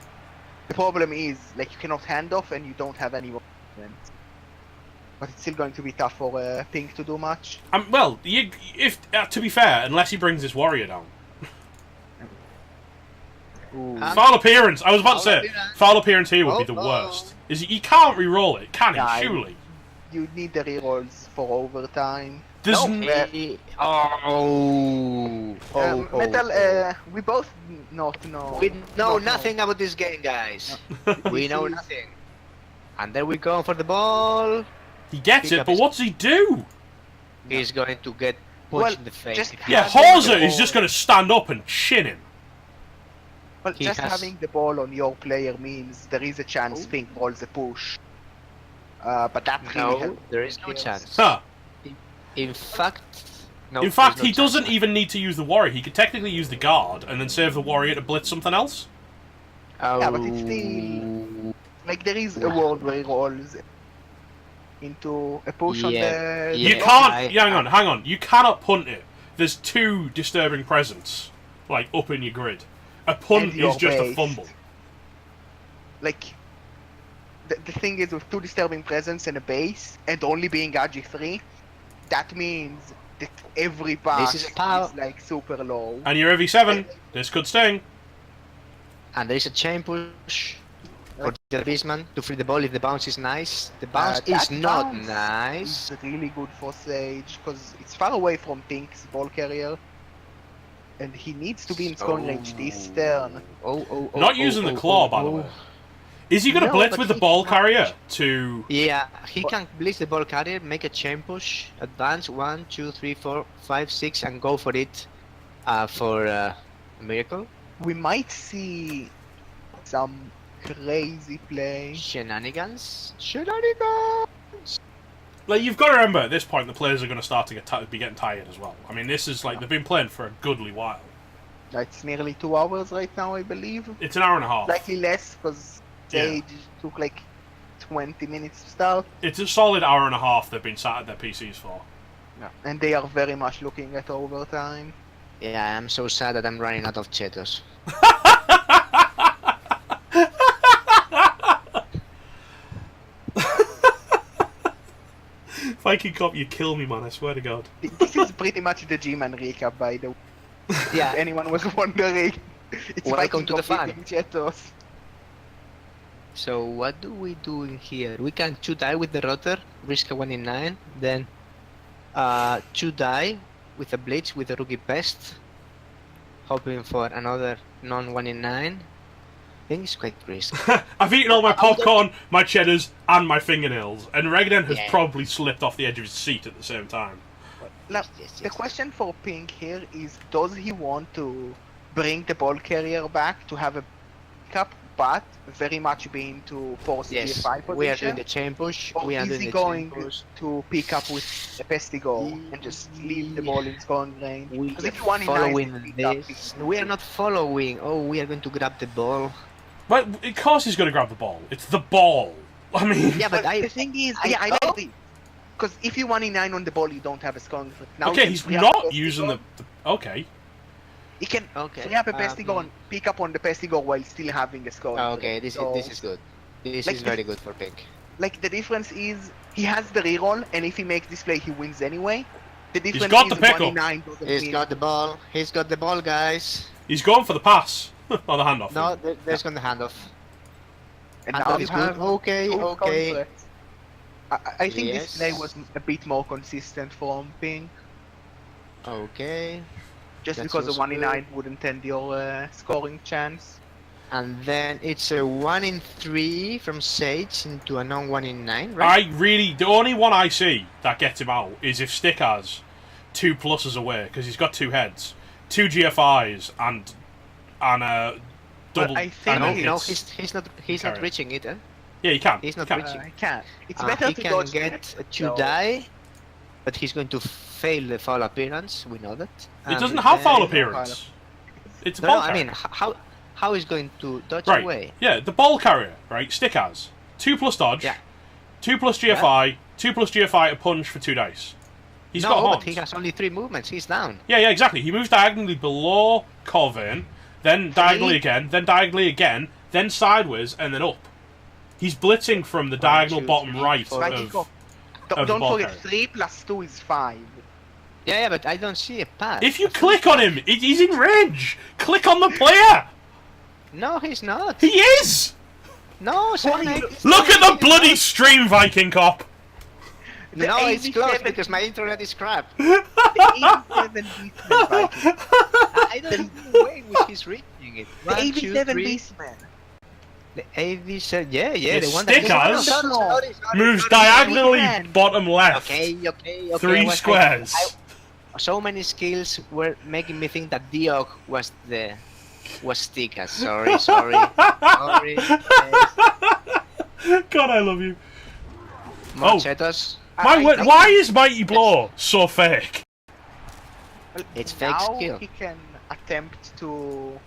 The problem is, like, you cannot hand off and you don't have any movement. But it's still going to be tough for Pink to do much. Well, to be fair, unless he brings his warrior down. Ooh. Foul appearance! I was about to Foul say, appearance. foul appearance here would be the Oh, worst. He can't re-roll it, can he? Yeah, Surely. You need the rerolls for overtime. There's Metal, we both not know. We know not nothing about this game, guys. We know nothing. And then we go for the ball. He gets Pick it, up but his- what's he do? He's going to get punched Well, in the face. just if he Yeah, has Hauser the is ball. just going to stand up and chin him. Well, He just has- having the ball on your player means there is a chance Pink rolls a push. But that really No, helps there is no kills. chance. Huh. In fact, no. In fact, there's no he doesn't chance. even need to use the warrior. He could technically use the guard and then save the warrior to blitz something else. Yeah, but it's still like there is a world where he rolls into a push on Yeah. the. You Yeah, can't. Hang on. You cannot punt it. There's 2 disturbing presence, like up in your grid. A punt And you're is just a based. fumble. Like the thing is, with 2 disturbing presence and a base, and only being Agi 3, that means that every pass is a power- is like super low. And you're EV7. This could sting. And there is a chain push for the Beastman to free the ball if the bounce is nice. The bounce is That not bounce nice. is really good for Sage because it's far away from Pink's ball carrier, and he needs to be in scoring range this turn. Not using the claw, by the way. Is he going to No, blitz but with the he's ball not. carrier to... Yeah, he can blitz the ball carrier, make a chain push, advance 1, 2, 3, 4, 5, 6, and go for it for a miracle. We might see some crazy play. Shenanigans. Like, you've got to remember, at this point, the players are going to start to be getting tired as well. I mean, this is like, they've been playing for a goodly while. It's nearly 2 hours right now, I believe. It's an hour and a half. Slightly less because Yeah. Sage took like 20 minutes to start. It's a solid hour and a half they've been sat at their PCs for. And they are very much looking at overtime. Yeah, I'm so sad that I'm running out of Cheetos. Viking Cop, you kill me, man, I swear to God. This is pretty much the G-Man recap, by the way. Yeah, Anyone was wondering. It's Welcome Viking to the Cop fun. eating Cheetos. so what do we do in here? We can 2 die with the rotor, risk a 1 in 9, then 2 die with a blitz with a rookie pest, hoping for another non 1 in 9. I think it's quite risky. I've eaten all my popcorn, my cheddars, and my fingernails, and Regden has Yeah. probably slipped off the edge of his seat at the same time. Now, Yes, the yes. question for Pink here is, does he want to bring the ball carrier back to have a pickup, but very much being to force the Yes, G5 position? we are doing the chain push. Or We are is doing he the going chain push. to pick up with a Pestigo and just leave the ball in scoring range? We Because if you are want in following nice, pick up, this. We are not following. Oh, we are going to grab the ball. But of course he's going to grab the ball. It's the ball. I mean, Yeah, But but the thing is, I I agree. Because if you 1-in-9 on the ball, you don't have a scoring threat. Now okay, you he's free up not Pestigo. using the... Okay. He can Okay, free up a Pestigo and pick up on the Pestigo while still having a scoring Okay, threat. this So, is good. This Like is very good for Pink. Like, the difference is, he has the reroll, and if he makes this play, he wins anyway. The difference got is the pickup. 1-in-9 doesn't He's mean... got the ball. He's got the ball, guys. He's going for the pass. or the handoff. No, there's gonna handoff. And Handoff now you is good. have Okay, two okay. contracts. I think this play Yes. was a bit more consistent from Pink, Okay. just That's because a also 1-in-9 wouldn't end your scoring chance. And then it's a 1 in 3 from Sage into a non 1 in 9, right? The only one I see that gets him out is if Stick has 2 pluses away, because he's got 2 heads, 2 GFIs, and and a double. I think and then No, hits. he's not carry. reaching it. Eh? Yeah, you can. He's not you can. reaching. I can't. It's better He to can dodge get that, a 2 so- die, but he's going to fail the foul appearance. We know that. It doesn't And have foul then- appearance. It's a No, ball no, I carrier. mean, how is going to dodge Right. away? Yeah, the ball carrier, right? Stick has 2+ dodge, Yeah. 2+ GFI, 2+ GFI to punch for 2 dice. He's got No, horns. but he has only 3 movements. He's down. Yeah, exactly. He moves diagonally below Corvain, then diagonally again, then sideways, and then up. He's blitzing from the diagonal two, bottom three, right four. of Don't the don't ball forget, carrier. 3 plus 2 is 5. Yeah, but I don't see a path. If you click on him, he's in range. Click on the player. No, he's not. He is. No, What are Slaanesh. you- Look at the bloody stream, Viking cop. The No, it's 87 close because my internet is crap. the 87 Beastman Viking. I don't see the way which he's reaching it. The 1, 2, 87 3. Beastman. The AV7, yeah, The the one stick that has Sorry. moves diagonally man. bottom left. Okay. 3 squares. So many skills were making me think that Diog was Stika. Sorry. Sorry. Yes. God, I love you. Machetos. My word, why is Mighty Blow so fake? Well, It's fake now skill. he can attempt to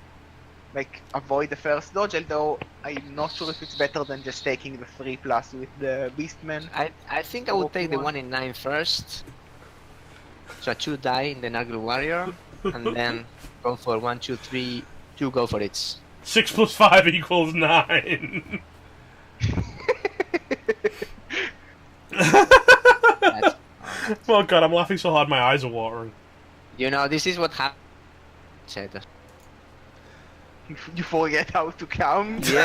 avoid the first dodge, although I'm not sure if it's better than just taking the 3+ with the Beastman. I think I would take the 1 in 9 first. So a 2 die in the Nurgle Warrior, and then go for 1, 2, 3, 2 go for it. 6 + 5 = 9. That's- Oh god, I'm laughing so hard my eyes are watering. You know, this is what happened. Machetos. You forget how to count. Yeah,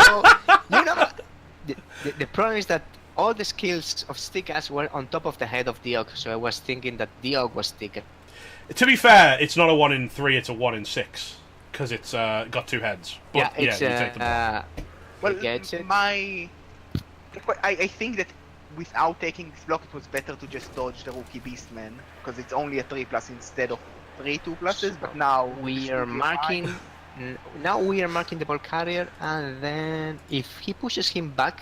no. You know, the problem is that all the skills of Stickas were on top of the head of Diog, so I was thinking that Diog was Sticka. To be fair, it's not a 1 in 3, it's a 1 in 6. Because it's got 2 heads. But Yeah, it's you take the ball. Well, I get it. I think that without taking this block, it was better to just dodge the rookie Beastman, because it's only a 3+ instead of 3 2+s. But now We are marking. Now we are marking the ball carrier, and then if he pushes him back,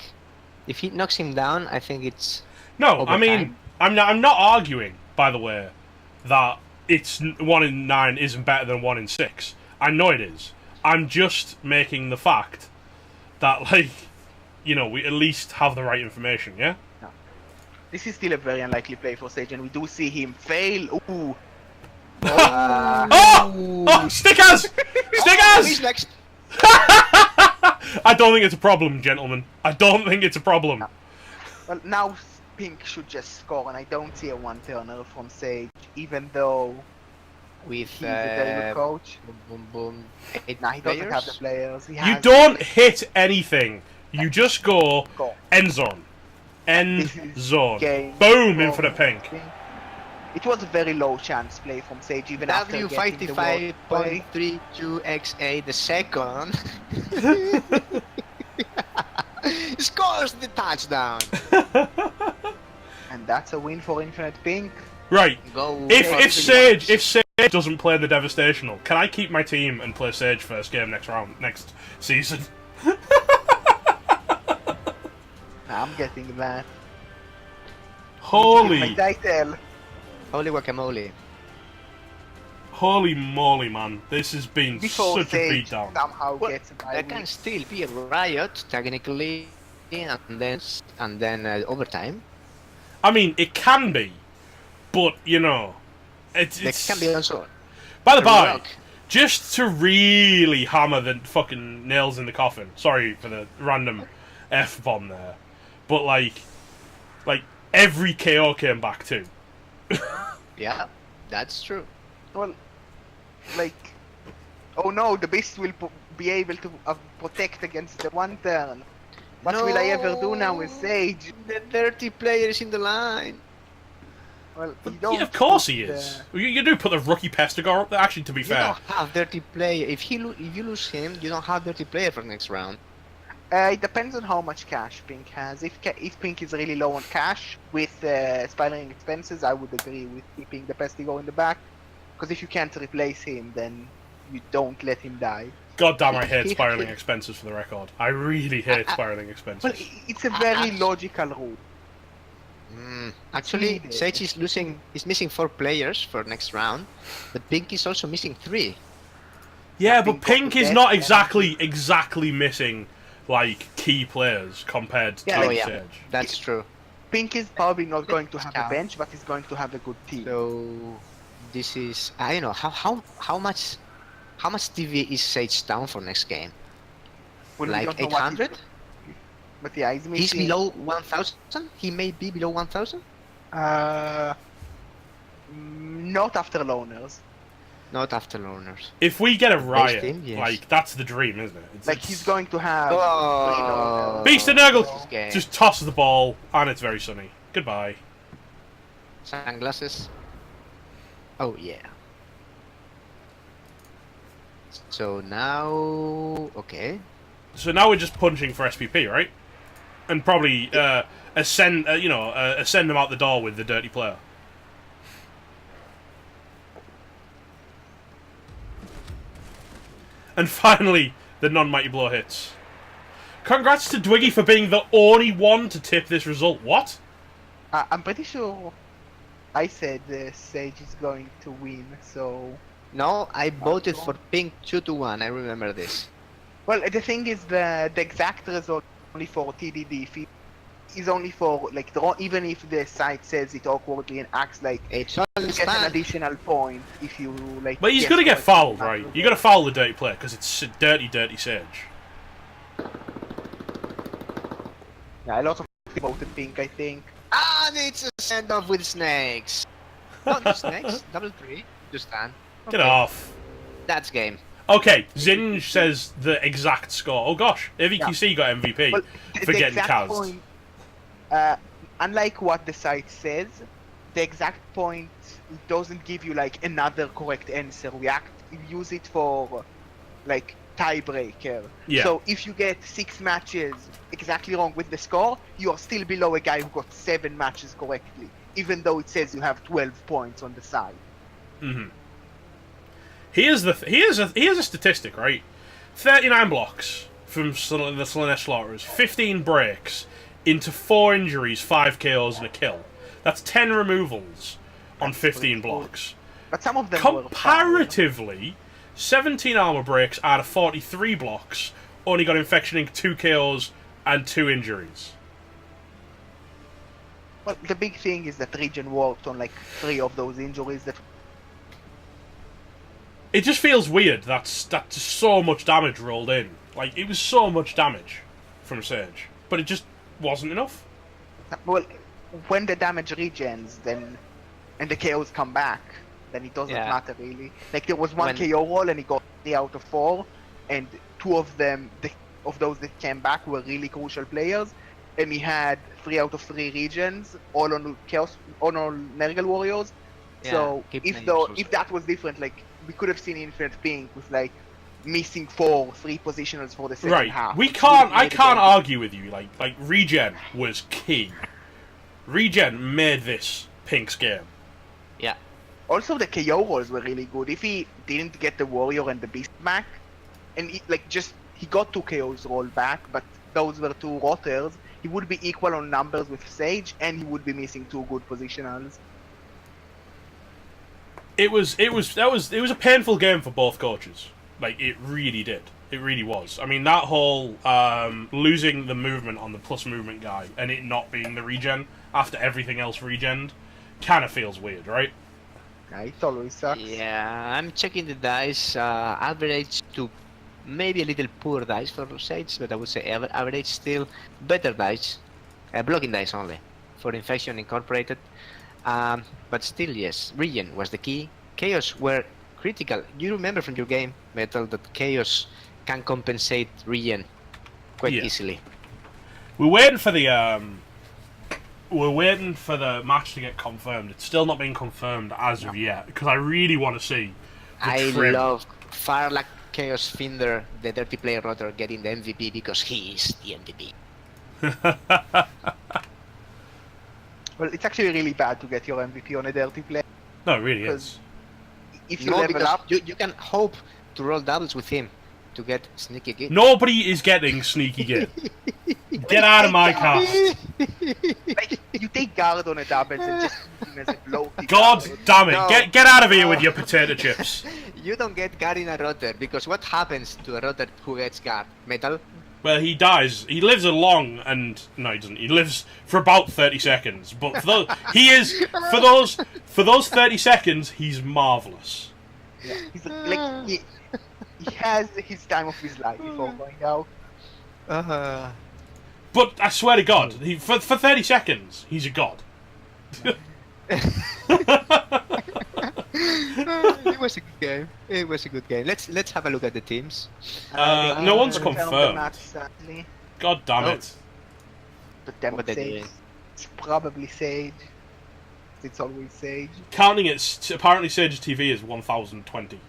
if he knocks him down, I think it's. No, over I mean, time. I'm not arguing, by the way, that it's 1 in 9 isn't better than 1 in 6. I know it is. I'm just making the fact that, like, you know, we at least have the right information, yeah? This is still a very unlikely play for Sage, and we do see him fail. Ooh. Oh, Stickers! He's Stickers! next. I don't think it's a problem, gentlemen. I don't think it's a problem. Well, now Pink should just score, and I don't see a one-turner from Sage, even though With he's a very good coach. boom. 8 Nah, he doesn't have the players. players. He You has don't hit anything. You just go Go. end zone. End This is zone. game Boom, for infinite pink. It was a very low chance play from Sage, even after getting the world play. W55.32XA the second scores the touchdown. And that's a win for Infinite Pink. Right. Go. If Sage doesn't play the Devastational, can I keep my team and play Sage first game next season? I'm getting that. Holy My title. Holy guacamole. Holy moly, man! This has been Before such a Sage beatdown. somehow Well, gets a bye There week. can still be a riot technically, and then overtime. I mean, it can be, but you know, it's. There can be also. By the a by, rock. just to really hammer the fucking nails in the coffin. Sorry for the random F bomb there, but like every KO came back too. Yeah, that's true. Well, oh no, the Beast will be able to protect against the one turn. What will I ever do now with Sage? The dirty player is in the line. Well, you don't. Yeah, of course he put, is. You do put the rookie Pestigor up there. Actually, to be You fair, don't have dirty player. If you lose him, you don't have dirty player for next round. It depends on how much cash Pink has. If Pink is really low on cash with spiraling expenses, I would agree with keeping the Pestigo in the back. Because if you can't replace him, then you don't let him die. God damn, I hate spiraling expenses for the record. I really hate spiraling expenses. Well, it's a very logical rule. Actually, Sage is missing 4 players for next round, but Pink is also missing 3. Yeah, but Pink is not exactly missing like key players compared to Sage. That's true. Pink is probably not going to have a bench, but he's going to have a good team. So this is I don't know how much TV is Sage down for next game? Well, Like 800? But yeah, he's missing. He's below 1,000? He may be below 1,000? Not after loaners. Not after learners. If we get a riot, team, yes. like that's the dream, isn't it? Like he's going to have. Beast and Nurgle Okay. just tosses the ball, and it's very sunny. Goodbye. Sunglasses. Oh yeah. So now, okay. So now we're just punching for SPP, right? And probably send them out the door with the dirty player. And finally, the non-mighty blow hits. Congrats to Dwiggy for being the only one to tip this result. What? I'm pretty sure I said Sage is going to win, so... No, I voted for Pink 2-1, I remember this. Well, the thing is, the exact result only for TDD. If is only for, like, even if the site says it awkwardly and acts like It's you only get an additional point if you, like... But he's gonna get fouled, right? You gotta foul the dirty player, because it's dirty Sage. Yeah, a lot of people voted Pink, I think. And it's a send-off with snakes. Not the snakes, double 3, just stand. Get off. That's game. Okay, Zinj says the exact score. Oh gosh, AVQC got MVP Well, for getting exact Kaz. point, unlike what the site says, the exact point doesn't give you like another correct answer. We use it for like tiebreaker. Yeah. So if you get 6 matches exactly wrong with the score, you are still below a guy who got 7 matches correctly, even though it says you have 12 points on the side. Mm-hmm. Here's a statistic, right? 39 blocks from the Slaanesh Slaughterers, 15 breaks into 4 injuries, 5 KOs and a kill. That's 10 removals on 15 blocks. But some of them comparatively, 17 armor breaks out of 43 blocks only got infection in 2 KOs and 2 injuries. Well, the big thing is that Regen worked on like 3 of those injuries that. It just feels weird that's just so much damage rolled in. Like, it was so much damage from Sage, but it just wasn't enough. Well, when the damage regens, then and the KOs come back, then it doesn't matter really. Like there was one KO roll and he got 3 out of 4, and 2 of them, of those that came back, were really crucial players, and he had 3 out of 3 regions, all on Chaos, all on Nurgle Warriors. Yeah, so if that was different, like we could have seen Infinite Pink with like missing 3 positionals for the second half. I can't argue with you. Like regen was key. Regen made this Pink's game. Yeah. Also, the KO rolls were really good. If he didn't get the Warrior and the Beast back, and he got 2 KOs rolled back, but those were 2 rotors, he would be equal on numbers with Sage, and he would be missing 2 good positionals. It was a painful game for both coaches. Like, it really did. It really was. I mean, that whole losing the movement on the plus movement guy and it not being the regen after everything else regened kind of feels weird, right? Yeah, it always sucks. Yeah, I'm checking the dice. Average to maybe a little poor dice for Sage, but I would say average still better dice. Blocking dice only for Infection Incorporated. But still, yes, regen was the key. Chaos were critical. You remember from your game, Metal, that Chaos can compensate regen quite easily. We're waiting for the match to get confirmed. It's still not been confirmed as of yet because I really want to see. I love Farlak Chaos Finder, the dirty player rotor, getting the MVP because he is the MVP. Well, it's actually really bad to get your MVP on a dirty play. No, it really is. If you level up, you can hope to roll doubles with him to get sneaky gig. Nobody is getting sneaky git. Get out of my cast. Like, you take guard on a doubles and just use him as a floaty God guard. damn it! No. Get out of here with your potato chips. You don't get guard in a rotor, because what happens to a rotor who gets guard? Metal? Well, he dies. He lives a long and no, he doesn't. He lives for about 30 seconds. But for those, he is for those 30 seconds, he's marvelous. Yeah, he's like he has his time of his life before going out. But I swear to God, for 30 seconds, he's a god. It was a good game. It was a good game. Let's have a look at the teams. No one's Return of the confirmed. match, sadly. God damn No. it. But then What they Sage. doing? It's probably Sage. It's always Sage. Counting it, apparently Sage's TV is 1020.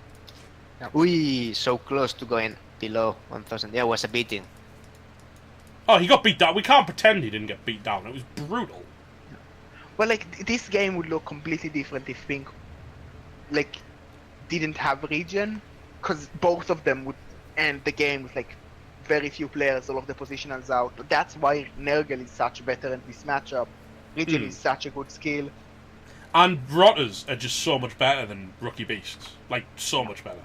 We so close to going below 1000. Yeah, it was a beating. Oh, he got beat down. We can't pretend he didn't get beat down. It was brutal. Well, like, this game would look completely different if Pink, like, didn't have region, because both of them would end the game with, like, very few players, all of the positionals out. That's why Nergal is such better in this matchup. Region is such a good skill. And rotters are just so much better than rookie beasts. Like, so much better.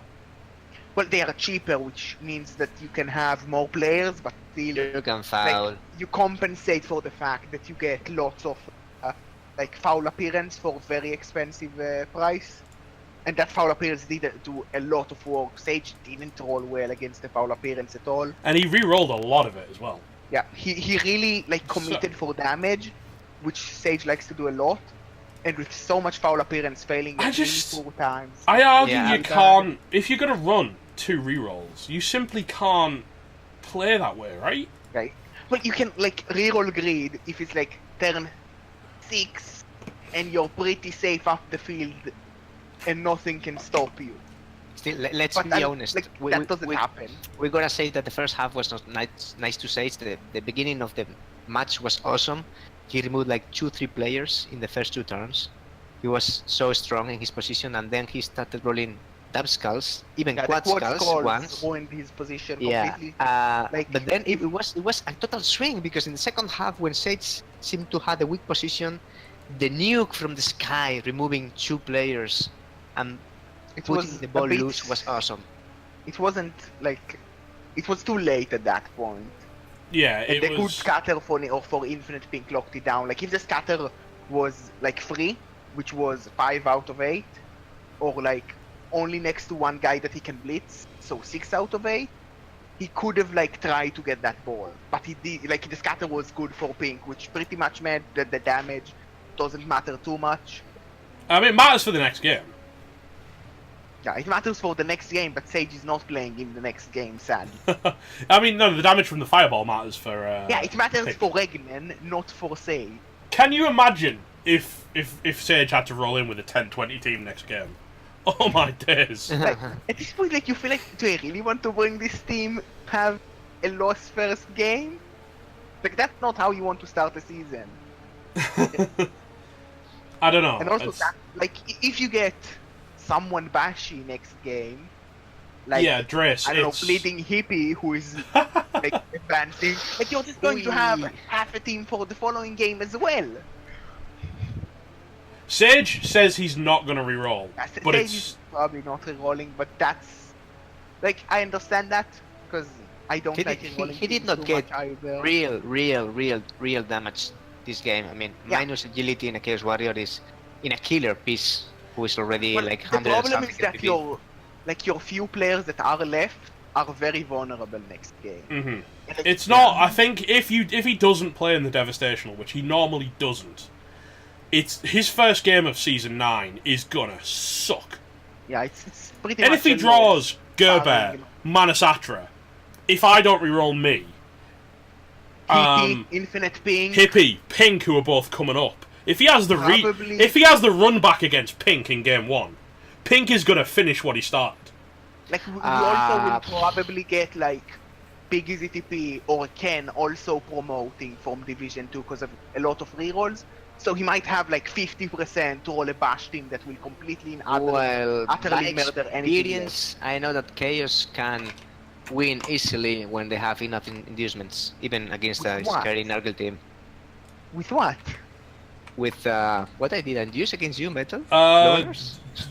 Well, they are cheaper, which means that you can have more players, but still, You can foul. like, you compensate for the fact that you get lots of like foul appearance for very expensive price, and that foul appearance did do a lot of work. Sage didn't roll well against the foul appearance at all. And he re-rolled a lot of it as well. Yeah, he really like committed for damage, which Sage likes to do a lot, and with so much foul appearance failing I at just- 4 times. I argue Yeah, you can't... If you're going to run 2 re-rolls, you simply can't play that way, right? Right. Well, you can like reroll grid if it's like turn 6 and you're pretty safe up the field and nothing can stop you. Still, let's But be honest. like, that doesn't happen. We're gonna say that the first half was not nice to say. The beginning of the match was awesome. He removed like 2-3 players in the first 2 turns. He was so strong in his position, and then he started rolling dub skulls, even Yeah, quad the quad skulls once. ruined his position Yeah, completely. like, but then it was a total swing, because in the second half, when Sage seemed to have a weak position, the nuke from the sky removing 2 players and It putting was the a ball bit- loose was awesome. It wasn't like it was too late at that point. Yeah, And it they could was... scatter for infinite pink locked it down. Like if the scatter was like free, which was 5 out of 8, or like only next to one guy that he can blitz, so 6 out of 8, he could have like tried to get that ball. But he did, like the scatter was good for pink, which pretty much meant that the damage doesn't matter too much. I mean, it matters for the next game. Yeah, it matters for the next game, but Sage is not playing in the next game, sadly. I mean, no, the damage from the fireball matters for... Yeah, it matters Pink. for Regnen, not for Sage. Can you imagine if Sage had to roll in with a 10-20 team next game? Oh my days. Like, at this point, like, you feel like, do I really want to bring this team have a lost first game? Like, that's not how you want to start the season. I don't know. And also, It's- that, like, if you get someone bashy next game, like, yeah, Drace, I don't know, it's... bleeding hippie who is like advancing, like you're just going to have half a team for the following game as well. Sage says he's not going to re-roll, Yeah, but Sage it's... is probably not re-rolling, but that's like I understand that because I don't He like did- re-rolling. he did teams not too get much either. real damage this game. I mean, Yeah. minus agility in a Chaos Warrior is in a killer piece who is already Well, like the 100 problem something is that FPV. your few players that are left are very vulnerable next game. Mhm. And, like, It's not. I think if he doesn't play in the Devastational, which he normally doesn't, it's his first game of season 9 is gonna suck. Yeah, it's pretty And much. if he a draws loss. Gerber, Manasatra, if I don't reroll me, TP, Infinite Ping. Hippie, Pink, who are both coming up, if he has the Probably- if he has the run back against Pink in game 1, Pink is gonna finish what he started. Like we also will probably get like Big Easy TP or Ken also promoting from Division 2 because of a lot of rerolls. So he might have like 50% to roll a bash team that will completely Well, by utterly murder anything. experience, I know that Chaos can win easily when they have enough inducements, even against a With what? scary Nurgle team. With what? With what I did induce against you, Metal?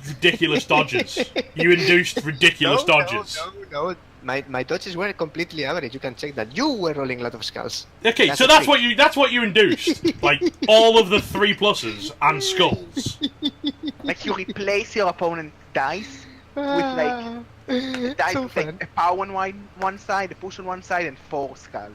Ridiculous dodges. You induced ridiculous dodges. No. My dodges were completely average. You can check that. You were rolling a lot of skulls. Okay, That's so a that's trick. what you induced. Like all of the 3+ and skulls. Like you replace your opponent's dice with like a dice so with fun. like a power on one side, a push on one side, and 4 skulls.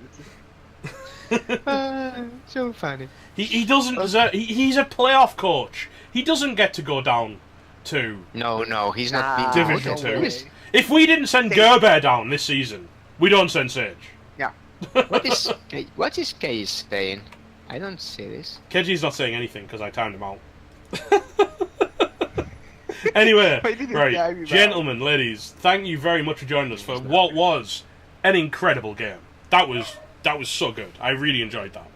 So funny. He doesn't deserve. He's a playoff coach. He doesn't get to go down to No, he's not being Division no 2. way. If we didn't send Gerber down this season, we don't send Sage. Yeah. What is Case saying? I don't see this. Keji's not saying anything because I timed him out. Anyway, Why did you right, time him out? gentlemen, ladies, thank you very much for joining us for what was an incredible game. That was so good. I really enjoyed that.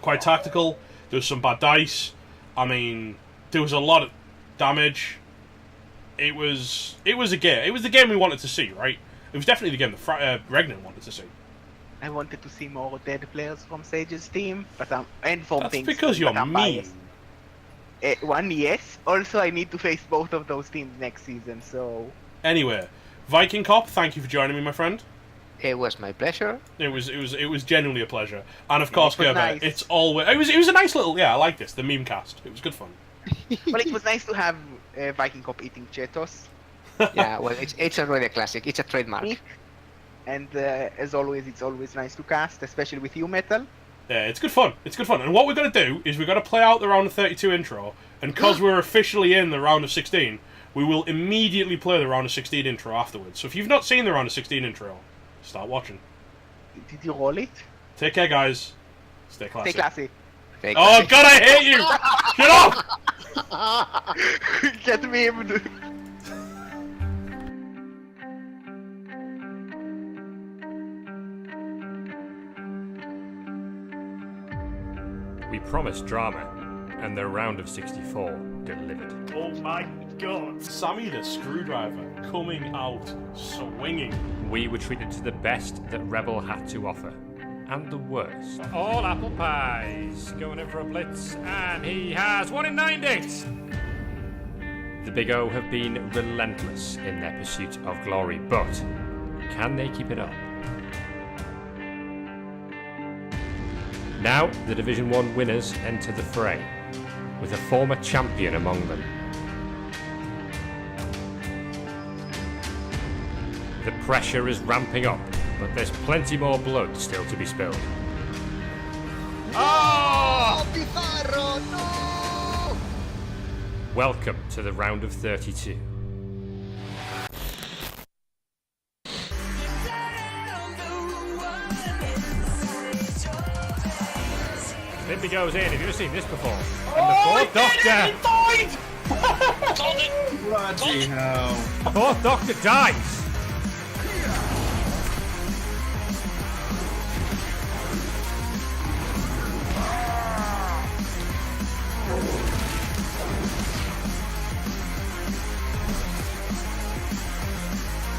Quite tactical. There was some bad dice. I mean, there was a lot of damage. It was a game. It was the game we wanted to see, right? It was definitely the game that Regnan wanted to see. I wanted to see more dead players from Sage's team, but and from That's things. because you're but I'm mean. biased. One, yes. Also, I need to face both of those teams next season, so. Anyway, Viking Cop, thank you for joining me, my friend. It was my pleasure. It was genuinely a pleasure, and of course, it was Gerber, nice. it's always it was a nice little I like this the meme cast. It was good fun. Well, it was nice to have Viking Cop eating Cheetos. Yeah, well, it's already a classic. It's a trademark. And as always, it's always nice to cast, especially with you, Metal. Yeah, it's good fun. It's good fun. And what we're gonna do is we're gonna play out the round of 32 intro, and because we're officially in the round of 16, we will immediately play the round of 16 intro afterwards. So if you've not seen the round of 16 intro, start watching. Did you roll it? Take care, guys. Stay classy. Stay classy. Fake Oh classic. God, I hate you! Shut up! Get memed. We promised drama, and the round of 64 delivered. Oh my god. Sammy the Screwdriver coming out swinging. We were treated to the best that REBBL had to offer, and the worst. All apple pies. Going in for a blitz, and he has 1 in 9 dates. The Big O have been relentless in their pursuit of glory, but can they keep it up? Now, the Division 1 winners enter the fray, with a former champion among them. The pressure is ramping up, but there's plenty more blood still to be spilled. Welcome to the round of 32. Bimby goes in. Have you ever seen this before? And the fourth Doctor. Bloody hell. Fourth Doctor dies.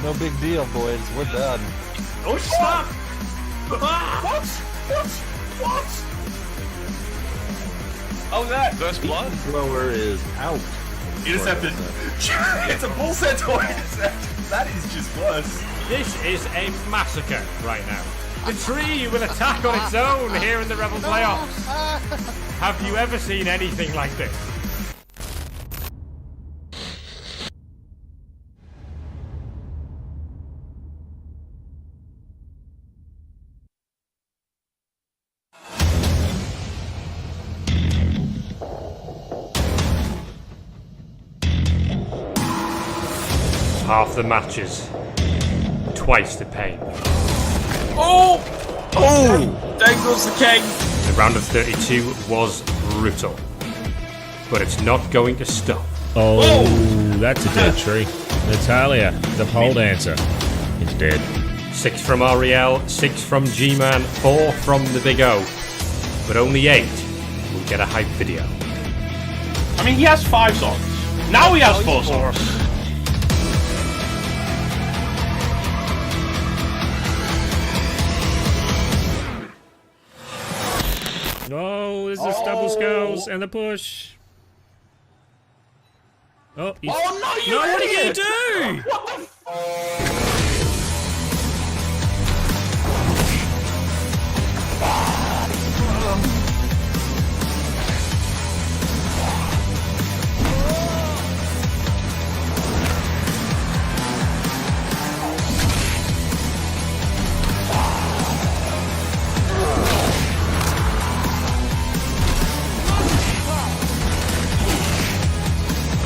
No big deal, boys. We're done. Oh, stop! What? Oh, that. First blood. Blower is out. Intercepted. It's a bull centaur intercept. That is just worse. This is a massacre right now. The tree will attack on its own here in the REBBL playoffs. Have you ever seen anything like this? Half the matches, twice the pain. Oh! There goes the king. The round of 32 was brutal, but it's not going to stop. Oh, that's a dead tree. Natalia, the pole dancer, is dead. 6 from REL, 6 from G-Man, 4 from the Big O. But only 8 will get a hype video. I mean, he has 5 songs. Now he has 4 songs. No, there's the stubble skulls and the push. Oh, he's... Oh no, you No, what are you idiot! gonna do? What the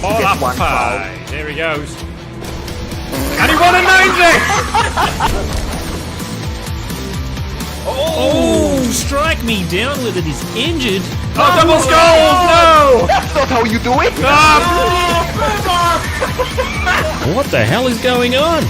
All Get up one high. There he goes. And he won a 90! Oh, strike me down with it. He's injured. Oh, double skulls! No! That's not how you do it! Ah! What the hell is going on?